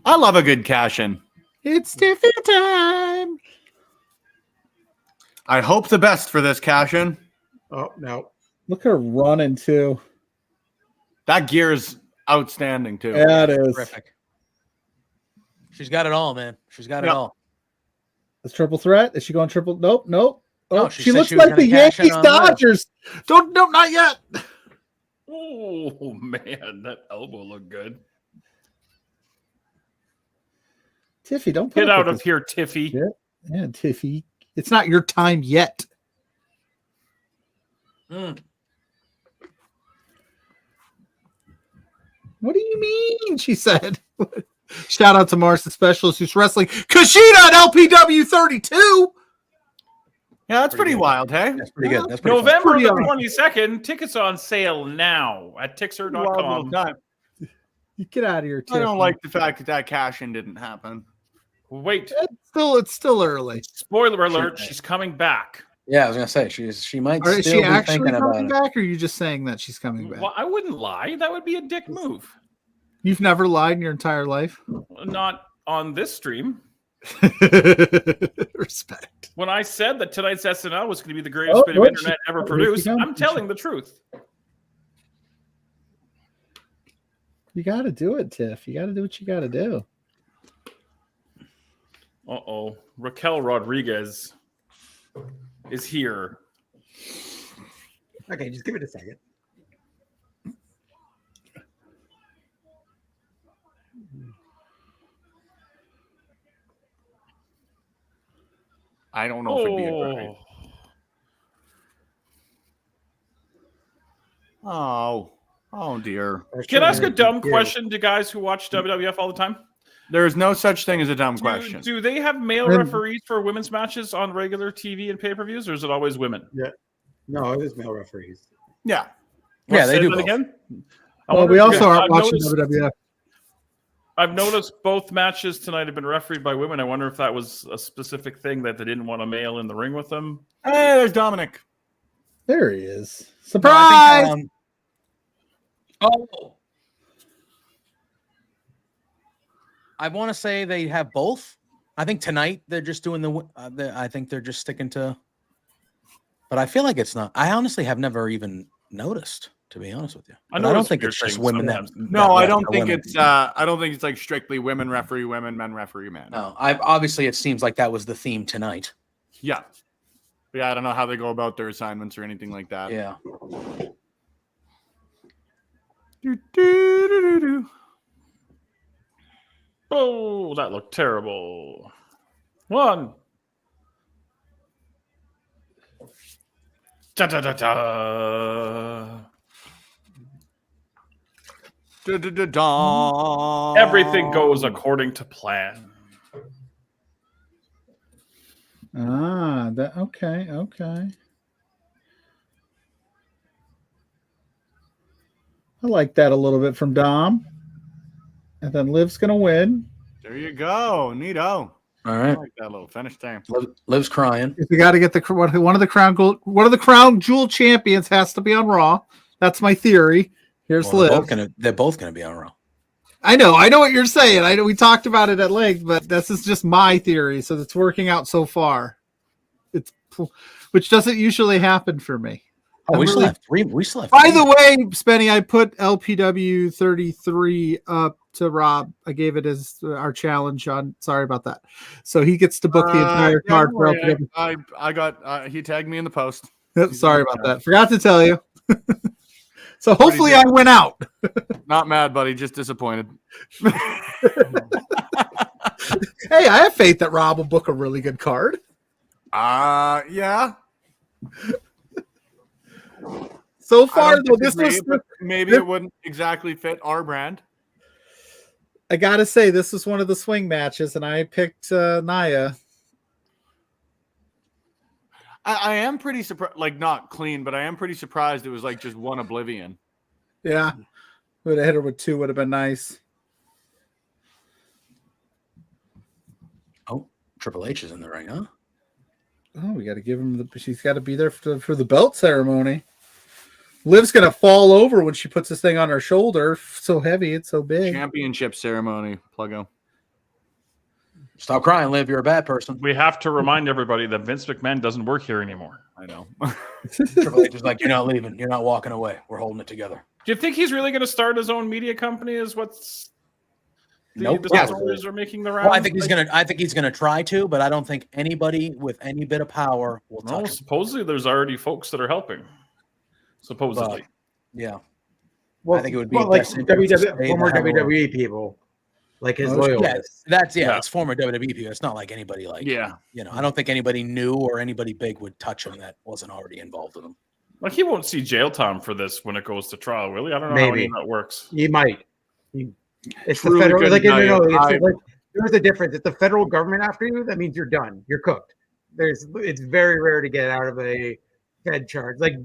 I love a good cash-in. It's Tiffy time. I hope the best for this cash-in. Oh no! Look at her running too. That gear is outstanding too. Yeah, it is. Terrific. She's got it all, man. She's got it all. It's triple threat. Is she going triple? Nope. Oh, No, she she said looks she was like the gonna cash in Yankees on Liv. Dodgers. Don't, no, not yet. Oh man, that elbow looked good. Tiffy, don't put Get up out with of here, Tiffy. Yeah, Tiffy. It's not your time yet. Mm. What do you mean? She said. Shout out to Marcia Specialist who's wrestling Kushida at LPW 32. Yeah, that's pretty wild, hey? That's pretty good. That's pretty fun. November Pretty the awesome. 22nd. Tickets on sale now at Wild little Tixer.com. time. You get out of here, Tiffy. I don't like the fact that cash-in didn't happen. Wait, It's still early. spoiler alert, she's coming back. Yeah, I was gonna say she might Is still she be actually thinking about coming it. back, or are you just saying that she's coming back? Well, I wouldn't lie. That would be a dick move. You've never lied in your entire life. Not on this stream. Respect. When I said that tonight's SNL was going to be the greatest Oh, bit of what? internet ever Here she produced, comes. I'm telling the truth. You got to do it, Tiff. You got to do what you got to do. Uh-oh. Raquel Rodriguez is here. Okay, just give it a second. I don't know if it'd be a great. Oh dear. Can I ask a dumb question to guys who watch WWF all the time? There is no such thing as a dumb question. Do they have male And- referees for women's matches on regular TV and pay-per-views, or is it always women? No, it is male referees. Yeah. Yeah, Let's they say do that both. again. I Well, wonder we if- also aren't I've watching noticed- WWF. I've noticed both matches tonight have been refereed by women. I wonder if that was a specific thing that they didn't want a male in the ring with them. Hey, there's Dominic. There he is. No, Surprise! I think, oh, I want to say they have both. I think tonight they're just doing I think they're just sticking to. But I feel like it's not. I honestly have never even noticed, to be honest with you. But I don't notice think weird it's just things women that. sometimes. No, that I ref don't are think women. it's. I don't think it's like strictly women referee women, men referee men. No, obviously it seems like that was the theme tonight. Yeah. But yeah, I don't know how they go about their assignments or anything like that. Yeah. Oh, that looked terrible. One. Da, da, da, da. Everything goes according to plan. Okay. I like that a little bit from Dom. And then Liv's gonna win. There you go, neato. All I right. like that little finish there. Liv's crying. If you got to get one of the crown jewel champions has to be on Raw. That's my theory. Here's Well, Liv. they're both gonna be on Raw. I know what you're saying. I know we talked about it at length, but this is just my theory, so it's working out so far. Which doesn't usually happen for me. Oh, we I'm still really- have three. We still have. By three. the way, Spenny, I put LPW 33 up to Rob. I gave it as our challenge on. Sorry about that. So he gets to book the entire Yeah, card don't for worry, LPW. I got he tagged me in the post. Yep, sorry about that. Forgot to tell you. So hopefully I went out. Not mad, buddy, just disappointed. Hey, I have faith that Rob will book a really good card. Yeah. So I far, don't though, this disagree, was. but maybe it wouldn't exactly fit our brand. I gotta say, this was one of the swing matches, and I picked Naya. I am pretty surprised, like not clean, but I am pretty surprised it was like just one Oblivion. Yeah, would have hit her with 2. Would have been nice. Oh, Triple H is in the ring, huh? Oh, we got to give him the. She's got to be there for the belt ceremony. Liv's gonna fall over when she puts this thing on her shoulder. So heavy, it's so big. Championship ceremony, Pluggo. Stop crying, Liv. You're a bad person. We have to remind everybody that Vince McMahon doesn't work here anymore. I know. Triple H is like, you're not leaving. You're not walking away. We're holding it together. Do you think he's really going to start his own media company? Is what's Nope. the Yeah. stories are making the rounds? Well, I think he's gonna try to, but I don't think anybody with any bit of power will No, touch him. supposedly there's already folks that are helping. Supposedly. Yeah. Well, I think it would be like best interest to stay former the hell away. WWE people, like his Oh, loyalists. Yeah, it's former WWE people. It's not like anybody like Yeah. I don't think anybody new or anybody big would touch him that wasn't already involved with him. Like he won't see jail time for this when it goes to trial, will he? I don't know how any of that works. He might. It's Truly the federal. couldn't Like, tell you. it's like there's a difference. It's the federal government after you. That means you're done. You're cooked. It's very rare to get out of a Fed charge. Like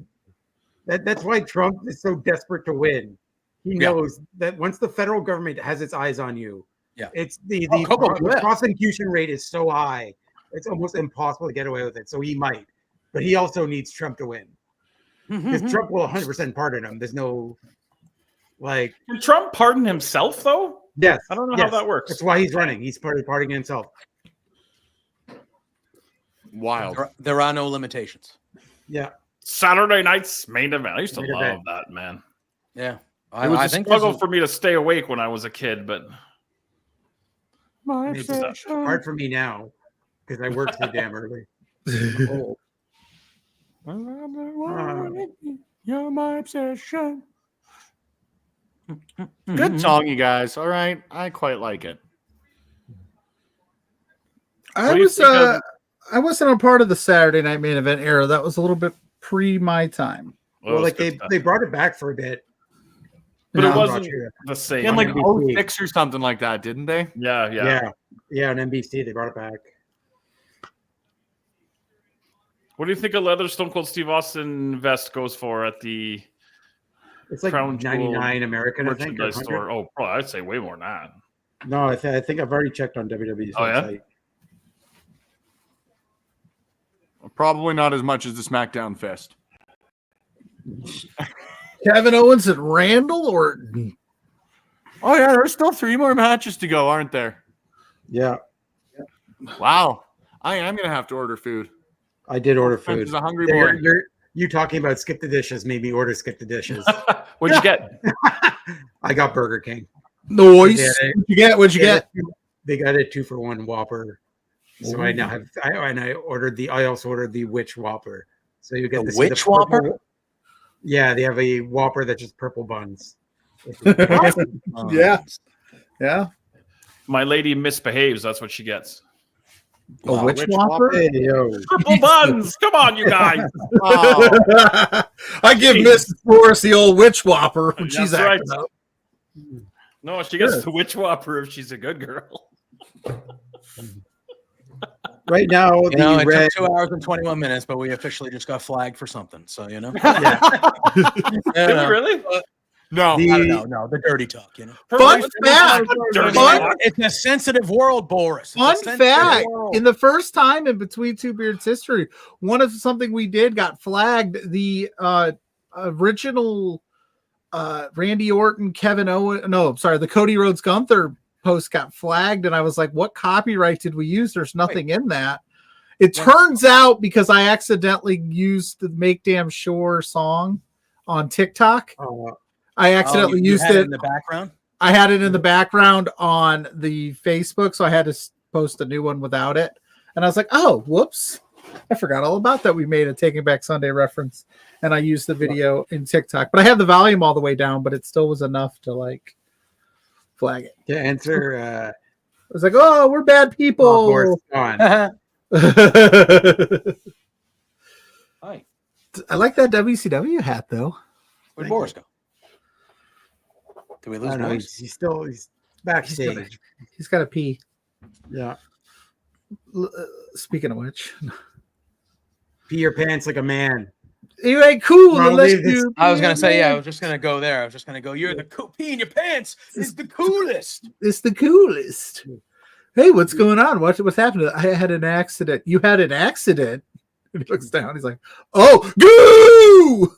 that's why Trump is so desperate to win. He knows that once the federal government has its eyes on you, it's the prosecution rate is so high, it's almost impossible to get away with it. So he might, but he also needs Trump to win because Trump will 100% pardon him. There's no like. Can Trump pardon himself though? Yes, I don't know how that works. That's why he's running. He's pardoning himself. Wild. There are no limitations. Yeah. Saturday night's main event. I used to Main love event. that, man. Yeah. It was I a think struggle for me to stay awake when I was a kid, but It's hard for me now because I work so damn early. You're my obsession. Good song, you guys. All right. I quite like it. What do you think of- I wasn't a part of the Saturday night main event era. That was a little bit pre my time. Well, Well, it was like good stuff. they brought it back for a bit. But Yeah, it I'm not wasn't sure. the same. Yeah, like NBC. 06 or something like that, didn't they? Yeah. Yeah, on NBC they brought it back. What do you think a leather Stone Cold Steve Austin vest goes for at the It's like Crown Jewel 99 American, I think. or merchandise 100. store? Oh, probably I'd say way more than that. No, I think I've already checked on WWE's Oh, yeah? website. Probably not as much as the SmackDown Fest. Kevin Owens and Randall Orton. Oh, yeah. There's still 3 more matches to go, aren't there? Yeah, Wow. I am going to have to order food. I did order Spence food. is a hungry boy. You talking about skip the dishes made me order skip the dishes. What'd you get? I got Burger King. Noise. Yeah, What'd you get? What'd you get? They got a 2-for-1 Whopper. So I now have. I also ordered the Witch Whopper. So you get The to see Witch purple- Whopper? Yeah, they have a Whopper that's just purple buns. Yeah. Yeah. My lady misbehaves. That's what she gets. A witch Witch whopper? Hey, yo. Purple buns. Come on, you guys. Oh, I give Mrs. Forrest the old witch whopper when she's That's right. acting up. No, she gets the witch whopper if she's a good girl. Right now, You know, the it red. took 2 hours and 21 minutes, but we officially just got flagged for something. So, Did we Yeah, really? no. I don't know. No, the dirty talk, you know. Fun fact. Dirty Fun- talk. It's a sensitive world, Boris. It's a Fun sensitive fact: world. in the first time in Between Two Beards history, one of something we did got flagged. The original Randy Orton, Kevin Owen. No, I'm sorry, the Cody Rhodes Gunther post got flagged, and I was like, "What copyright did we use? There's nothing in that." It turns out because I accidentally used the "Make Damn Sure" song on TikTok. I accidentally you used had it in the background. I had it in the background on the Facebook, so I had to post a new one without it. And I was like, oh, whoops. I forgot all about that. We made a Taking Back Sunday reference, and I used the video in TikTok. But I had the volume all the way down, but it still was enough to, like, flag it. To answer, I was like, oh, we're bad people. Boris gone. I Hi. like that WCW hat, though. Where'd Boris go? Did we I lose don't know. Boris? He's backstage. He's got a pee. Yeah. Speaking of which, Pee your pants like a man. you ain't cool Well, unless leave this- you. I was gonna say, yeah. I was just gonna go there. I was just gonna go. You're the pee in your pants is the coolest. It's the coolest. Hey, what's going on? What's happening? I had an accident. You had an accident? And he looks down. He's like, "Oh, goo!"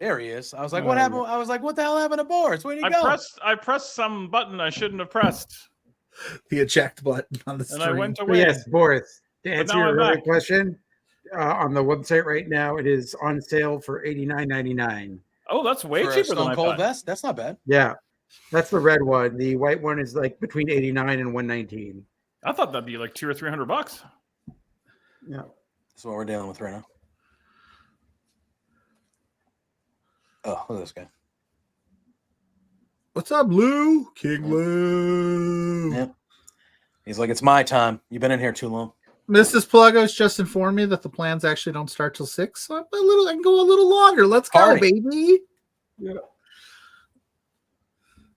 There he is. I was like, what happened? I was like, what the hell happened to Boris? Where'd he go? I pressed some button I shouldn't have pressed, The eject button on the and stream. I went But away. yes, Boris. To But answer now your I'm earlier back. question, on the website right now. It is on sale for $89.99. Oh, that's way For a cheaper than Stone I Cold thought. vest. That's not bad. Yeah, that's the red one. The white one is like between 89 and 119. I thought that'd be like $200 or $300. Yeah. That's what we're dealing with right now. Oh, look at this guy. What's up, Lou? King Lou. Yeah. He's like, it's my time. You've been in here too long. Mrs. Plugos just informed me that the plans actually don't start till 6. So I can go a little longer. Let's go, Party. baby. Yeah.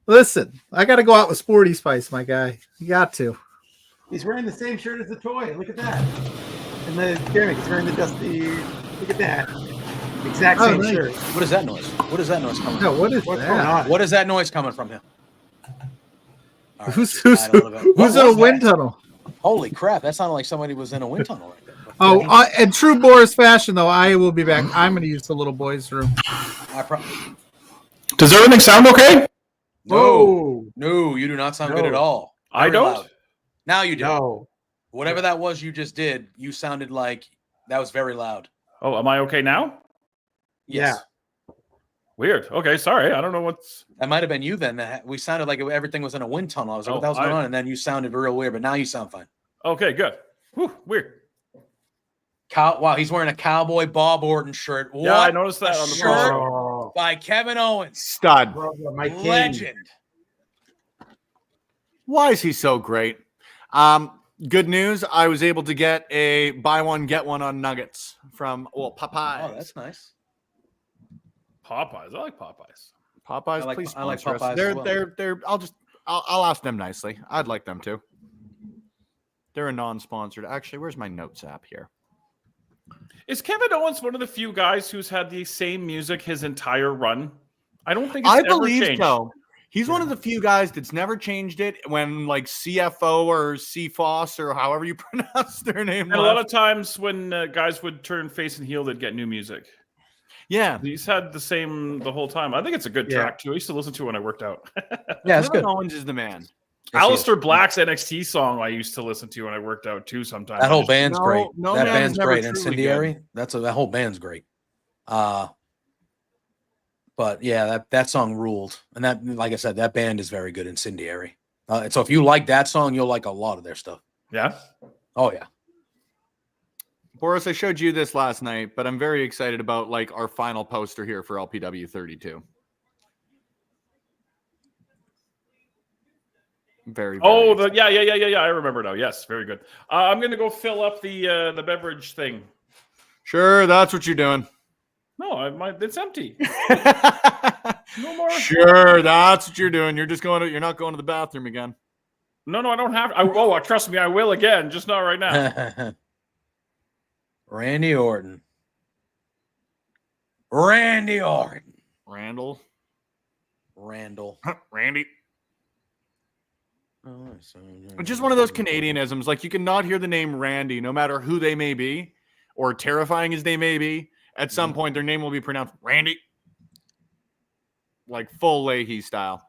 Listen, I got to go out with Sporty Spice, my guy. You got to. He's wearing the same shirt as the toy. Look at that. And the gimmick, he's wearing the dusty. Look at that. Exact same nice. shirt. What is that noise? What is that noise coming No, from? what is What's that? going on? What is that noise coming from him? All right, Who's slide a little bit. What in a was wind that? tunnel? Holy crap! That sounded like somebody was in a wind tunnel right there. Oh, in true Boris fashion, though, I will be back. I'm going to use the little boys' room. Does everything sound okay? No, you do not sound good at all. I Very don't? loud. Now you do. No. Whatever that was you just did, you sounded like that was very loud. Oh, am I okay now? Yes. Weird. Okay, sorry. I don't know what's. That might have been you then. We sounded like everything was in a wind tunnel. I was like, Oh, what the hell's going on? And then you sounded real weird, but now you sound fine. Okay, good. Whew, weird. Wow, he's wearing a Cowboy Bob Orton shirt. What Yeah, I noticed that a on the shirt Oh, by Kevin Owens. Stud. brother, my king. Legend. Why is he so great? Good news. I was able to get a buy one, get one on nuggets from Popeyes. Oh, that's nice. Popeyes. I like Popeyes. Popeyes, I like- please I like sponsor us. Popeyes as They're I'll ask them nicely. I'd like them to. They're a non-sponsored. Actually, where's my notes app here? Is Kevin Owens one of the few guys who's had the same music his entire run? I don't think it's I ever believe changed. so. He's one of the few guys that's never changed it when like CFO or CFOS or however you pronounce their name. And a lot of times when guys would turn face and heel, they'd get new music. yeah. He's had the same the whole time. I think it's a good Yeah. track too. I used to listen to it when I worked out. Yeah, it's Kevin good. Owens is the man. Alistair Black's NXT song I used to listen to when I worked out too sometimes. That whole band's No- great. no that man is band's never great. truly Incendiary. That whole band's great. But yeah, that song ruled. And that, like I said, that band is very good. Incendiary. And so if you like that song, you'll like a lot of their stuff. Yeah. Oh yeah. Boris, I showed you this last night, but I'm very excited about like our final poster here for LPW 32. Very. Oh, excited. yeah. I remember now. Yes, very good. I'm gonna go fill up the beverage thing. Sure, that's what you're doing. No, it's empty. No more. Sure, that's what you're doing. You're not going to the bathroom again. No, I don't have. Trust me, I will again. Just not right now. Randy Orton. Randy Orton. Randall. Randy. It's just one of those Canadianisms. Like you cannot hear the name Randy, no matter who they may be, or terrifying as they may be. At some point, their name will be pronounced Randy, like full Leahy style.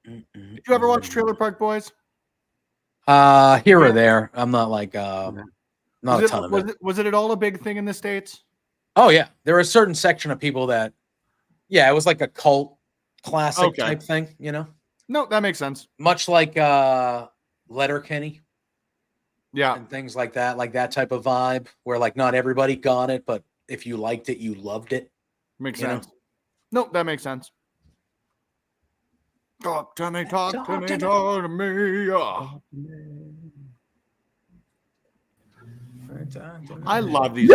Did you ever watch Trailer Park Boys? Here or there. I'm not like not a ton of it. Was it at all a big thing in the States? Oh yeah, there are a certain section of people that, yeah, it was like a cult classic Okay. type thing, you know, No, that makes sense. much like Letterkenny Yeah, and things like that type of vibe, where like not everybody got it, but if you liked it, you loved it. makes You know? sense. No, that makes sense. Talk to me. Talk to me. I love these.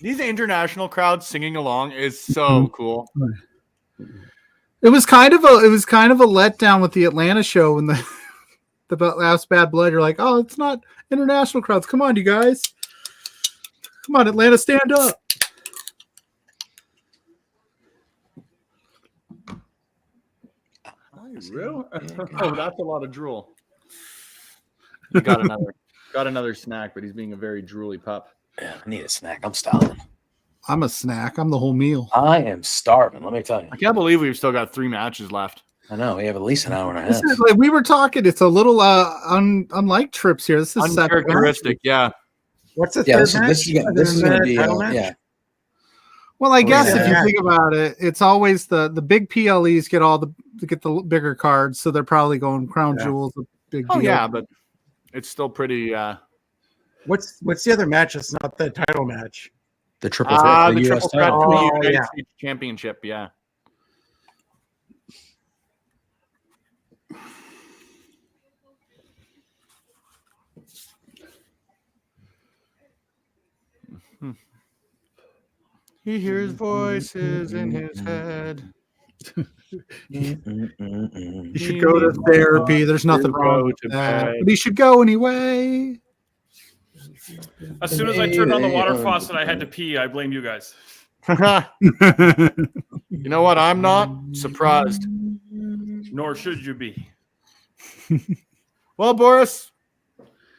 These international crowds singing along is so cool. It was kind of a letdown with the Atlanta show when the last Bad Blood. You're like, oh, it's not international crowds. Come on, you guys. Come on, Atlanta, stand up. Real? Oh, that's a lot of drool. He got another snack, but he's being a very drooly pup. Yeah, I need a snack. I'm starving. I'm a snack. I'm the whole meal. I am starving. Let me tell you. I can't believe we've still got 3 matches left. I know we have at least an hour and a half. This is like we were talking. It's a little unlike trips here. This is Uncharacteristic, yeah. What's the Yeah, third this match? is going other to than be the title match? yeah. Well, I guess if you yeah. think about it, it's always the big PLEs get the bigger cards, so they're probably going Crown Jewel's a big deal. Oh yeah, but it's still pretty. What's the other match that's not the title match? The triple threat, The the triple US threat title. for the Oh, United yeah. States Championship. Yeah. He hears voices in his head. You should go to therapy. There's nothing wrong with that. But he should go anyway. As soon as I turned on the water faucet, I had to pee. I blame you guys. You know what? I'm not surprised. Nor should you be. Well, Boris,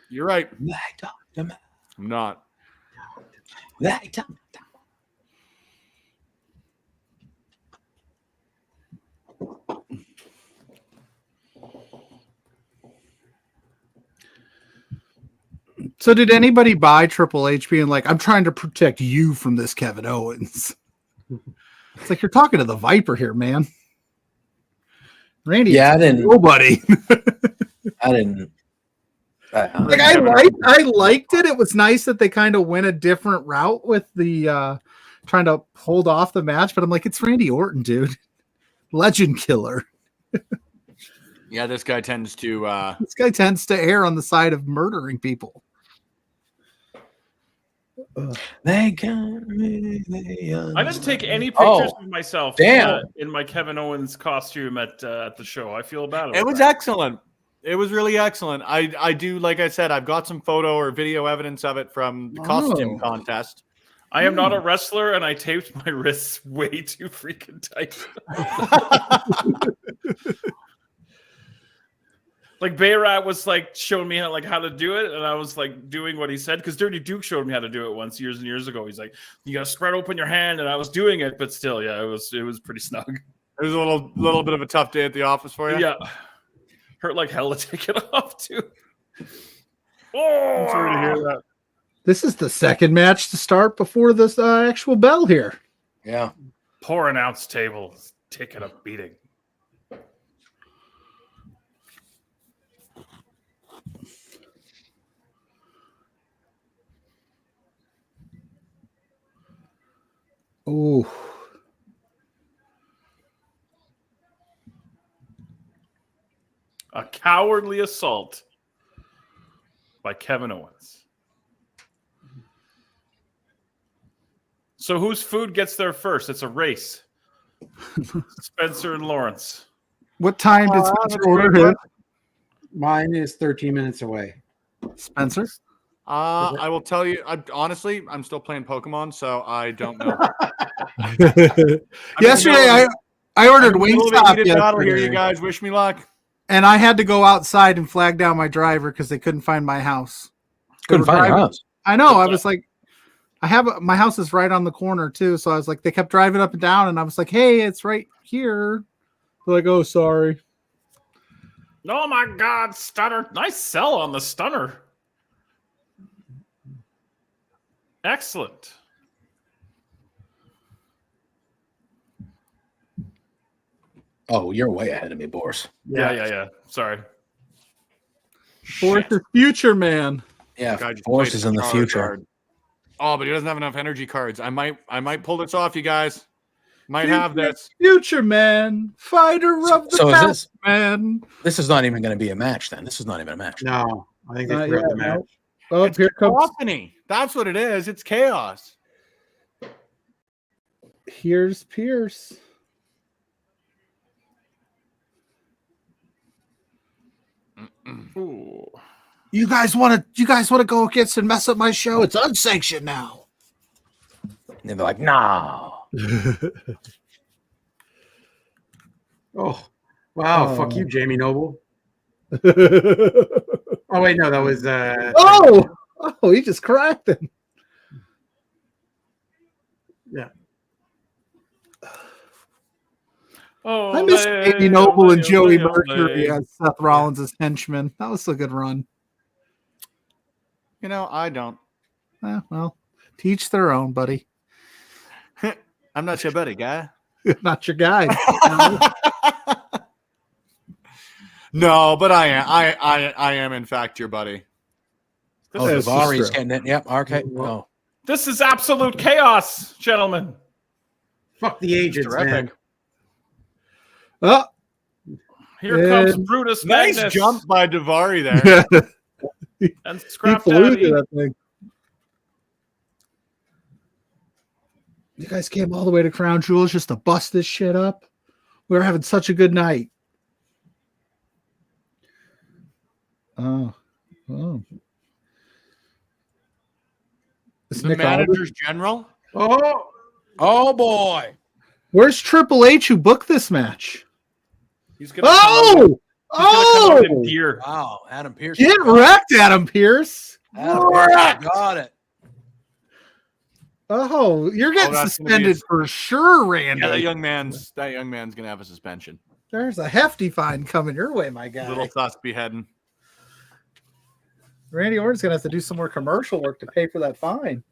you're right. I'm not. So did anybody buy Triple H being like, I'm trying to protect you from this Kevin Owens? It's like you're talking to the Viper here, man. Randy, Yeah, I didn't. nobody. I didn't. Like I liked it. It was nice that they kind of went a different route with the trying to hold off the match, but I'm like, it's Randy Orton, dude. Legend killer. Yeah, this guy tends to err on the side of murdering people. They got me. I didn't take any pictures of myself damn. In my Kevin Owens costume at the show. I feel bad about It was that. excellent. It was really excellent. I do, like I said, I've got some photo or video evidence of it from the costume contest. I am not a wrestler, and I taped my wrists way too freaking tight. Like Bayrat was like showing me how to do it, and I was like doing what he said because Dirty Duke showed me how to do it once years and years ago. He's like, "You gotta spread open your hand," and I was doing it, but still, yeah, it was pretty snug. It was a little bit of a tough day at the office for you. Yeah, hurt like hell to take it off too. Oh, I'm sorry to hear that. This is the second match to start before this actual bell here. Yeah. Poor announce table taking a beating. Oh, A cowardly assault by Kevin Owens. So whose food gets there first? It's a race. Spencer and Lawrence. what time did Spencer order his? Mine is 13 minutes away. Spencer? I will tell you, honestly, I'm still playing Pokemon, so I don't know. Yesterday, I ordered Wingstop Battle here, you yesterday, guys. Wish me luck. and I had to go outside and flag down my driver because they couldn't find my house. Couldn't find your house. I know. I was like, my house is right on the corner too. So I was like, they kept driving up and down, and I was like, hey, it's right here. They're like, oh, sorry. Oh my God, stunner. Nice sell on the stunner. Excellent. Oh, you're way ahead of me, Boris. Yeah. Sorry. Force the future, man. Yeah, Guy just Boris played is a in the Charizard. future. Oh, but he doesn't have enough energy cards. I might pull this off, you guys. Might have this. Future man, fighter of the So is past, this- man. This is not even going to be a match then. This is not even a match. No, I think they Not threw out yet, the match. nope. Oh, It's here comes. cacophony. That's what it is. It's chaos. Here's Pierce. Ooh. You guys want to go against and mess up my show? It's unsanctioned now. And they're like, no. Oh, wow. Fuck you, Jamie Noble. Oh, Oh, wait, no, that was. he just cracked him. Yeah. Oh, I miss Baby Noble and Joey Mercury Olay. as Seth Rollins' henchmen. That was a good run. You know, I don't. Well, teach their own, buddy. I'm not your buddy, guy. Not your guy. No, but I am. I am in fact your buddy. Oh, This is Daivari is true. getting it. Yep. Okay. Oh. This is absolute chaos, gentlemen. Fuck the agents, man. Terrific. Oh, Here comes And- Brutus Nice Magnus jump by Daivari there. and he Scrap flew Daddy. to that thing. You guys came all the way to Crown Jewels just to bust this shit up. We were having such a good night. Oh. Is The Nick Aldis- manager's general. Oh boy. Where's Triple H who booked this match? He's gonna come out in- Oh! he's gonna come out in Oh! gear. Wow. Adam Pearce. Get wrecked, Adam Pierce. Adam Pearce got it. Oh, you're getting that's gonna be suspended for sure, Randy. Yeah, that young man's gonna have a suspension. There's a hefty fine coming your way, my guy. Little sus beheading. Randy Orton's gonna have to do some more commercial work to pay for that fine.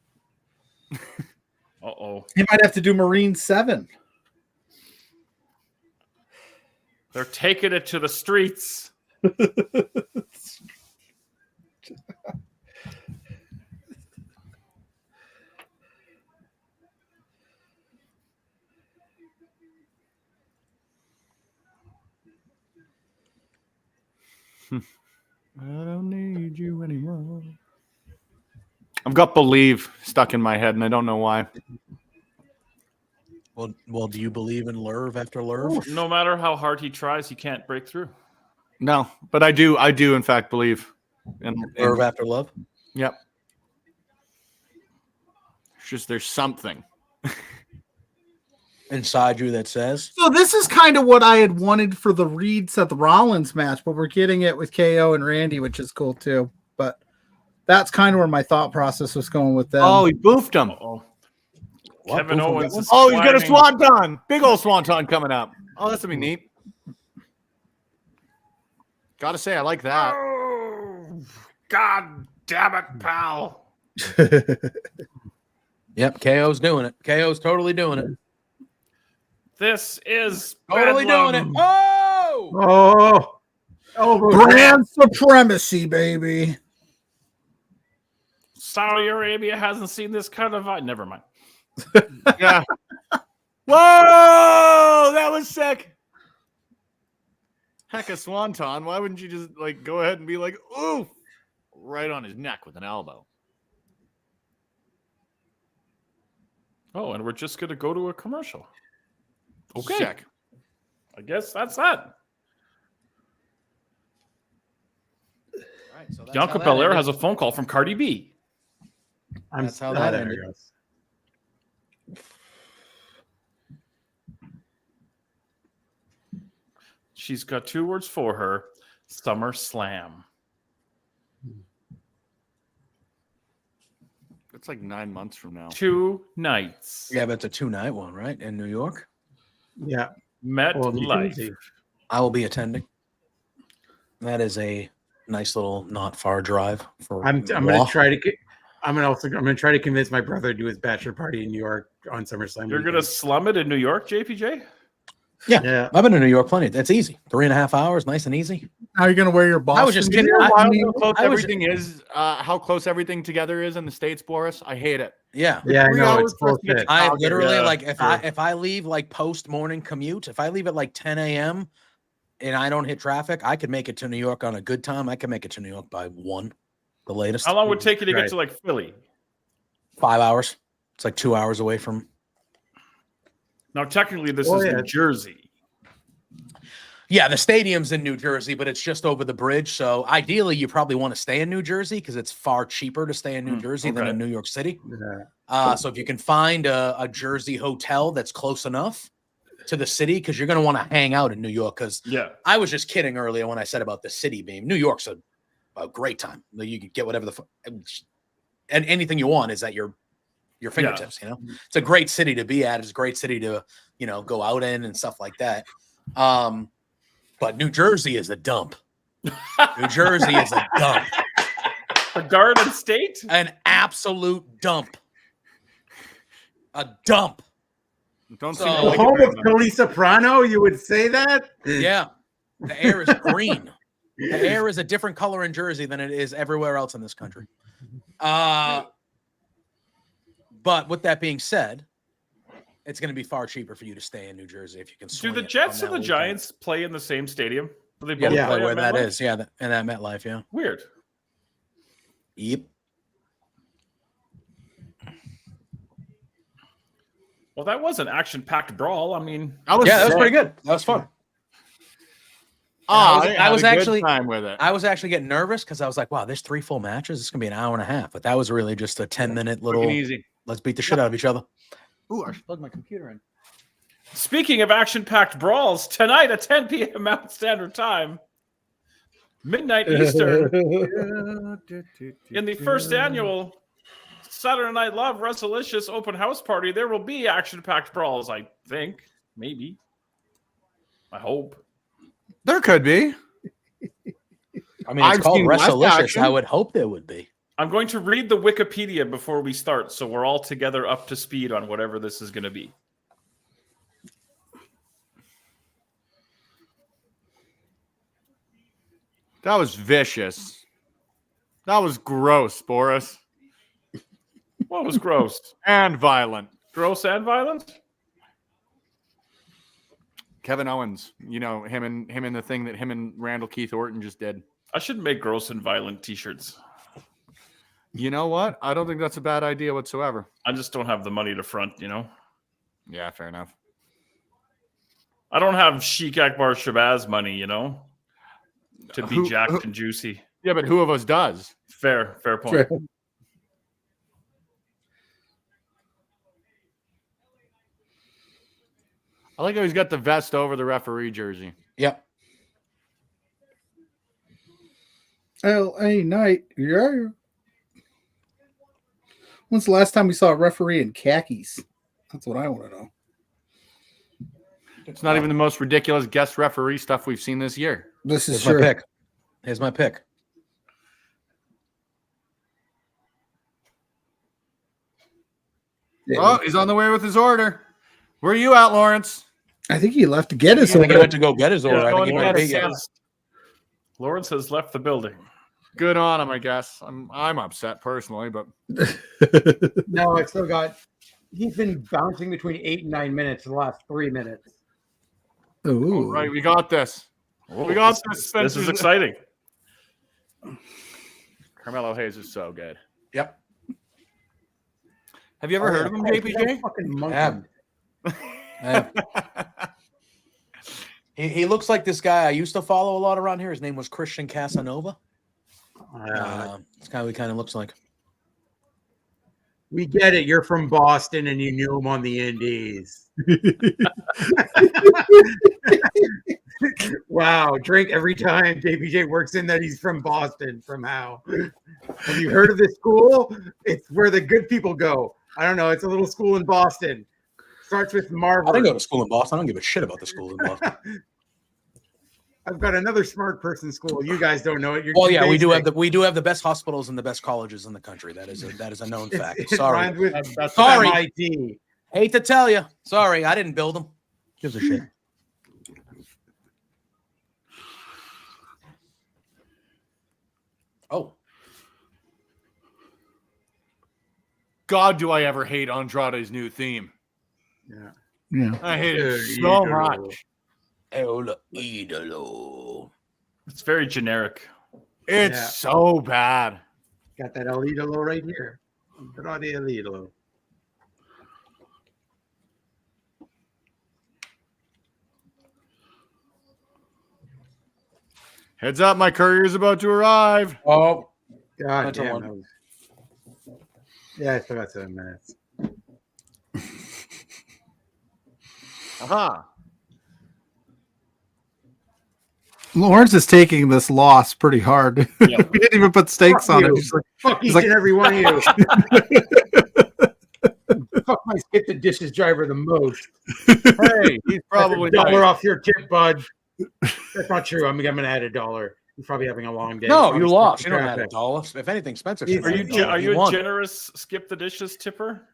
Uh-oh. He might have to do Marine 7. They're taking it to the streets. I don't need you anymore. I've got believe stuck in my head, and I don't know why. Well, do you believe in Lerv after Lerv? No matter how hard he tries, he can't break through. No, but I do in fact believe in Lerv after love? Yep. It's just there's something. Inside you that says? So this is kind of what I had wanted for the Reed Seth Rollins match, but we're getting it with KO and Randy, which is cool too. But that's kind of where my thought process was going with them. Oh, he boofed him. Uh-oh. What? Kevin Both of Owens them? is Oh, he's got a climbing. swanton. Big old swanton coming up. Oh, that's gonna be neat. Gotta say, I like that. Oh, God damn it, pal. Yep, KO's doing it. KO's totally doing it. This is Totally doing bedlam. it. Oh! Oh, Brand supremacy, baby. Saudi Arabia hasn't seen this kind of never mind. Yeah. Whoa, that was sick. Heck, a swanton. Why wouldn't you just like go ahead and be like, ooh, right on his neck with an elbow? Oh, and we're just gonna go to a commercial. Okay. Sick. I guess that's that. All right, so that's Bianca how that Belair ended. has a phone call from Cardi B. That's how that there ended. it goes. She's got 2 words for her: Summer Slam. It's like 9 months from now. 2 nights. Yeah, but it's a 2-night one, right? In New York. Yeah. Met Well, New life. Jersey. I will be attending. That is a nice little not far drive for I'm Raw. gonna try to get. I'm gonna try to convince my brother to do his bachelor party in New York on SummerSlam. You're gonna slum it in New York, JPJ? Yeah. I've been to New York plenty. That's easy. 3.5 hours, nice and easy. How are you going to wear your Boston? I was just kidding. gear? I mean, How close I was- everything is, how close everything together is in the States, Boris. I hate it. Yeah. Yeah, I 3 know hours it's for us to get bullshit. to I Calgary. literally Yeah, like if sure. I leave like post morning commute, if I leave at like 10 a.m. and I don't hit traffic, I could make it to New York on a good time. I can make it to New York by 1, the latest. How long would it take you to get Right. to like Philly? 5 hours. It's like 2 hours away from. Now, technically, this Oh, is yeah. New Jersey. Yeah, the stadium's in New Jersey, but it's just over the bridge. So ideally, you probably want to stay in New Jersey because it's far cheaper to stay in New Jersey than okay. in New York City. Yeah. So if you can find a Jersey hotel that's close enough to the city, because you're going to want to hang out in New York. Because Yeah. I was just kidding earlier when I said about the city being New York's a great time. You can get whatever and anything you want is at your your fingertips. You know, it's a great city to be at. It's a great city to go out in and stuff like that. But New Jersey is a dump. New Jersey is a dump. A Garden State? An absolute dump. A dump. Don't So- seem to The like home it of very much. Tony Soprano, you would say that? Yeah. The air is green. The air is a different color in Jersey than it is everywhere else in this country. But with that being said, it's going to be far cheaper for you to stay in New Jersey if you can Do swing the it Jets on and the that weekend. Giants play in the same stadium? Do they Yeah, both they play play where at that MetLife? is. Yeah, and that MetLife, yeah. Weird. Yep. Well, that was an action-packed brawl. I mean, That was Yeah, that was sick. pretty good. That was fun. Ah, I was had a good actually- time with it. I was actually getting nervous because I was like, wow, there's 3 full matches. It's going to be an hour and a half. But that was really just a 10-minute little, Fucking easy. let's beat the shit out of each other. Ooh, I should plug my computer in. speaking of action-packed brawls, tonight at 10 p.m. Mountain Standard Time, midnight Eastern, in the first annual Saturday Night Love Resolution Open House Party, there will be action-packed brawls, I think. Maybe. I hope. There could be. I mean, it's I've called seen less Resolution. action. I would hope there would be. I'm going to read the Wikipedia before we start, so we're all together up to speed on whatever this is going to be. That was vicious. That was gross, Boris. What was gross? And violent. Gross and violent? Kevin Owens, him and the thing that him and Randall Keith Orton just did. I should make gross and violent t-shirts. You know what? I don't think that's a bad idea whatsoever. I just don't have the money to front, Yeah, fair enough. I don't have Sheik Akbar Shabazz money, to be Who- jacked who- and juicy. Yeah, but who of us does? Fair point. I like how he's got the vest over the referee jersey. Yep. L.A. Knight. Yeah. When's the last time we saw a referee in khakis? That's what I want to know. It's not even the most ridiculous guest referee stuff we've seen this year. This is Here's my true. pick. Here's my pick. Oh, he's on the way with his order. Where are you at, Lawrence? I think he left to get his I think he order. went to go get his order. I think going he to might get be. his Yeah. order. Lawrence has left the building. Good on him, I guess. I'm upset personally, but No, I still got. He's been bouncing between 8 and 9 minutes for the last 3 minutes. Ooh. all right, we got this. We got this. This Spencer. is exciting. Carmelo Hayes is so good. Yep. Have you ever heard of him, JPJ? Fucking monkey. Yeah. He looks like this guy I used to follow a lot around here. His name was Christian Casanova. This guy he kind of looks like. We get it. You're from Boston and you knew him on the Indies. Wow. Drink every time JPJ works in that he's from Boston somehow. Have you heard of this school? It's where the good people go. I don't know. It's a little school in Boston. Starts with I Marvel. didn't go to school in Boston. I don't give a shit about the schools in Boston. I've got another smart person school. You guys don't know it. You're Well, too yeah, we do basic. have the best hospitals and the best colleges in the country. That is a known fact. It Sorry, rhymes with That's Sorry. MIT. hate to tell you. Sorry, I didn't build them. Gives a shit. Oh, God, do I ever hate Andrade's new theme? Yeah. Yeah. I hate it so Idolo. much. El Idolo. It's very generic. It's Yeah. so bad. Got that El Idolo right here. Andrade El Idolo. Heads up, my courier's about to arrive. Oh, God That's a damn. one. that was- Yeah, I still got 7 minutes. Aha. Lawrence is taking this loss pretty hard. Yeah. We didn't even put stakes Fuck on you. it. He's like, Fuck He's each like- and every one of you. I skip the dishes driver the most. Hey, he's probably $1 right. off your tip, bud. That's not true. I'm gonna add $1. He's probably having a long day. No, Probably you stuck in lost. You don't add traffic. $1. If anything, Spencer He's- should Are add you $1. Are He you a won. generous skip the dishes tipper?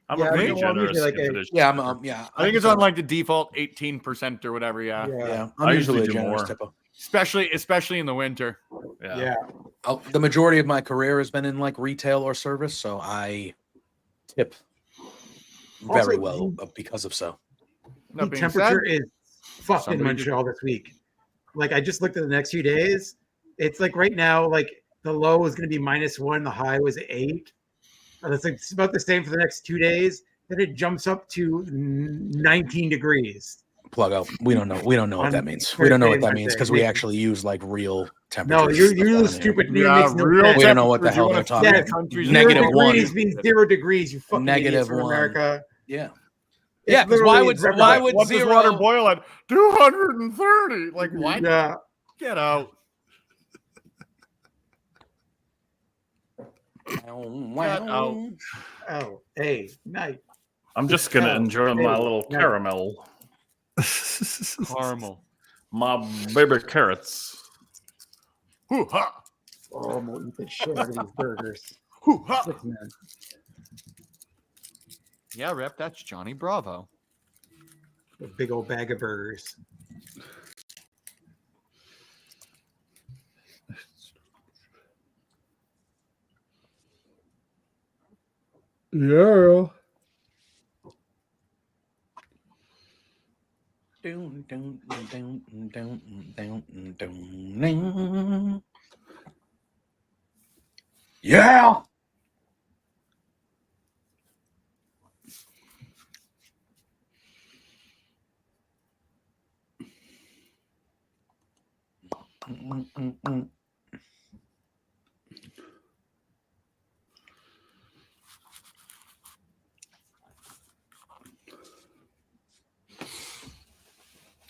I'm Yeah, a pretty well, I'm generous usually like skip the a- dishes. Yeah, tipper. yeah. I think it's on like the default 18% or whatever. Yeah, Yeah, I I'm usually usually a do generous more. tipper. especially in the winter. Yeah. The majority of my career has been in like retail or service, so I tip very Also, well because of so. The That being temperature said, is fucked in somebody just- Montreal this week. Like I just looked at the next few days. It's like right now, like the low is going to be -1, the high was 8. And it's like it's about the same for the next 2 days. Then it jumps up to 19 degrees. Plug out. We don't know. We don't know what On that means. We don't know what that Thursday, means Wednesday, because we maybe. actually use like real No, temperatures. you're stuff down here. stupid. It Yeah, makes no real sense. We don't know what the temperatures, hell you they're wanna talking see Yeah, about. countries Zero Negative degrees one. means 0 degrees. You fucking idiots Negative from one. America. Yeah. It's Yeah, because why literally would represent- what does water boil at 230? Like what? Yeah. Get out. Wow. Oh, hey, night. I'm just gonna Oh, enjoy my hey, little yeah. caramel, Caramel. my baby carrots. Hoo-ha. Oh, I'm gonna eat the shit out of these burgers. Hoo-ha. Sick, man. Yeah, Rep, that's Johnny Bravo. A big old bag of burgers. Yeah. Yeah.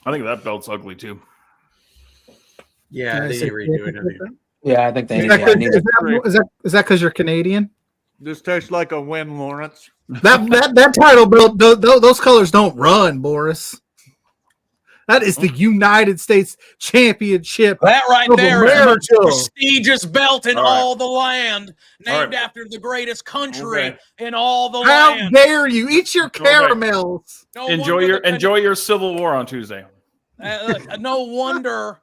I think that belt's ugly too. Yeah, they need to redo it. I mean. Yeah, I think they Is need that yeah, need to- is that because you're Canadian? This tastes like a win, Lawrence. That title belt, those colors don't run, Boris. That is the United States Championship. That right of there is the most America. prestigious belt in All right. all the land, All named right. after the greatest country Okay. in all the How land. dare you eat your Okay. caramels? No Enjoy wonder your the Can- enjoy your Civil War on Tuesday. no wonder.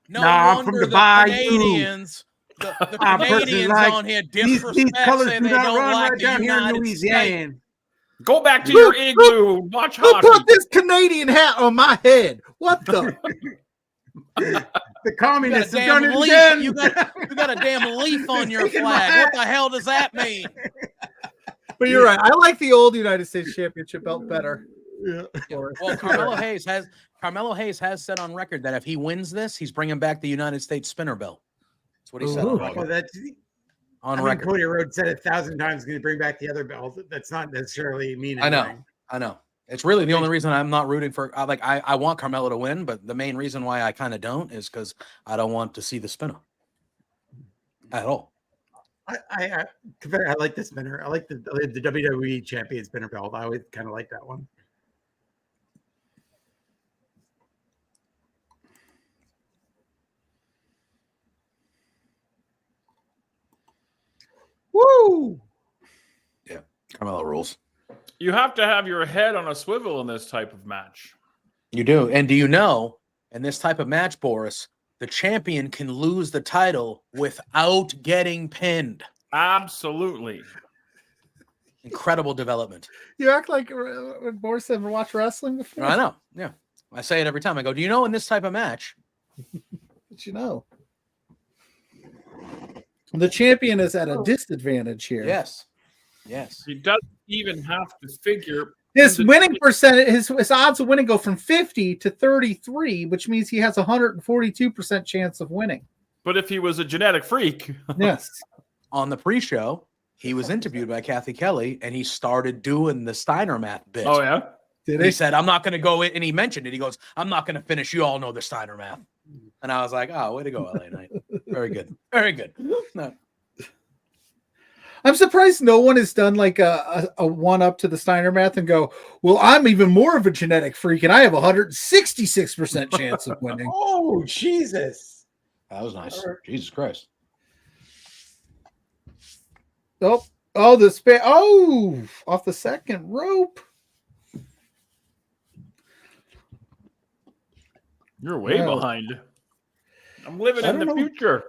No Nah, I'm from wonder the the Bayou. Canadians. The I'm personally Canadians like, on here These disrespect colors say do they not don't run like right the down here in United States. Louisiana. Go back to Who- your igloo. Watch Who hockey. put this Canadian hat on my head? What the? The You got communists a have done damn it leaf. again. You got a damn leaf on your Taking my flag. hat. What the hell does that mean? But you're right. I like the old United States Championship belt better. Yeah. Well, Carmelo Hayes has said on record that if he wins this, he's bringing back the United States spinner belt. That's what he said Ooh. on Well, record. that's, On I mean, record. Cody Rhodes said 1,000 times going to bring back the other belt. That's not necessarily mean I know. anything. I know. It's really the only reason I'm not rooting for. I want Carmelo to win, but the main reason why I kind of don't is because I don't want to see the spinner at all. I like the spinner. I like the WWE champion spinner belt. I always kind of like that one. Woo! Carmelo rules. You have to have your head on a swivel in this type of match. You do. And do you know, in this type of match, Boris, the champion can lose the title without getting pinned. Absolutely. Incredible development. You act like Boris ever watched wrestling before. I know. Yeah. I say it every time. I go, do you know in this type of match? But you know, the champion is at a disadvantage here. Yes. Yes. He doesn't even have to figure. His winning percentage, his odds of winning go from 50 to 33, which means he has a 142% chance of winning. But if he was a genetic freak, Yes. On the pre-show, he was interviewed by Kathy Kelly, and he started doing the Steiner math bit. oh yeah, Did And he he? said, I'm not going to go in, and he mentioned it. He goes, I'm not going to finish. You all know the Steiner math. And I was like, oh, way to go, LA Knight. Very good. Very good. No. I'm surprised no one has done like a one up to the Steiner math and go, well, I'm even more of a genetic freak and I have 166% chance of winning. Oh, Jesus. That was nice. Jesus Christ. Oh, off the second rope. You're way Wow. behind. I'm living I in the don't know. future.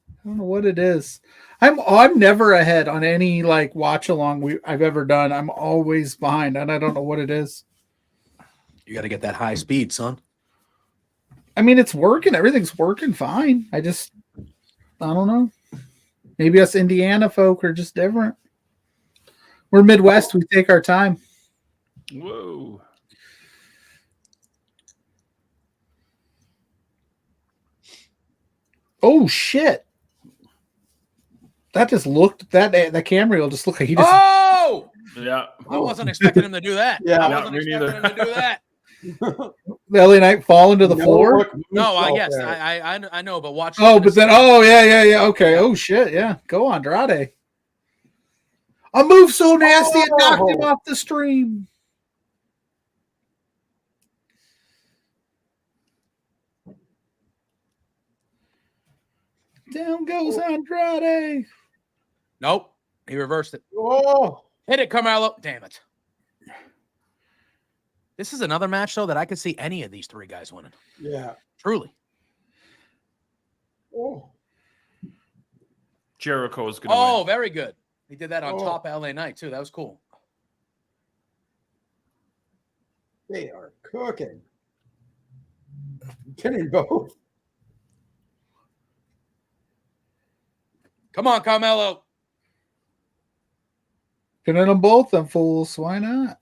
I don't know what it is. I'm never ahead on any like watch along I've ever done. I'm always behind, and I don't know what it is. You got to get that high speed, son. I mean, it's working. Everything's working fine. I don't know. Maybe us Indiana folk are just different. We're Midwest. We take our time. Whoa. Oh shit! That just looked that camera will just look like he just. Oh! Yeah. I wasn't expecting him to do that. Yeah. I Yeah, wasn't me expecting neither. him to do that. The LA Knight falling to the floor. No, I guess I know, but watch. Oh, but then yeah. Okay. Oh shit, yeah. Go Andrade. A move so nasty it knocked him off the stream. Down goes Andrade. Nope, he reversed it. Oh, Hit it, Carmelo. Damn it. This is another match, though, that I could see any of these three guys winning. yeah. Truly. Oh, Jericho is going to Oh, win. very good. He did that on Oh. top of LA Knight, too. That was cool. they are cooking. Getting both. Come on, Carmelo. Pinning them both, them fools. Why not?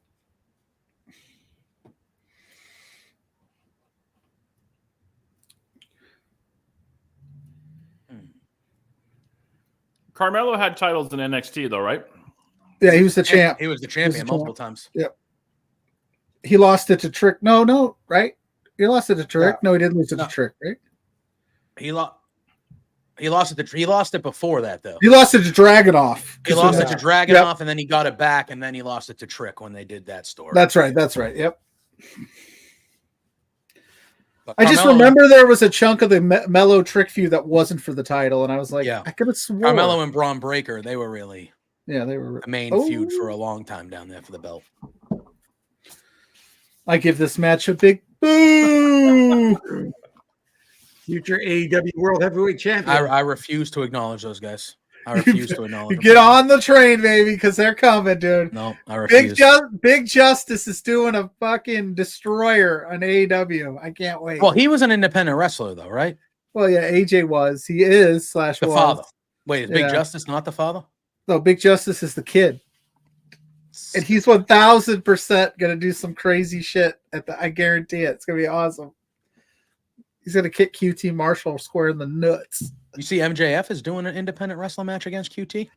Carmelo had titles in NXT, though, right? Yeah, he was the champ. He was the champion champ. multiple times. He lost it to Trick. No, right? He lost it to Trick. No, he didn't lose it No. to Trick, right? He lost it before that, though. He lost it to Dragunov. He lost it to Yeah. Dragunov, and then he got it back, and then he lost it to Trick when they did that story. That's right. Yep. But I just Carmelo- remember there was a chunk of the Mellow Trick feud that wasn't for the title, and I was like, Yeah. I could have sworn. Carmelo and Braun Breaker, they were really Yeah, they were. a main Oh. feud for a long time down there for the belt. I give this match a big boo. Future AEW World Heavyweight Champion. I refuse to acknowledge those guys. I refuse to acknowledge You them. get on the train, baby, because they're coming, dude. No, I refuse. Big Justice is doing a fucking destroyer on AEW. I can't wait. Well, he was an independent wrestler, though, right? Well, yeah, AJ was. He is / The was. father. Wait, is Big Yeah. Justice not the father? No, Big Justice is the kid. And he's 1000% gonna do some crazy shit I guarantee it. It's gonna be awesome. He's gonna kick QT Marshall square in the nuts. You see, MJF is doing an independent wrestling match against QT.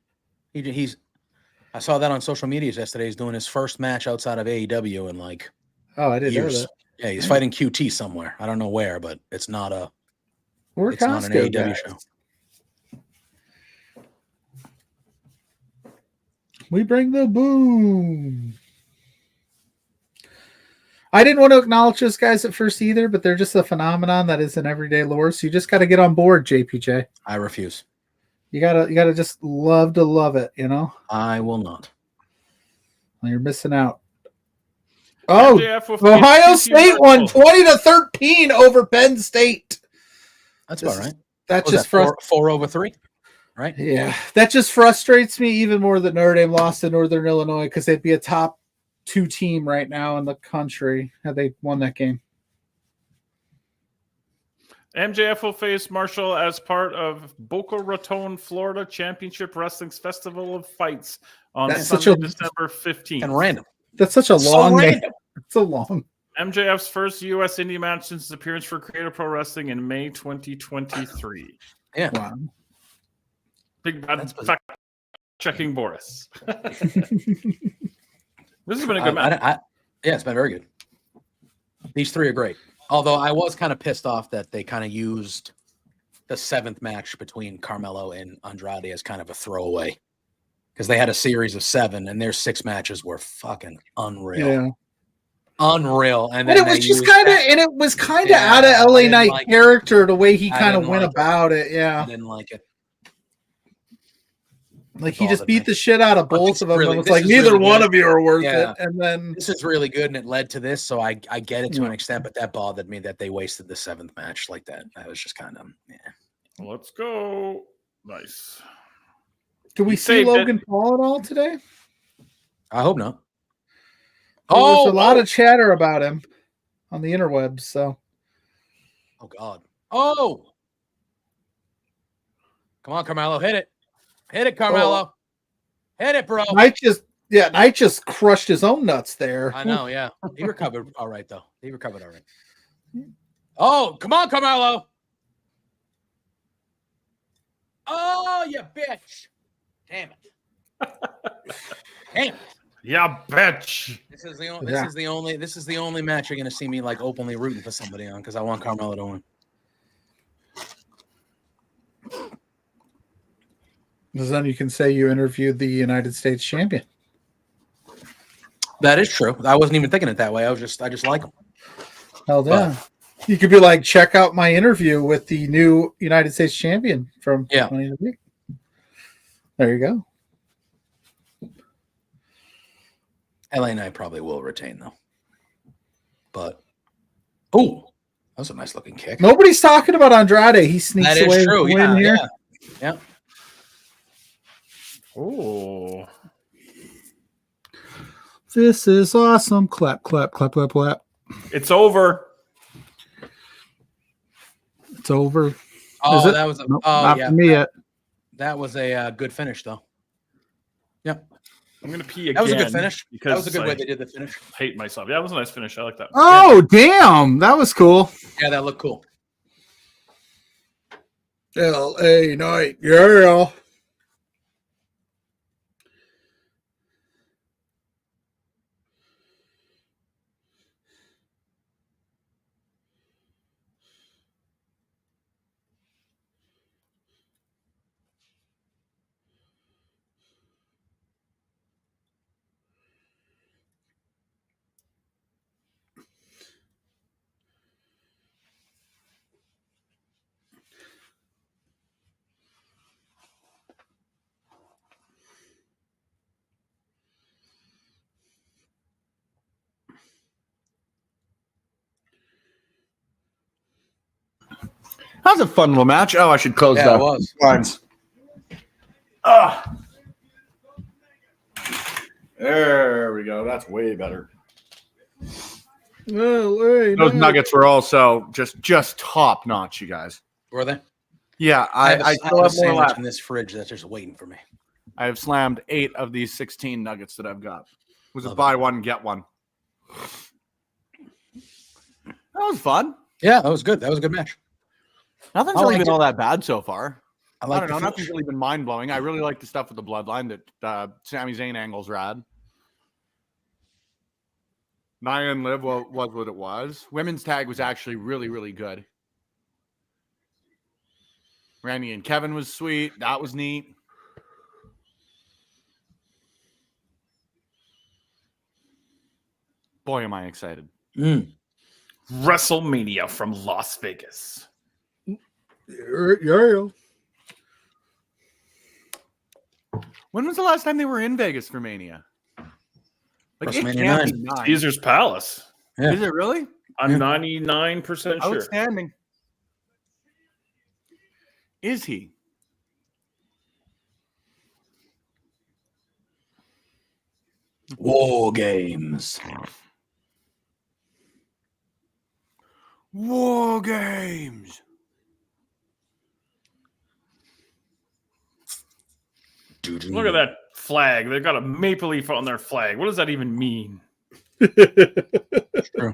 I saw that on social media yesterday. He's doing his first match outside of AEW in like Oh, I didn't know years. that. Yeah, he's fighting QT somewhere. I don't know where, but it's not an Costco AEW guys. show. We bring the boom. I didn't want to acknowledge those guys at first either, but they're just a phenomenon that is in everyday lore. So you just got to get on board, JPJ. I refuse. You gotta just love to love it, you know? I will not. Well, you're missing out. Oh, MJF will face Ohio QT State won Marshall. 20-13 over Penn State. That's This about right. That What was just that, 4-3, right? Yeah, that just frustrates me even more that Notre Dame lost to Northern Illinois because they'd be a top 2 team right now in the country had they won that game. MJF will face Marshall as part of Boca Raton, Florida Championship Wrestling's Festival of Fights on That's Sunday, such a- December 15th. And random. That's such a So long name. random. It's so long. MJF's first U.S. indie match since his appearance for Creative Pro Wrestling in May 2023. Yeah. Wow. Big bad That's fact checking Boris. This has been a good match. Yeah, it's been very good. These three are great. Although I was kind of pissed off that they kind of used the 7th match between Carmelo and Andrade as kind of a throwaway because they had a series of 7, and their 6 matches were fucking unreal. Yeah. Unreal. And it was just kind of out of LA Knight character, the way he kind of went about it. Yeah. I didn't like it. Like he just beat the shit out of both of them. Really, and it's like neither really one good. of you are worth it. And then this is really good, and it led to this. So I get it to an extent, but that bothered me that they wasted the 7th match like that. That was just kind of Let's go. Nice. Do we see Logan Paul at all today? I hope not. There's a lot of chatter about him on the interwebs. So, oh God, oh, come on, Carmelo, hit it. Hit it, Carmelo. Hit it, bro. Knight just crushed his own nuts there. I know, yeah. He recovered all right, though. He recovered all right. Oh, come on, Carmelo. Oh, you bitch. Damn it. Damn it. Yeah, bitch. This is the only match you're gonna see me like openly rooting for somebody on because I want Carmelo to win. Because then you can say you interviewed the United States champion. That is true. I wasn't even thinking it that way. I just like him. Hell yeah. You could be like, check out my interview with the new United States champion from Money in the Week. There you go. LA Knight probably will retain though. But that was a nice looking kick. Nobody's talking about Andrade. He sneaks away. That is true. Yeah. Oh. This is awesome. Clap, clap, clap, clap, clap. It's over. It's over. Oh, that was not for me yet. That was a good finish, though. Yep. I'm gonna pee again. That was a good finish. Because that was a good way they did the finish. Hate myself. Yeah, it was a nice finish. I like that. Oh, damn. That was cool. Yeah, that looked cool. LA Knight. Yeah. That was a fun little match. Oh, I should close that. It was. Lines. There we go. That's way better. Those nuggets were also just top notch, you guys. Were they? Yeah, I still have more left in this fridge that's just waiting for me. I have slammed 8 of these 16 nuggets that I've got. It was a buy one, get one. That was fun. Yeah, that was good. That was a good match. Nothing's really been all that bad so far. I don't know. Nothing's really been mind blowing. I really like the stuff with the bloodline that Sami Zayn angle's rad. Nia and Liv was what it was. Women's tag was actually really, really good. Randy and Kevin was sweet. That was neat. Boy, am I excited. WrestleMania from Las Vegas. Yeah. When was the last time they were in Vegas for Mania? Like WrestleMania 9. Caesar's Palace. Yeah. Is it really? I'm 99% sure. Outstanding. Is he? War Games. War Games. Look at that flag. They've got a maple leaf on their flag. What does that even mean? True.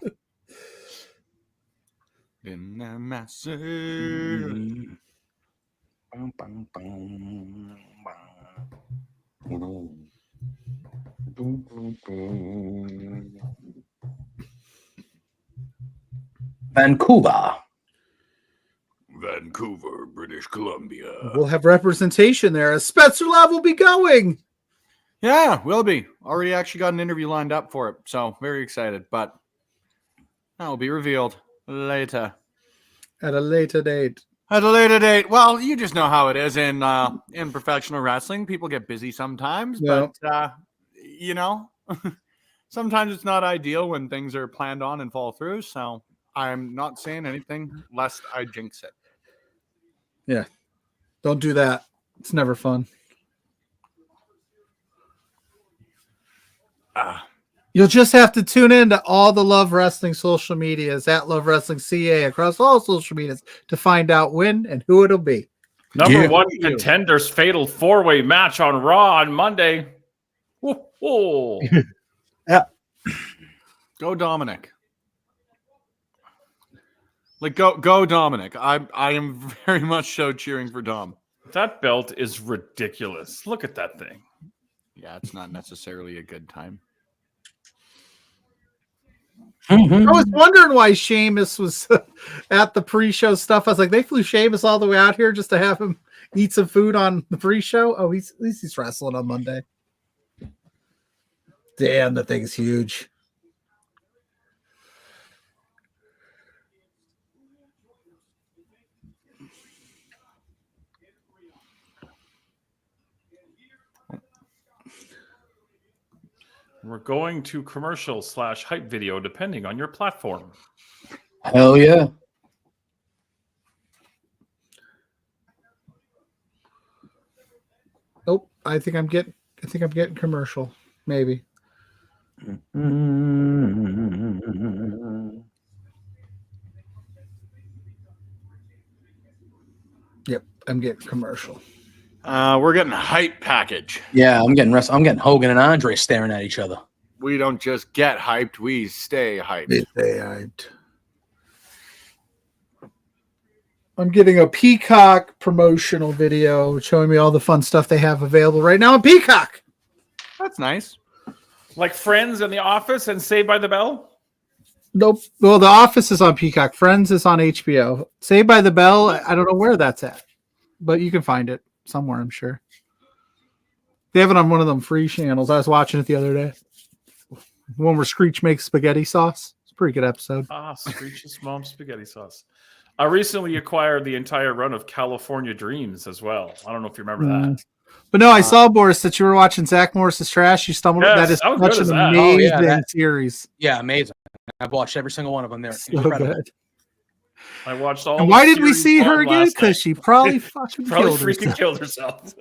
In the massive. Vancouver, British Columbia. We'll have representation there as Spencer Love will be going. Yeah, will be. Already actually got an interview lined up for it, so very excited. But that will be revealed later. At a later date. At a later date. Well, you just know how it is in professional wrestling. People get busy sometimes, Yeah. but sometimes it's not ideal when things are planned on and fall through. So I'm not saying anything lest I jinx it. Yeah. Don't do that. It's never fun. You'll just have to tune in to all the Love Wrestling social medias at Love Wrestling CA across all social medias to find out when and who it'll be. Number one contenders fatal 4-way match on Raw on Monday. Whoa. Yeah. Go Dominic. Like go Dominic. I am very much so cheering for Dom. That belt is ridiculous. Look at that thing. Yeah, it's not necessarily a good time. I was wondering why Sheamus was at the pre-show stuff. I was like, they flew Sheamus all the way out here just to have him eat some food on the pre-show. Oh, at least he's wrestling on Monday. Damn, that thing's huge. We're going to commercial / hype video, depending on your platform. Hell yeah. Nope. I think I'm getting commercial. Maybe. Yep, I'm getting commercial. We're getting a hype package. Yeah, I'm getting Hogan and Andre staring at each other. We don't just get hyped, we stay hyped. I'm getting a Peacock promotional video showing me all the fun stuff they have available right now on Peacock. That's nice. Like Friends and The Office and Saved by the Bell? Nope. Well, The Office is on Peacock. Friends is on HBO. Saved by the Bell, I don't know where that's at, but you can find it somewhere, I'm sure. They have it on one of them free channels. I was watching it the other day. The one where Screech makes spaghetti sauce. It's a pretty good episode. Screech's mom's spaghetti sauce. I recently acquired the entire run of California Dreams as well. I don't know if you remember that. But no, I saw, Boris, that you were watching Zach Morris's Trash. You stumbled. Yes, That is how such good is an that? amazing series. Yeah, amazing. I've watched every single one of them. They're So incredible. good. I watched all. And the why did we series see one her again? last Because night. she probably fucking Probably killed freaking herself. killed herself.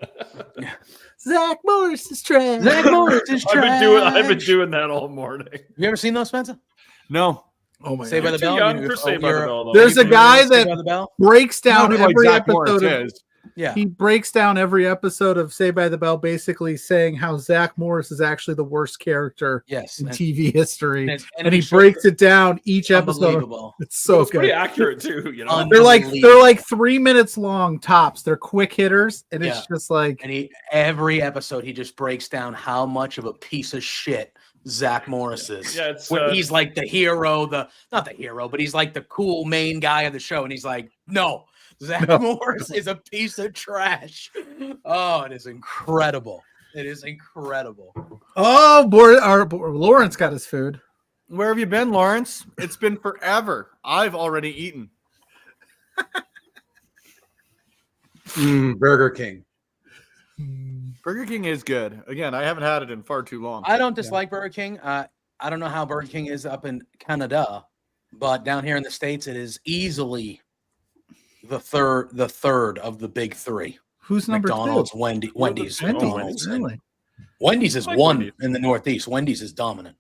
Zach Morris's Trash. Zach Morris is I've been doing that all morning. You ever seen those, Spencer? No. Oh my Saved by God. the Too Bell. young for Saved by the Bell, though. There's a guy Saved by that the Bell. breaks down Not who, like, every Zach Morris episode of is. Yeah. He breaks down every episode of Saved by the Bell, basically saying how Zach Morris is actually the worst character Yes. in and- TV history, and he he breaks it down each episode. Unbelievable. It's so It's pretty good. accurate too. You know, They're like 3 minutes long tops. They're quick hitters, and it's Yeah. just like And every episode he just breaks down how much of a piece of shit Zach Morris is. Yeah, it's, When he's like the hero, not the hero, but he's like the cool main guy of the show, and he's like, no, Zach Morris is a piece of trash. Oh, it is incredible. It is incredible. oh, Lawrence got his food. Where have you been, Lawrence? It's been forever. I've already eaten. Burger King. Burger King is good. Again, I haven't had it in far too long. I don't dislike Burger King. I don't know how Burger King is up in Canada, but down here in the States, it is easily the third of the big three. Who's number McDonald's, two? Wendy's, Wendy's, McDonald's. really? Wendy's is I like one Wendy's. in the Northeast. Wendy's is dominant.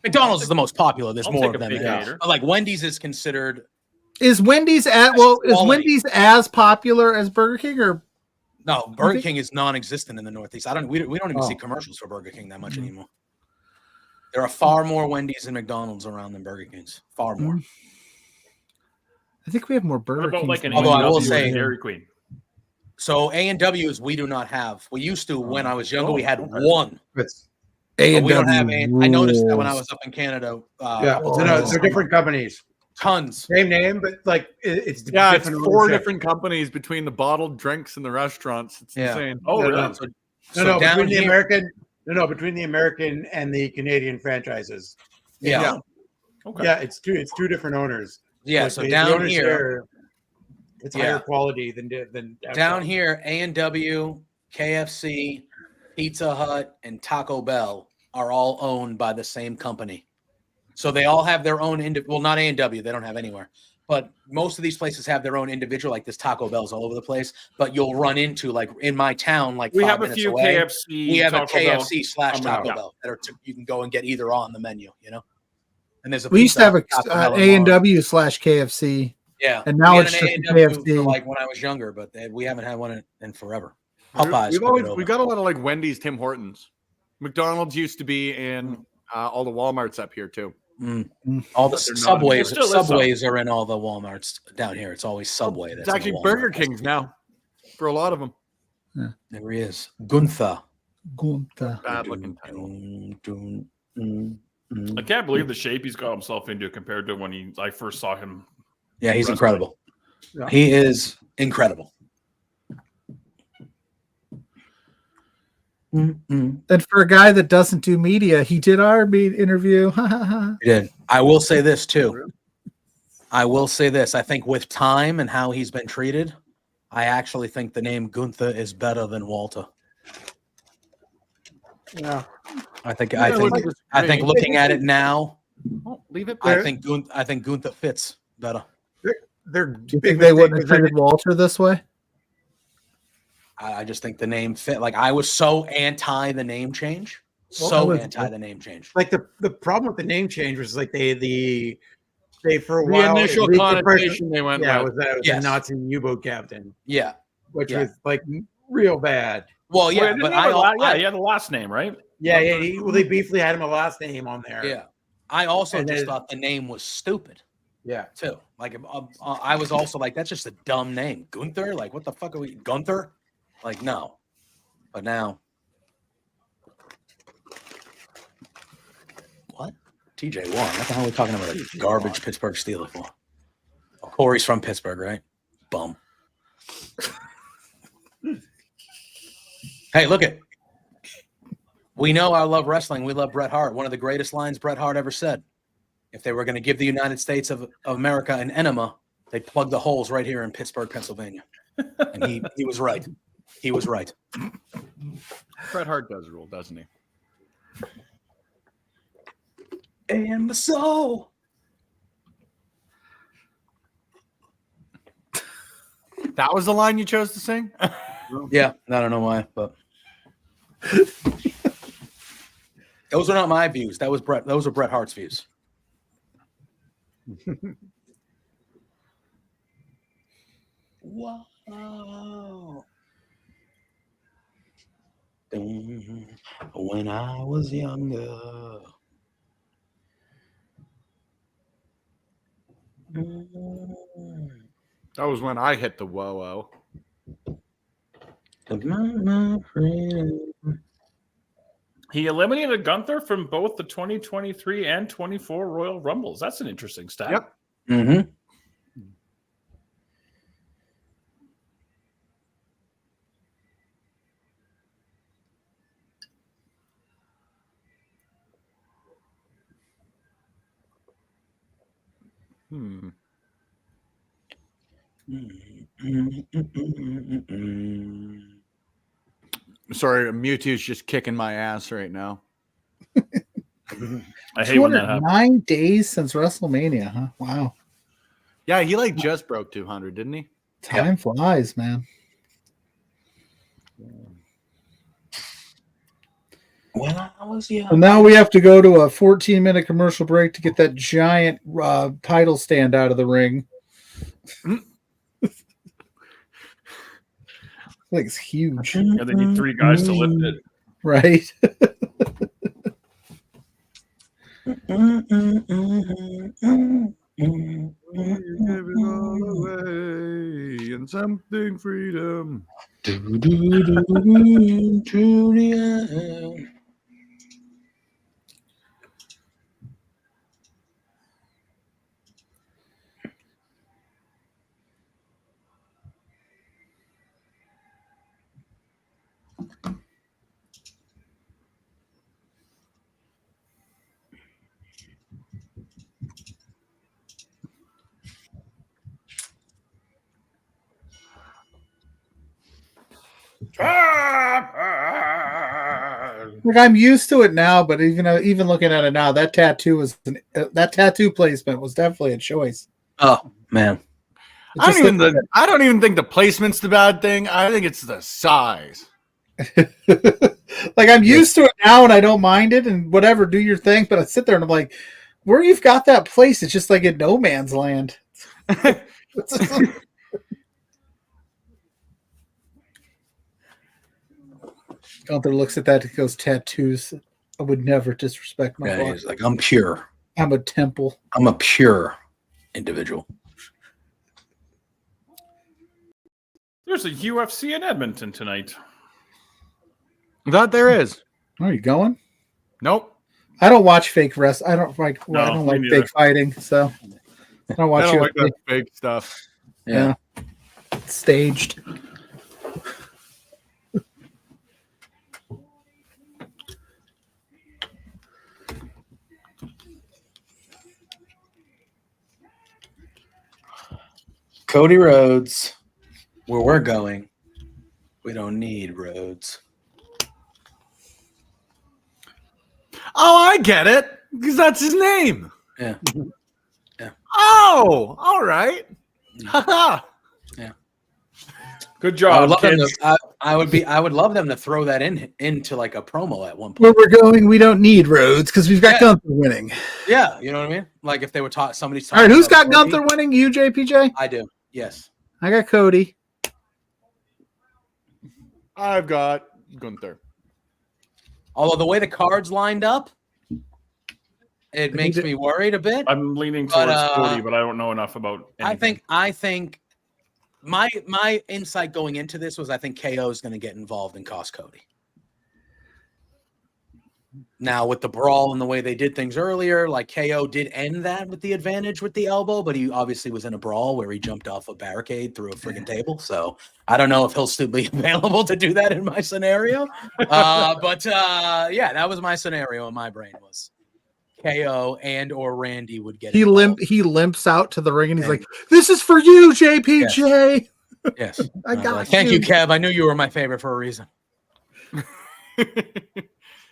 McDonald's is the most popular. There's I'll more take of a them. big than- hater. But like Wendy's is considered Is Wendy's is quality. Wendy's as popular as Burger King, or no. Burger think- King is non-existent in the Northeast. We don't even see commercials for Burger King that much anymore. There are far more Wendy's and McDonald's around than Burger Kings. Far more. I think we have more Burger What about Kings like an than Although I will A&W say- and Dairy Queen? So A&W's we do not have. We used to when I was younger. We had okay. one. It's, But we don't have. I noticed that when I was up in Canada. yeah, they're different companies. Tons. Same name, but like it's Yeah, it's different four ownership. different companies between the bottled drinks and the restaurants. It's Yeah. insane. Oh, Yeah, really? no. So No, down between the here- American No, between the American and the Canadian franchises. Yeah. Okay. Yeah, it's two different owners. Yeah. Like, So the down owners here, there, it's Yeah. higher quality than down here, A&W, KFC, Pizza Hut, and Taco Bell are all owned by the same company. So they all have their own well, not A&W, they don't have anywhere. But most of these places have their own individual, like this Taco Bell's all over the place. But you'll run into, like in my town, like We 5 have a minutes few away, KFC. we have Taco a Bell. KFC / Taco Yeah. Bell that you can go and get either on the menu, you know. And there's a We used to have a Taco Bell and A&W / KFC. Yeah, And now we had it's an just A&W KFC. for like when I was younger, but we haven't had one in forever. Popeyes. We got a lot of like Wendy's, Tim Hortons. McDonald's used to be in all the Walmarts up here too. All the But they're not Subways. anymore. Still is Subways are in all the Walmarts down here. It's always Subway. It's That's in actually the Walmart. Burger King's now for a lot of them. There he is, Gunther. Bad looking title. I can't believe the shape he's got himself into compared to when I first saw him. Yeah, he's wrestling. incredible. Yeah. He is incredible. And for a guy that doesn't do media, he did our interview. He did. I will say this too. I will say this. I think with time and how he's been treated, I actually think the name Gunther is better than Walter. Yeah. I think looking at it now, Leave it I there. think Gunther fits better. They're Do you think they wouldn't have treated Walter this way? I just think the name fit. Like I was so anti the name change. The name change. like the problem with the name change was like they for a The while initial at least the person- connotation they went yeah, it with. was a Yes. Nazi U-boat captain, Yeah. which Yeah. was like real bad. Well, yeah, Well, but he had a last name, right? Yeah, they briefly had him a last name on there. yeah. I also And just then- thought the name was stupid Yeah. too. Like I was also like, that's just a dumb name, Gunther. Like, what the fuck are we, Gunther? Like, no. But now, what? TJ won. What the hell are we talking about? A garbage Pittsburgh Steeler for? Oh, Corey's from Pittsburgh, right? Bum. Hey, look it. We know I love wrestling. We love Bret Hart. One of the greatest lines Bret Hart ever said. If they were going to give the United States of America an enema, they'd plug the holes right here in Pittsburgh, Pennsylvania. And he was right. He was right. Bret Hart does rule, doesn't he? And the soul. That was the line you chose to sing? Yeah, I don't know why, but those are not my views. Those are Bret Hart's views. Wow. When I was younger. That was when I hit the whoa. He eliminated Gunther from both the 2023 and 24 Royal Rumbles. That's an interesting stat. Yep. Mm-hmm. Sorry, Mewtwo's just kicking my ass right now. I hate when that happens. 9 days since WrestleMania, huh? Wow. Yeah, he like just broke 200, didn't he? Time flies, man. When I was young. Well, now we have to go to a 14-minute commercial break to get that giant title stand out of the ring. Like it's huge, Yeah, they need 3 guys to lift it. right? And something freedom. Like I'm used to it now, but even looking at it now, that tattoo placement was definitely a choice. Oh man, I don't even think the placement's the bad thing. I think it's the size. Like I'm used to it now, and I don't mind it, and whatever, do your thing. But I sit there and I'm like, where you've got that place, it's just like in no man's land. Gunther looks at that and goes, tattoos. I would never disrespect my body. he's like, I'm pure. I'm a temple. I'm a pure individual. There's a UFC in Edmonton tonight. That there is. Are you going? Nope. I don't watch fake wrestling. I don't like me fake fighting, so I don't watch I don't like UFC. that fake stuff. Yeah. It's staged. Cody Rhodes, where we're going, we don't need roads. Oh, I get it. Because that's his name. Yeah. Oh, all right. Haha. Good I job, would love them kids. to, I would love them to throw that into like a promo at one Where point. we're going, we don't need roads because we've got Gunther winning. Yeah, you know what I mean? Like if they were taught somebody's All right, who's got Cody. Gunther winning? You, JPJ? I do. Yes. I got Cody. I've got Gunther. Although the way the cards lined up, it makes me worried a bit. I'm leaning But, towards Cody, but I don't know enough about anything. I think my insight going into this was I think KO is going to get involved and cost Cody. Now with the brawl and the way they did things earlier, like KO did end that with the advantage with the elbow, but he obviously was in a brawl where he jumped off a barricade through a friggin' table. So I don't know if he'll still be available to do that in my scenario. But yeah, that was my scenario in my brain was KO and or Randy would get involved. He limps out to the ring and he's like, "This is for you, JPJ." Yes. I got like, thank you, Kev. I knew you were my favorite for a reason.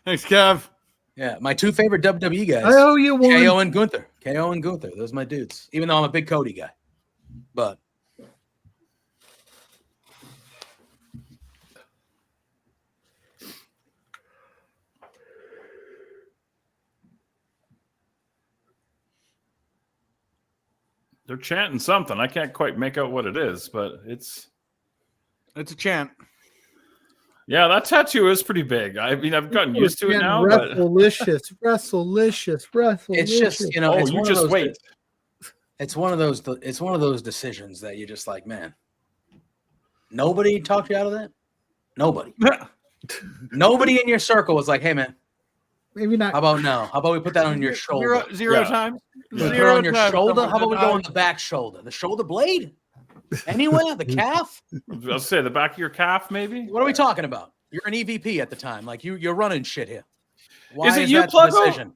Thanks, Kev. Yeah, my two favorite WWE guys. I owe you one. KO and Gunther. KO and Gunther. Those are my dudes. Even though I'm a big Cody guy. But They're chanting something. I can't quite make out what it is, but it's a chant. Yeah, that tattoo is pretty big. I mean, I've gotten used to it now. Wrestlelicious. it's just, you know, it's you one just of those, wait. It's one of those decisions that you're just like, man, nobody talked you out of that? Nobody. Nobody in your circle was like, hey man, maybe not. How about now? How about we put that on your shoulder? Zero times. Put it on your shoulder? How about we go on the back shoulder? The shoulder blade? Anywhere? The calf? I'll say the back of your calf, maybe. What are we talking about? You're an EVP at the time. Like you're running shit here. Why is it you, that the decision?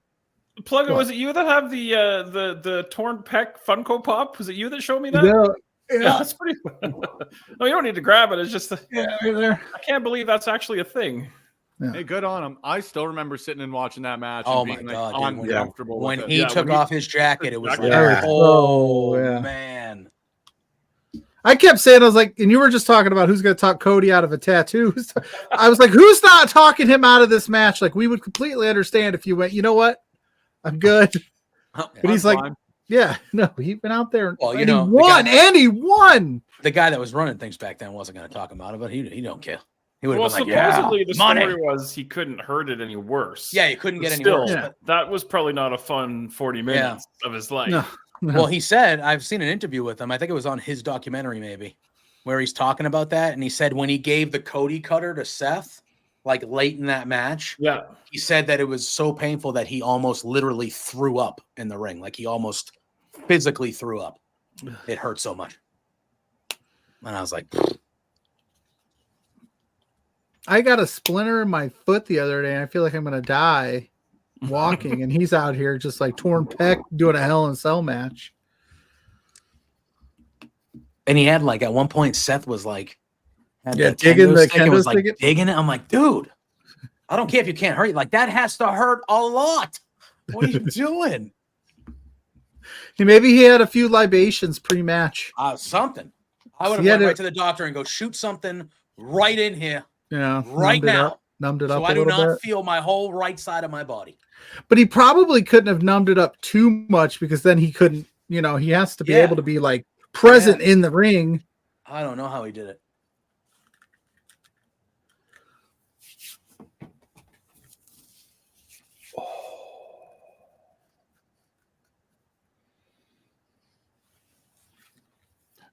Pluggo, was it you that have the torn pec Funko Pop? Was it you that showed me that? Yeah. That's pretty. No, you don't need to grab it. It's just right there. I can't believe that's actually a thing. Yeah. Hey, good on him. I still remember sitting and watching that match. Oh and my being, God, like, dude, uncomfortable. when with he it. took off his jacket, it was like, Yeah. oh Yeah. man. I kept saying, I was like, and you were just talking about who's going to talk Cody out of a tattoo. I was like, who's not talking him out of this match? Like, we would completely understand if you went, you know what? I'm good. But he's like, fine. yeah, no, he went out there Well, you and know, he won, and he won. The guy that was running things back then wasn't going to talk him out of it. He don't care. He would Well, have been like, supposedly yeah, the money. story was he couldn't hurt it any worse. Yeah, you couldn't get any Still, worse. Yeah. that was probably not a fun 40 minutes of his life. No. Well, he said, I've seen an interview with him. I think it was on his documentary, maybe, where he's talking about that. And he said when he gave the Cody cutter to Seth, like late in that match, Yeah. he said that it was so painful that he almost literally threw up in the ring. Like he almost physically threw up. It hurt so much. And I was like, I got a splinter in my foot the other day, and I feel like I'm going to die walking, and he's out here just like torn pec doing a Hell in a Cell match. and he had like at one point, Seth was like Had Yeah, that digging kendo the stick and kendo was like stick. digging it. I'm like, dude, I don't care if you can't hurt. Like that has to hurt a lot. What are you doing? Maybe he had a few libations pre-match. Something. I would have He had went right to- to the doctor and go shoot something right in here, Yeah, right now, numbed it so up I a do little not bit. feel my whole right side of my body. But he probably couldn't have numbed it up too much because then he couldn't. He has to be Yeah. able to be like present in the ring. I don't know how he did it.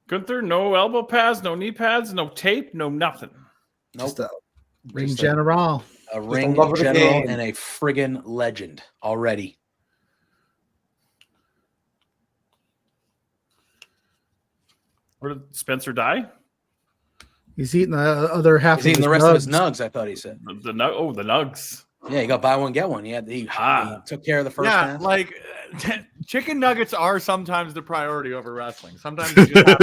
Gunther, no elbow pads, no knee pads, no tape, no nothing. Nope. Just a ring Just general. a ring love of the general game. and a friggin' legend already. Where did Spencer die? He's eating the other half. He's eating the rest of his nugs, I thought he said. The nugs. Yeah, you got buy one, get one. He took care of the first Yeah, half. like chicken nuggets are sometimes the priority over wrestling. Sometimes you just have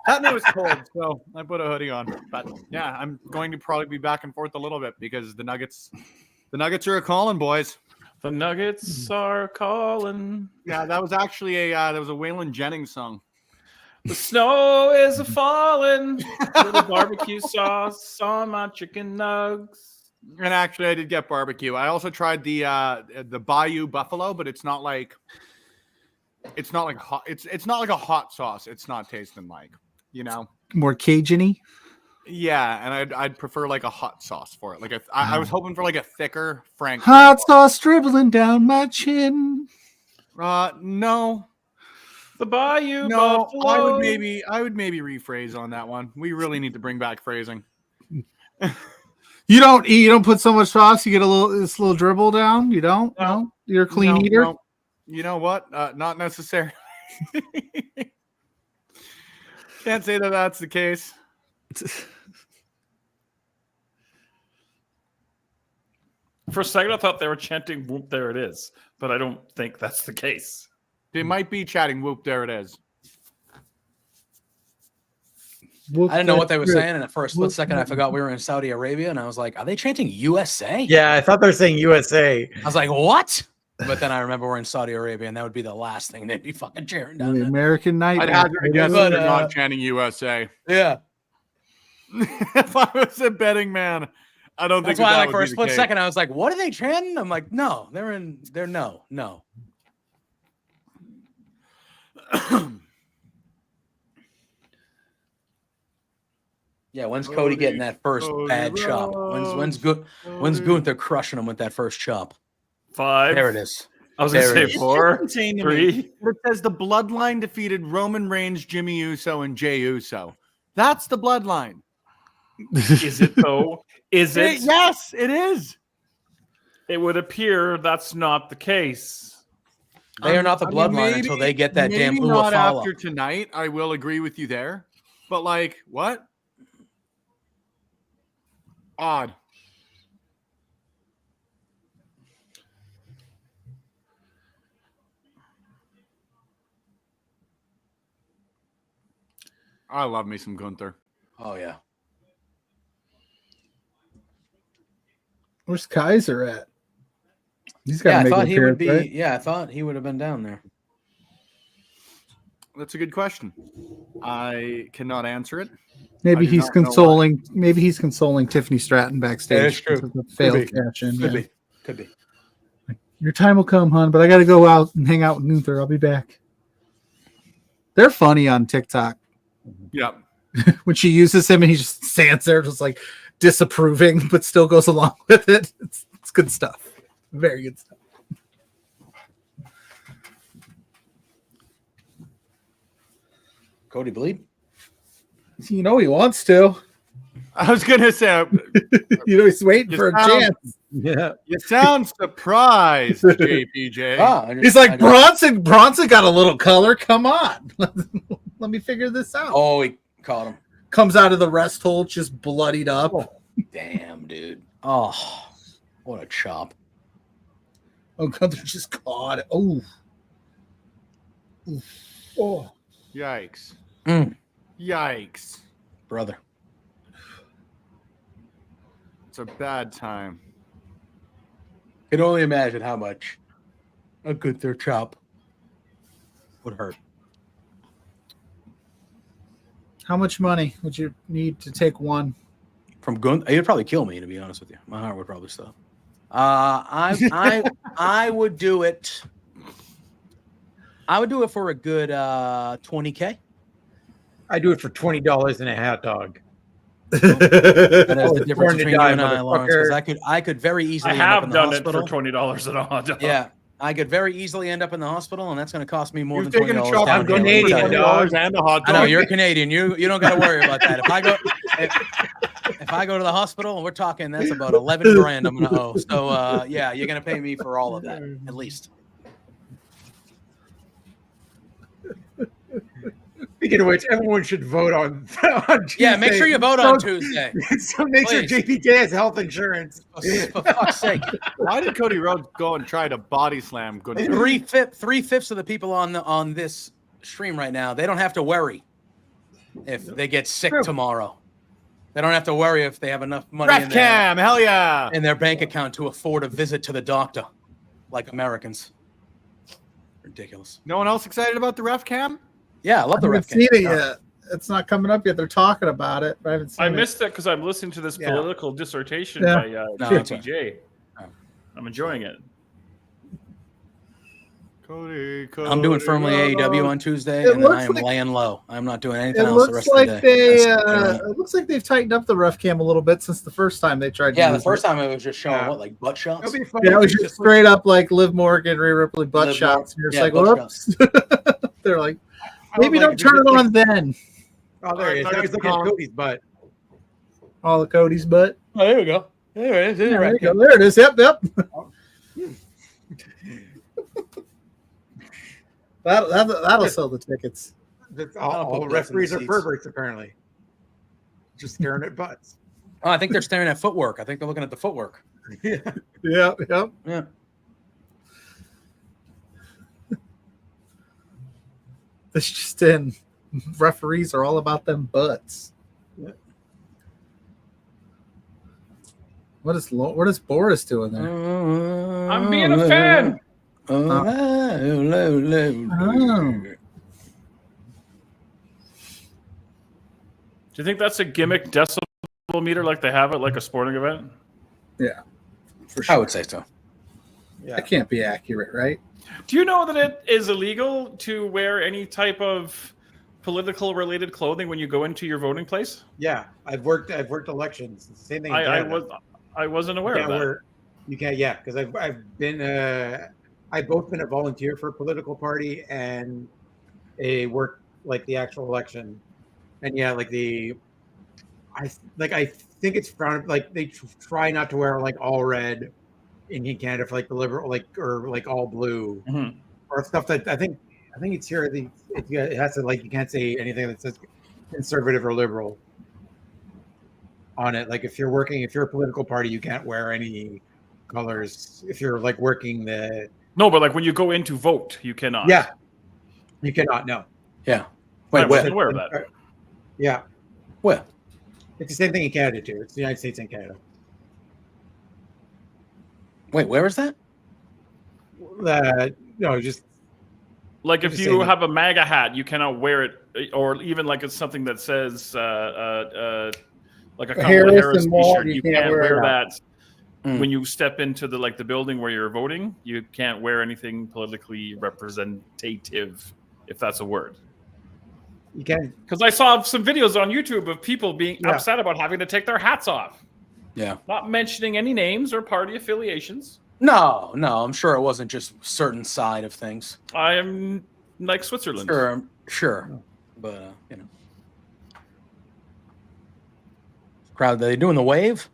that night was cold, so I put a hoodie on. But yeah, I'm going to probably be back and forth a little bit because the Nuggets are a calling, boys. The Nuggets are calling. Yeah, that was actually a Waylon Jennings song. The snow is a falling. Little barbecue sauce on my chicken nugs. And actually, I did get barbecue. I also tried the Bayou Buffalo, but it's not like hot. It's not like a hot sauce. It's not tasting like, More Cajun-y. Yeah, and I'd prefer like a hot sauce for it. Like I was hoping for like a thicker Frank Hot sauce dribbling down my chin. No. The Bayou No, Buffalo. I would maybe rephrase on that one. We really need to bring back phrasing. You don't put so much sauce. You get this little dribble down. You don't. No, you're a clean eater. No. You know what? Not necessarily. Can't say that that's the case. For a second, I thought they were chanting "Whoop, there it is," but I don't think that's the case. They might be chatting. Whoop! There it is. Whoop, I didn't know what they were that's saying, and for a split second, I forgot we were in Saudi Arabia, and I was like, "Are they chanting USA?" Yeah, I thought they were saying USA. I was like, "What?" But then I remember we're in Saudi Arabia, and that would be the last thing they'd be fucking cheering The down there. American I'd Nightmare. hazard a guess But, they're not chanting USA. Yeah, If I was a betting man, I don't that's think why, that like, would for a be the split case. second, I was like, "What are they chanting?" I'm like, "No, they're no." Yeah, when's Cody getting that first bad chop? When's Gunther crushing him with that first chop? 5. There it is. I was going There to it say is. 4, Insane to me. 3. It says the bloodline defeated Roman Reigns, Jimmy Uso, and Jey Uso. That's the bloodline. Is it though? Is it? Yes, it is. It would appear that's not the case. They are not the I mean, bloodline until they get that damn maybe not Uafala. after tonight. I will agree with you there. But like, what? Odd. I love me some Gunther. Oh yeah. Where's Kaiser at? He's got Yeah, to I make thought an he would appearance, be. right? Yeah, I thought he would have been down there. That's a good question. I cannot answer it. Maybe I do he's not know why. consoling. Maybe he's consoling Tiffany Stratton backstage. Yeah, that's true. because of the failed be. catch in. Could Yeah. be. Could be. Your time will come, hon, but I got to go out and hang out with Gunther. I'll be back. They're funny on TikTok Yep. when she uses him and he just stands there, just like disapproving, but still goes along with it. It's good stuff. Very good stuff. Cody bleed. You know he wants to. I was gonna say He's waiting You for a sound- chance. Yeah. you sound surprised, JPJ. Ah, He's like, Bronson got a little color. Come on. Let me figure this out. Oh, he caught him. Comes out of the rest hold, just bloodied up. Damn, dude. Oh, what a chop. Oh, Gunther just caught it. Oh. Oh. Yikes. Mm. Yikes. brother. It's a bad time. Can only imagine how much a good third chop would hurt. How much money would you need to take one? From Gunther, it'd probably kill me, to be honest with you. My heart would probably stop. I would do it. I would do it for a good $20K. I do it for $20 and a hot dog. That is the difference Born to between die, you and I, Lawrence. Because I could very easily. I end up have in the done it hospital. for $20 at a hot dog. Yeah, I could very easily end up in the hospital, and that's going to cost me more You've than taken a $20 chop down on here, let me Canadian tell you. dog. and a hot I dog. know you're Canadian. You don't got to worry about that. If I go to the hospital, we're talking that's about 11 grand I'm going to owe. So yeah, you're going to pay me for all of that at least. Speaking of which, everyone should vote on Tuesday. Yeah, make sure you vote on Tuesday. So make sure Please. JPK has health insurance. For fuck's sake. Why did Cody Rhodes go and try to body slam Gunther? Three-fifths of the people on this stream right now, they don't have to worry if they get sick tomorrow. They don't have to worry if they have enough money Ref cam, hell yeah! in their bank account to afford a visit to the doctor, like Americans. Ridiculous. No one else excited about the ref cam? Yeah, I love the I ref haven't cam. seen it yet. It's not coming up yet. They're talking about it, but I haven't seen I it. missed it because I'm listening to this Yeah. political dissertation Yeah. by No, JTJ. Oh. I'm enjoying it. Cody, I'm doing firmly AEW on Tuesday, It and then I looks am like- laying low. I'm not doing anything It else the looks rest like of the day. it looks like they've tightened up the ref cam a little bit since the first time they tried to Yeah, the use first it. time it was just showing Yeah. what, like butt shots? It'll be fun. Yeah, it was if just you straight up like Liv Morgan, Rhea Ripley butt Liv shots. And you're just yeah, like, butt whoops. They're like, maybe like don't if you turn it just, on then. Oh, there he is. Now he's looking at Cody's butt. All the Cody's butt. Oh, there we go. There it is. Yeah, there you go. There it is. Yep, yep. That'll sell the tickets. That's I'll all put referees butts are in the seats. perverts, apparently. Just staring at butts. Oh, I think they're staring at footwork. I think they're looking at the footwork. Yeah. Yep, yep. Yeah. This just in. Referees are all about them butts. What is Boris doing there? I'm being a fan. Oh. Do you think that's a gimmick decibel meter like they have at like a sporting event? Yeah, for I sure. would say so. That can't be accurate, right? Do you know that it is illegal to wear any type of political related clothing when you go into your voting place? Yeah, I've worked elections. It's the same thing. in Canada. I wasn't aware of that. You can't, yeah, because I've both been a volunteer for a political party and a work like the actual election, and yeah, like I think it's frowned, like they try not to wear like all red in Canada for like the liberal, like, or like all blue or stuff that I think it's here. It has to, like, you can't say anything that says conservative or liberal on it. Like if you're a political party, you can't wear any colors. If you're like working No, but like when you go in to vote, you cannot. yeah, you cannot. No. Yeah. I Wait, wasn't where? aware of that. Yeah, Where? it's the same thing in Canada too. It's the United States and Canada. Wait, where is that? No, just Like if Just you saying that. have a MAGA hat, you cannot wear it, or even like it's something that says like a Kamala Harris Harris and Walt, t-shirt. you You can't can't wear wear that. that when you step into the building where you're voting. You can't wear anything politically representative, if that's a word. you can. Because I saw some videos on YouTube of people being Yeah. upset about having to take their hats off. Yeah. Not mentioning any names or party affiliations. No, I'm sure it wasn't just certain side of things. I am like Switzerland. Sure. But, you know. Crowd, are they doing the wave?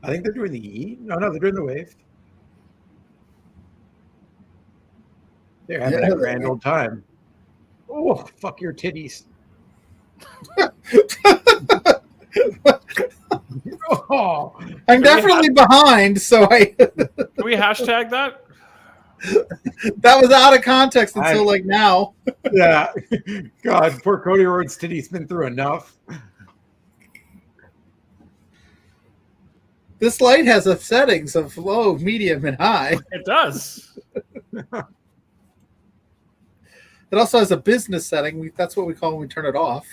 I think they're doing the E. No, they're doing the wave. They're having Yeah, a grand old time. Oh, fuck your titties. Oh, I'm definitely behind, so I. Can we hashtag that? That was out of context until like now. Yeah. God, poor Cody Rhodes titty's been through enough. This light has a settings of low, medium, and high. It does. It also has a business setting. That's what we call when we turn it off.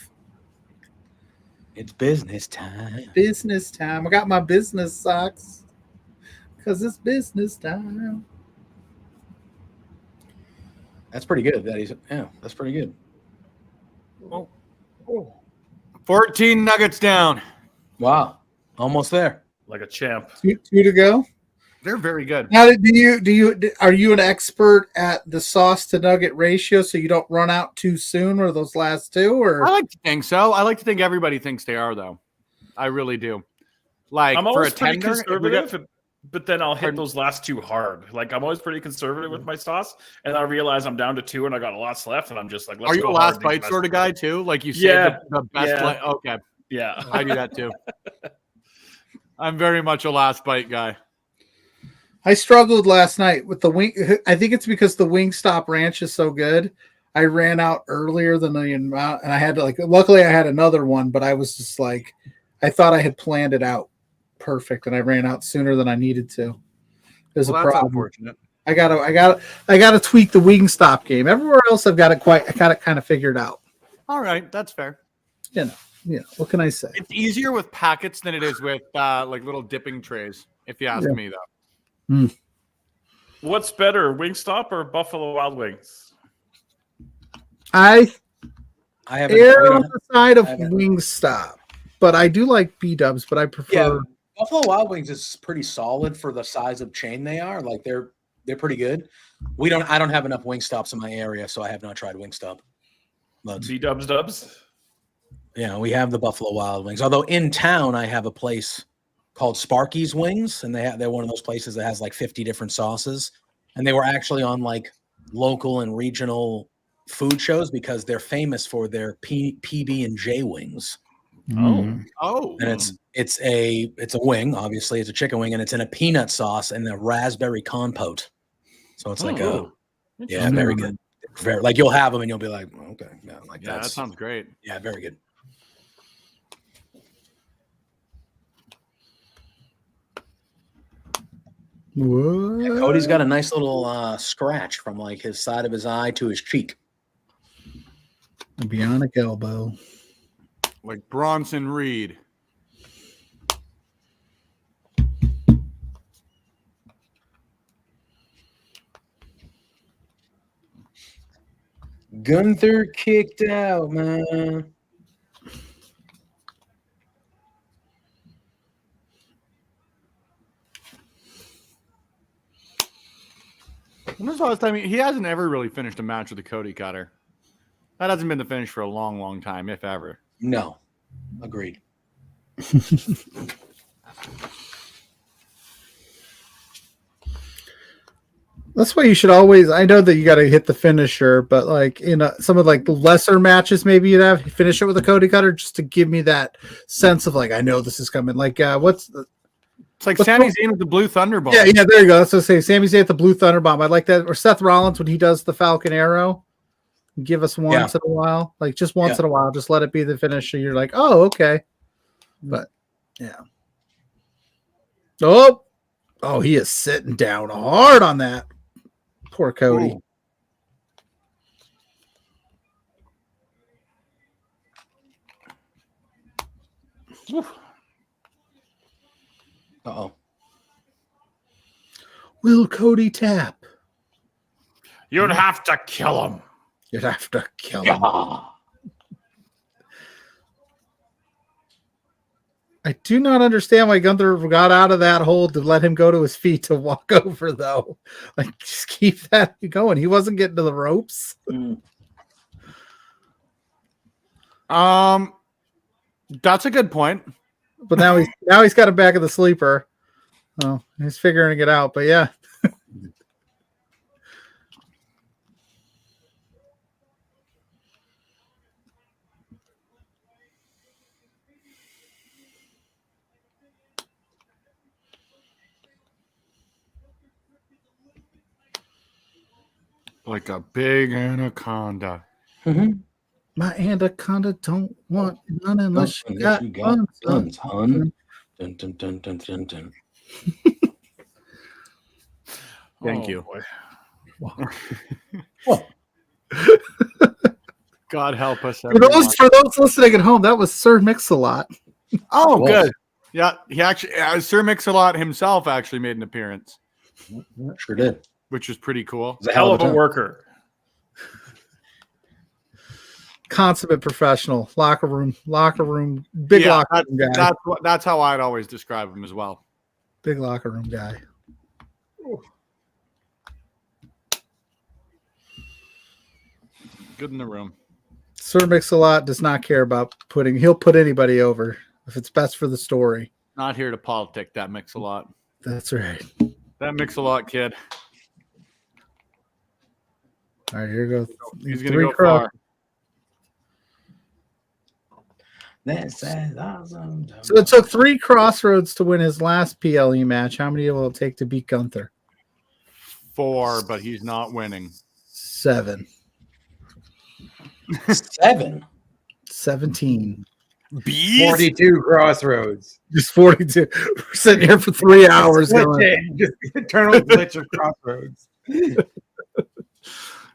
It's business time. Business time. I got my business socks because it's business time. That's pretty good. That's pretty good. 14 nuggets down. Wow, almost there. Like a champ. Two to go. They're very good. Now, are you an expert at the sauce to nugget ratio so you don't run out too soon, or those last two? Or I like to think so. I like to think everybody thinks they are, though. I really do. Like I'm for a always pretty tender, conservative, but then I'll hit those last two hard. Like I'm always pretty conservative with my sauce, and I realize I'm down to two, and I got lots left, and I'm just like, let's are you go a last hard, bite sort of guy too? Like you say, Yeah, the best. yeah. Okay, Yeah, I do that too. I'm very much a last bite guy. I struggled last night with the wing. I think it's because the Wingstop ranch is so good. I ran out earlier than the amount, and I had to luckily I had another one, but I was just like, I thought I had planned it out perfect, and I ran out sooner than I needed to. There's a problem. Unfortunate. I gotta tweak the Wingstop game. Everywhere else, I got it kind of figured out. All right, that's fair. Yeah. What can I say? It's easier with packets than it is with like little dipping trays. If you ask me, though. What's better, Wingstop or Buffalo Wild Wings? I haven't. err on the side of Wingstop, but I do like B-dubs. But I prefer. Yeah, Buffalo Wild Wings is pretty solid for the size of chain they are. Like they're pretty good. I don't have enough Wingstops in my area, so I have not tried Wingstop. B-dubs dubs. Yeah, we have the Buffalo Wild Wings. Although in town, I have a place called Sparky's Wings, and they're one of those places that has like 50 different sauces. And they were actually on like local and regional food shows because they're famous for their PB and J wings. Oh, and it's a wing. Obviously, it's a chicken wing, and it's in a peanut sauce and a raspberry compote. So it's very good. Very like you'll have them and you'll be like, okay, yeah, that sounds great. Yeah, very good. What? Yeah, Cody's got a nice little scratch from like his side of his eye to his cheek. A bionic elbow. Like Bronson Reed. Gunther kicked out, man. When was the last time he hasn't ever really finished a match with a Cody Cutter? That hasn't been the finish for a long, long time, if ever. No, agreed. That's why you should always. I know that you got to hit the finisher, but like in some of like the lesser matches, maybe you'd have finish it with a Cody Cutter just to give me that sense of like I know this is coming. Like it's like Sami Zayn with the Blue Thunder Bomb. Yeah, there you go. That's what I say. Sami Zayn with the Blue Thunder Bomb. I like that. Or Seth Rollins when he does the Falcon Arrow. Give us once in a while, like just once in a while. Just let it be the finisher. You're like, oh, okay. But yeah. Oh, he is sitting down hard on that. Poor Cody. Uh-oh. Will Cody tap? You'd have to kill him. You'd have to kill him. I do not understand why Gunther got out of that hole to let him go to his feet to walk over, though. Like, just keep that going. He wasn't getting to the ropes. That's a good point. But now he's got him back in the sleeper. Oh, he's figuring it out. But yeah. Like a big anaconda. My anaconda don't want none unless you got guns, hun. Dun, dun, dun, dun, dun, dun. Thank you. Boy. Well, God help us. For Everyone. those listening at home, that was Sir Mix-a-Lot. Oh, Was. good. Yeah, he actually, Sir Mix-a-Lot himself actually made an appearance, sure did. which is pretty cool. It was Hell of a time. worker. Consummate professional, locker room, big Yeah, locker room guy. That's how I'd always describe him as well. Big locker room guy. Good in the room. Sir Mix-a-Lot does not care about he'll put anybody over if it's best for the story. Not here to politic that Mix-a-Lot. That's right. That Mix-a-Lot kid. All right, here goes. He's going to go far. That's awesome. So it took 3 crossroads to win his last PLE match. How many will it take to beat Gunther? 4, but he's not winning. 7. 7. 17. 42 crossroads. Just 42. We're sitting here for 3 hours. Going, Just eternal glitch of crossroads.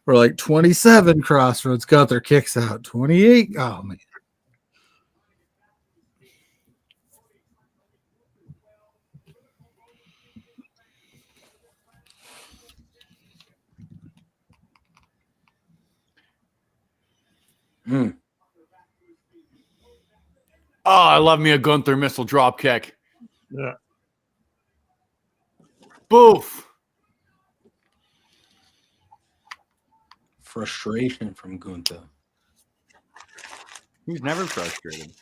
we're like 27 crossroads. Gunther kicks out. 28. Oh, man. Oh, I love me a Gunther missile drop kick. Yeah. Boof. Frustration from Gunther. He's never frustrated.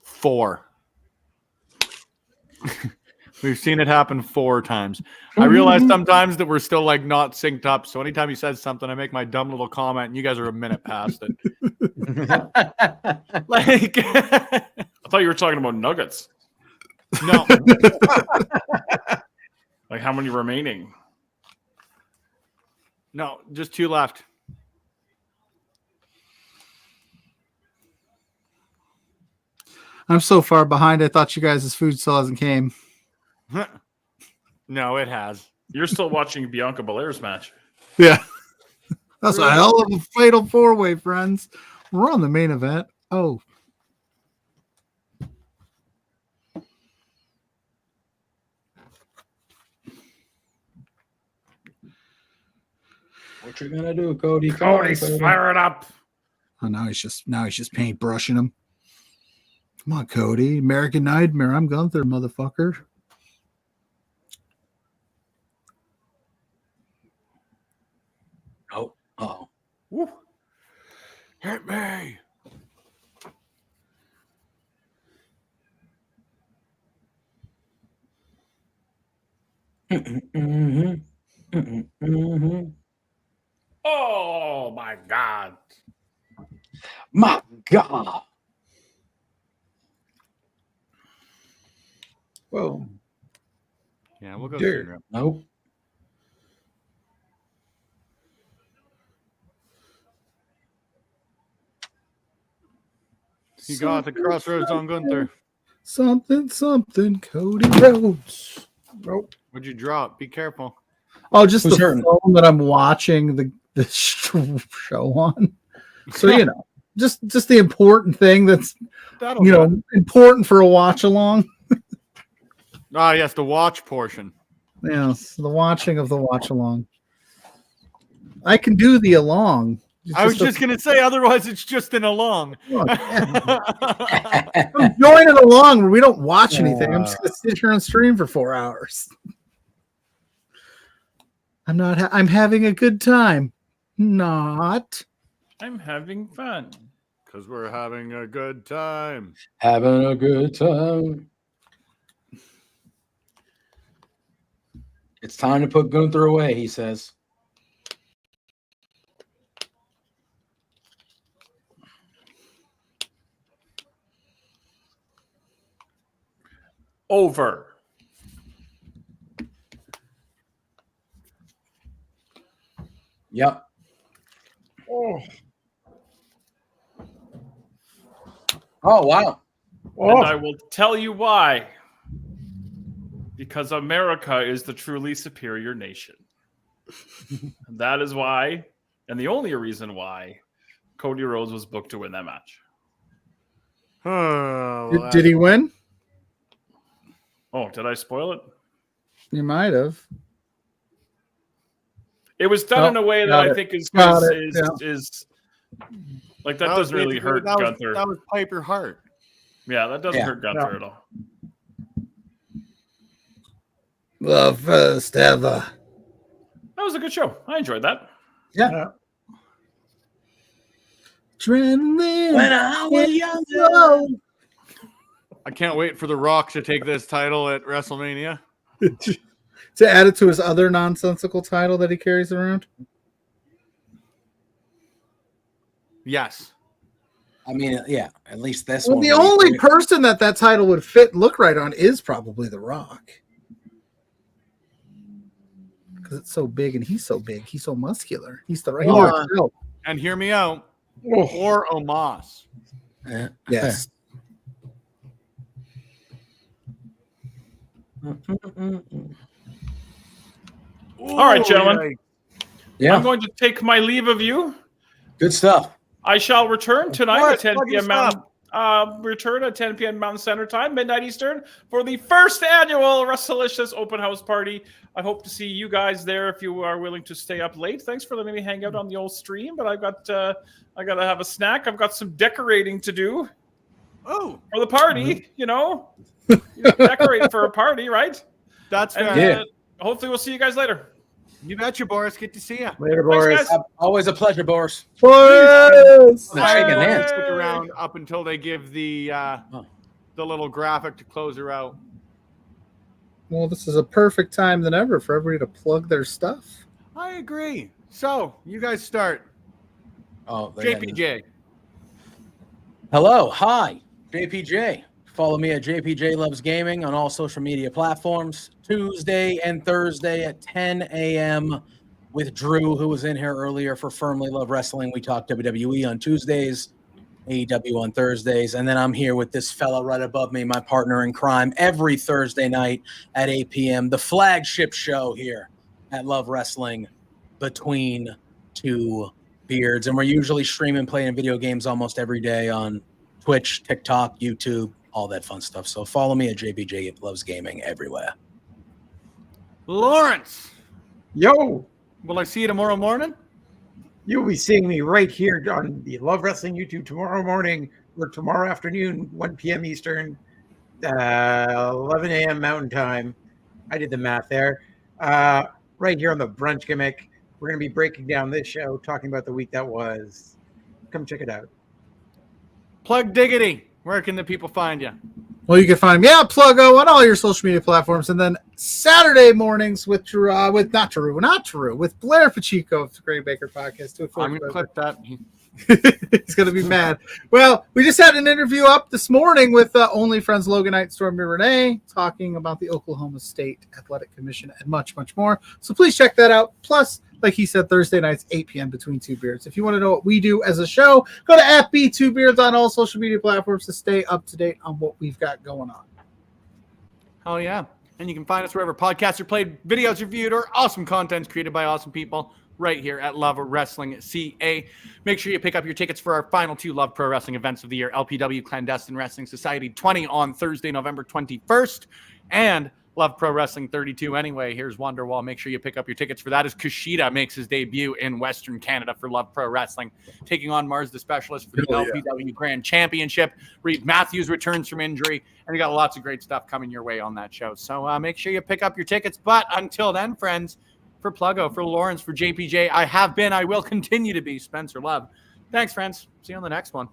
Four. We've seen it happen 4 times. I realize sometimes that we're still like not synced up. So anytime he says something, I make my dumb little comment, and you guys are a minute past it. Like, I thought you were talking about nuggets. no, Like how many remaining? no, just 2 left. I'm so far behind. I thought you guys' food still hasn't came. No, it has. You're still watching Bianca Belair's match. Yeah. That's a hell of a fatal 4-way, friends. We're on the main event. Oh. What you gonna do, Cody? Cody's firing up. Oh, now he's just paintbrushing him. Come on, Cody. American Nightmare. I'm Gunther, motherfucker. Oh, oh. Woo. Hit me. Oh my God. My God. Whoa. Yeah, we'll go. Dirt. Syndrome. Nope. He got the crossroads on Gunther. Something, Cody Rhodes. Nope. What'd you drop? Be careful. Oh, just Who's the hurting? phone that I'm watching the show on. So, just the important thing that's, That'll do. important for a watch along. Ah, yes, the watch portion. Yes, the watching of the watch along. I can do the along. It's I was just going to say, otherwise it's just an along. I'm joining along where we don't watch anything. I'm just going to sit here and stream for 4 hours. I'm having a good time. Not. I'm having fun. Because we're having a good time. Having a good time. It's time to put Gunther away, he says. over. Yep. Oh, wow. And I will tell you why. Because America is the truly superior nation. That is why, and the only reason why, Cody Rhodes was booked to win that match. Oh, Did he win? Oh, did I spoil it? You might have. It was done in a way that got I it. think is Got it, like that doesn't really hurt Gunther. That was Piper Hart. Yeah, that doesn't hurt Gunther at all. The first ever. That was a good show. I enjoyed that. Yeah. Adrenaline. When I was younger. I can't wait for The Rock to take this title at WrestleMania. To add it to his other nonsensical title that he carries around. Yes. I mean, yeah, at least this Well, one. the only person that title would fit look right on is probably The Rock. Because it's so big and he's so big. He's so muscular. He's the right. And hear me out. Or Omos. Yes. All right, gentlemen. Yeah. I'm going to take my leave of you. Good stuff. I shall return tonight at 10 Plug your p.m. Mountain. Return at 10 p.m. Mountain Standard Time, midnight Eastern, for the first annual WrestleLicious Open House Party. I hope to see you guys there if you are willing to stay up late. Thanks for letting me hang out on the old stream, but I got to have a snack. I've got some decorating to do. Oh, for the party, you know, decorate for a party, right? That's fair. And, hopefully, we'll see you guys later. You betcha, Boris. Good to see you. Later, Thanks, Boris. guys. Always a pleasure, Boris. Boris! Shaking hands. Stick around up until they give the little graphic to close her out. Well, this is a perfect time than ever for everybody to plug their stuff. I agree. So, you guys start. Oh, JPJ. Hello. Hi. JPJ. Follow me at JPJ Loves Gaming on all social media platforms. Tuesday and Thursday at 10 a.m. with Drew, who was in here earlier for Firmly Love Wrestling. We talk WWE on Tuesdays, AEW on Thursdays, and then I'm here with this fella right above me, my partner in crime, every Thursday night at 8 p.m. The flagship show here at Love Wrestling, Between Two Beards. And we're usually streaming, playing video games almost every day on Twitch, TikTok, YouTube, all that fun stuff. So follow me at JPJ Loves Gaming everywhere. Lawrence. Yo, Will I see you tomorrow morning? you'll be seeing me right here on the Love Wrestling YouTube tomorrow morning or tomorrow afternoon, 1 p.m. Eastern, 11 a.m. Mountain Time. I did the math there. Right here on the Brunch Gimmick. We're going to be breaking down this show, talking about the week that was. Come check it out. Plug Diggity. Where can the people find you? Well, you can find me at Pluggo on all your social media platforms, and then Saturday mornings with Drew, with Blair Pacheco of the Gray Baker Podcast. I'm going to clip that. He's going to be mad. Well, we just had an interview up this morning with Only Friends Logan Knight, Stormy Renee, talking about the Oklahoma State Athletic Commission and much, much more. So please check that out. Plus, like he said, Thursday nights, 8 p.m. Between Two Beards. If you want to know what we do as a show, go to @B2Beards on all social media platforms to stay up to date on what we've got going on. Oh, yeah. And you can find us wherever podcasts are played, videos reviewed, or awesome content created by awesome people right here at Love Wrestling CA. Make sure you pick up your tickets for our final two Love Pro Wrestling events of the year, LPW Clandestine Wrestling Society 20 on Thursday, November 21st, and Love Pro Wrestling 32 anyway. Here's Wonderwall. Make sure you pick up your tickets for that as Kushida makes his debut in Western Canada for Love Pro Wrestling, taking on Mars the Specialist for the LPW Grand Championship. Reed Matthews returns from injury, and we got lots of great stuff coming your way on that show. So make sure you pick up your tickets. But until then, friends, for Pluggo, for Lawrence, for JPJ, I will continue to be Spencer Love. Thanks, friends. See you on the next one.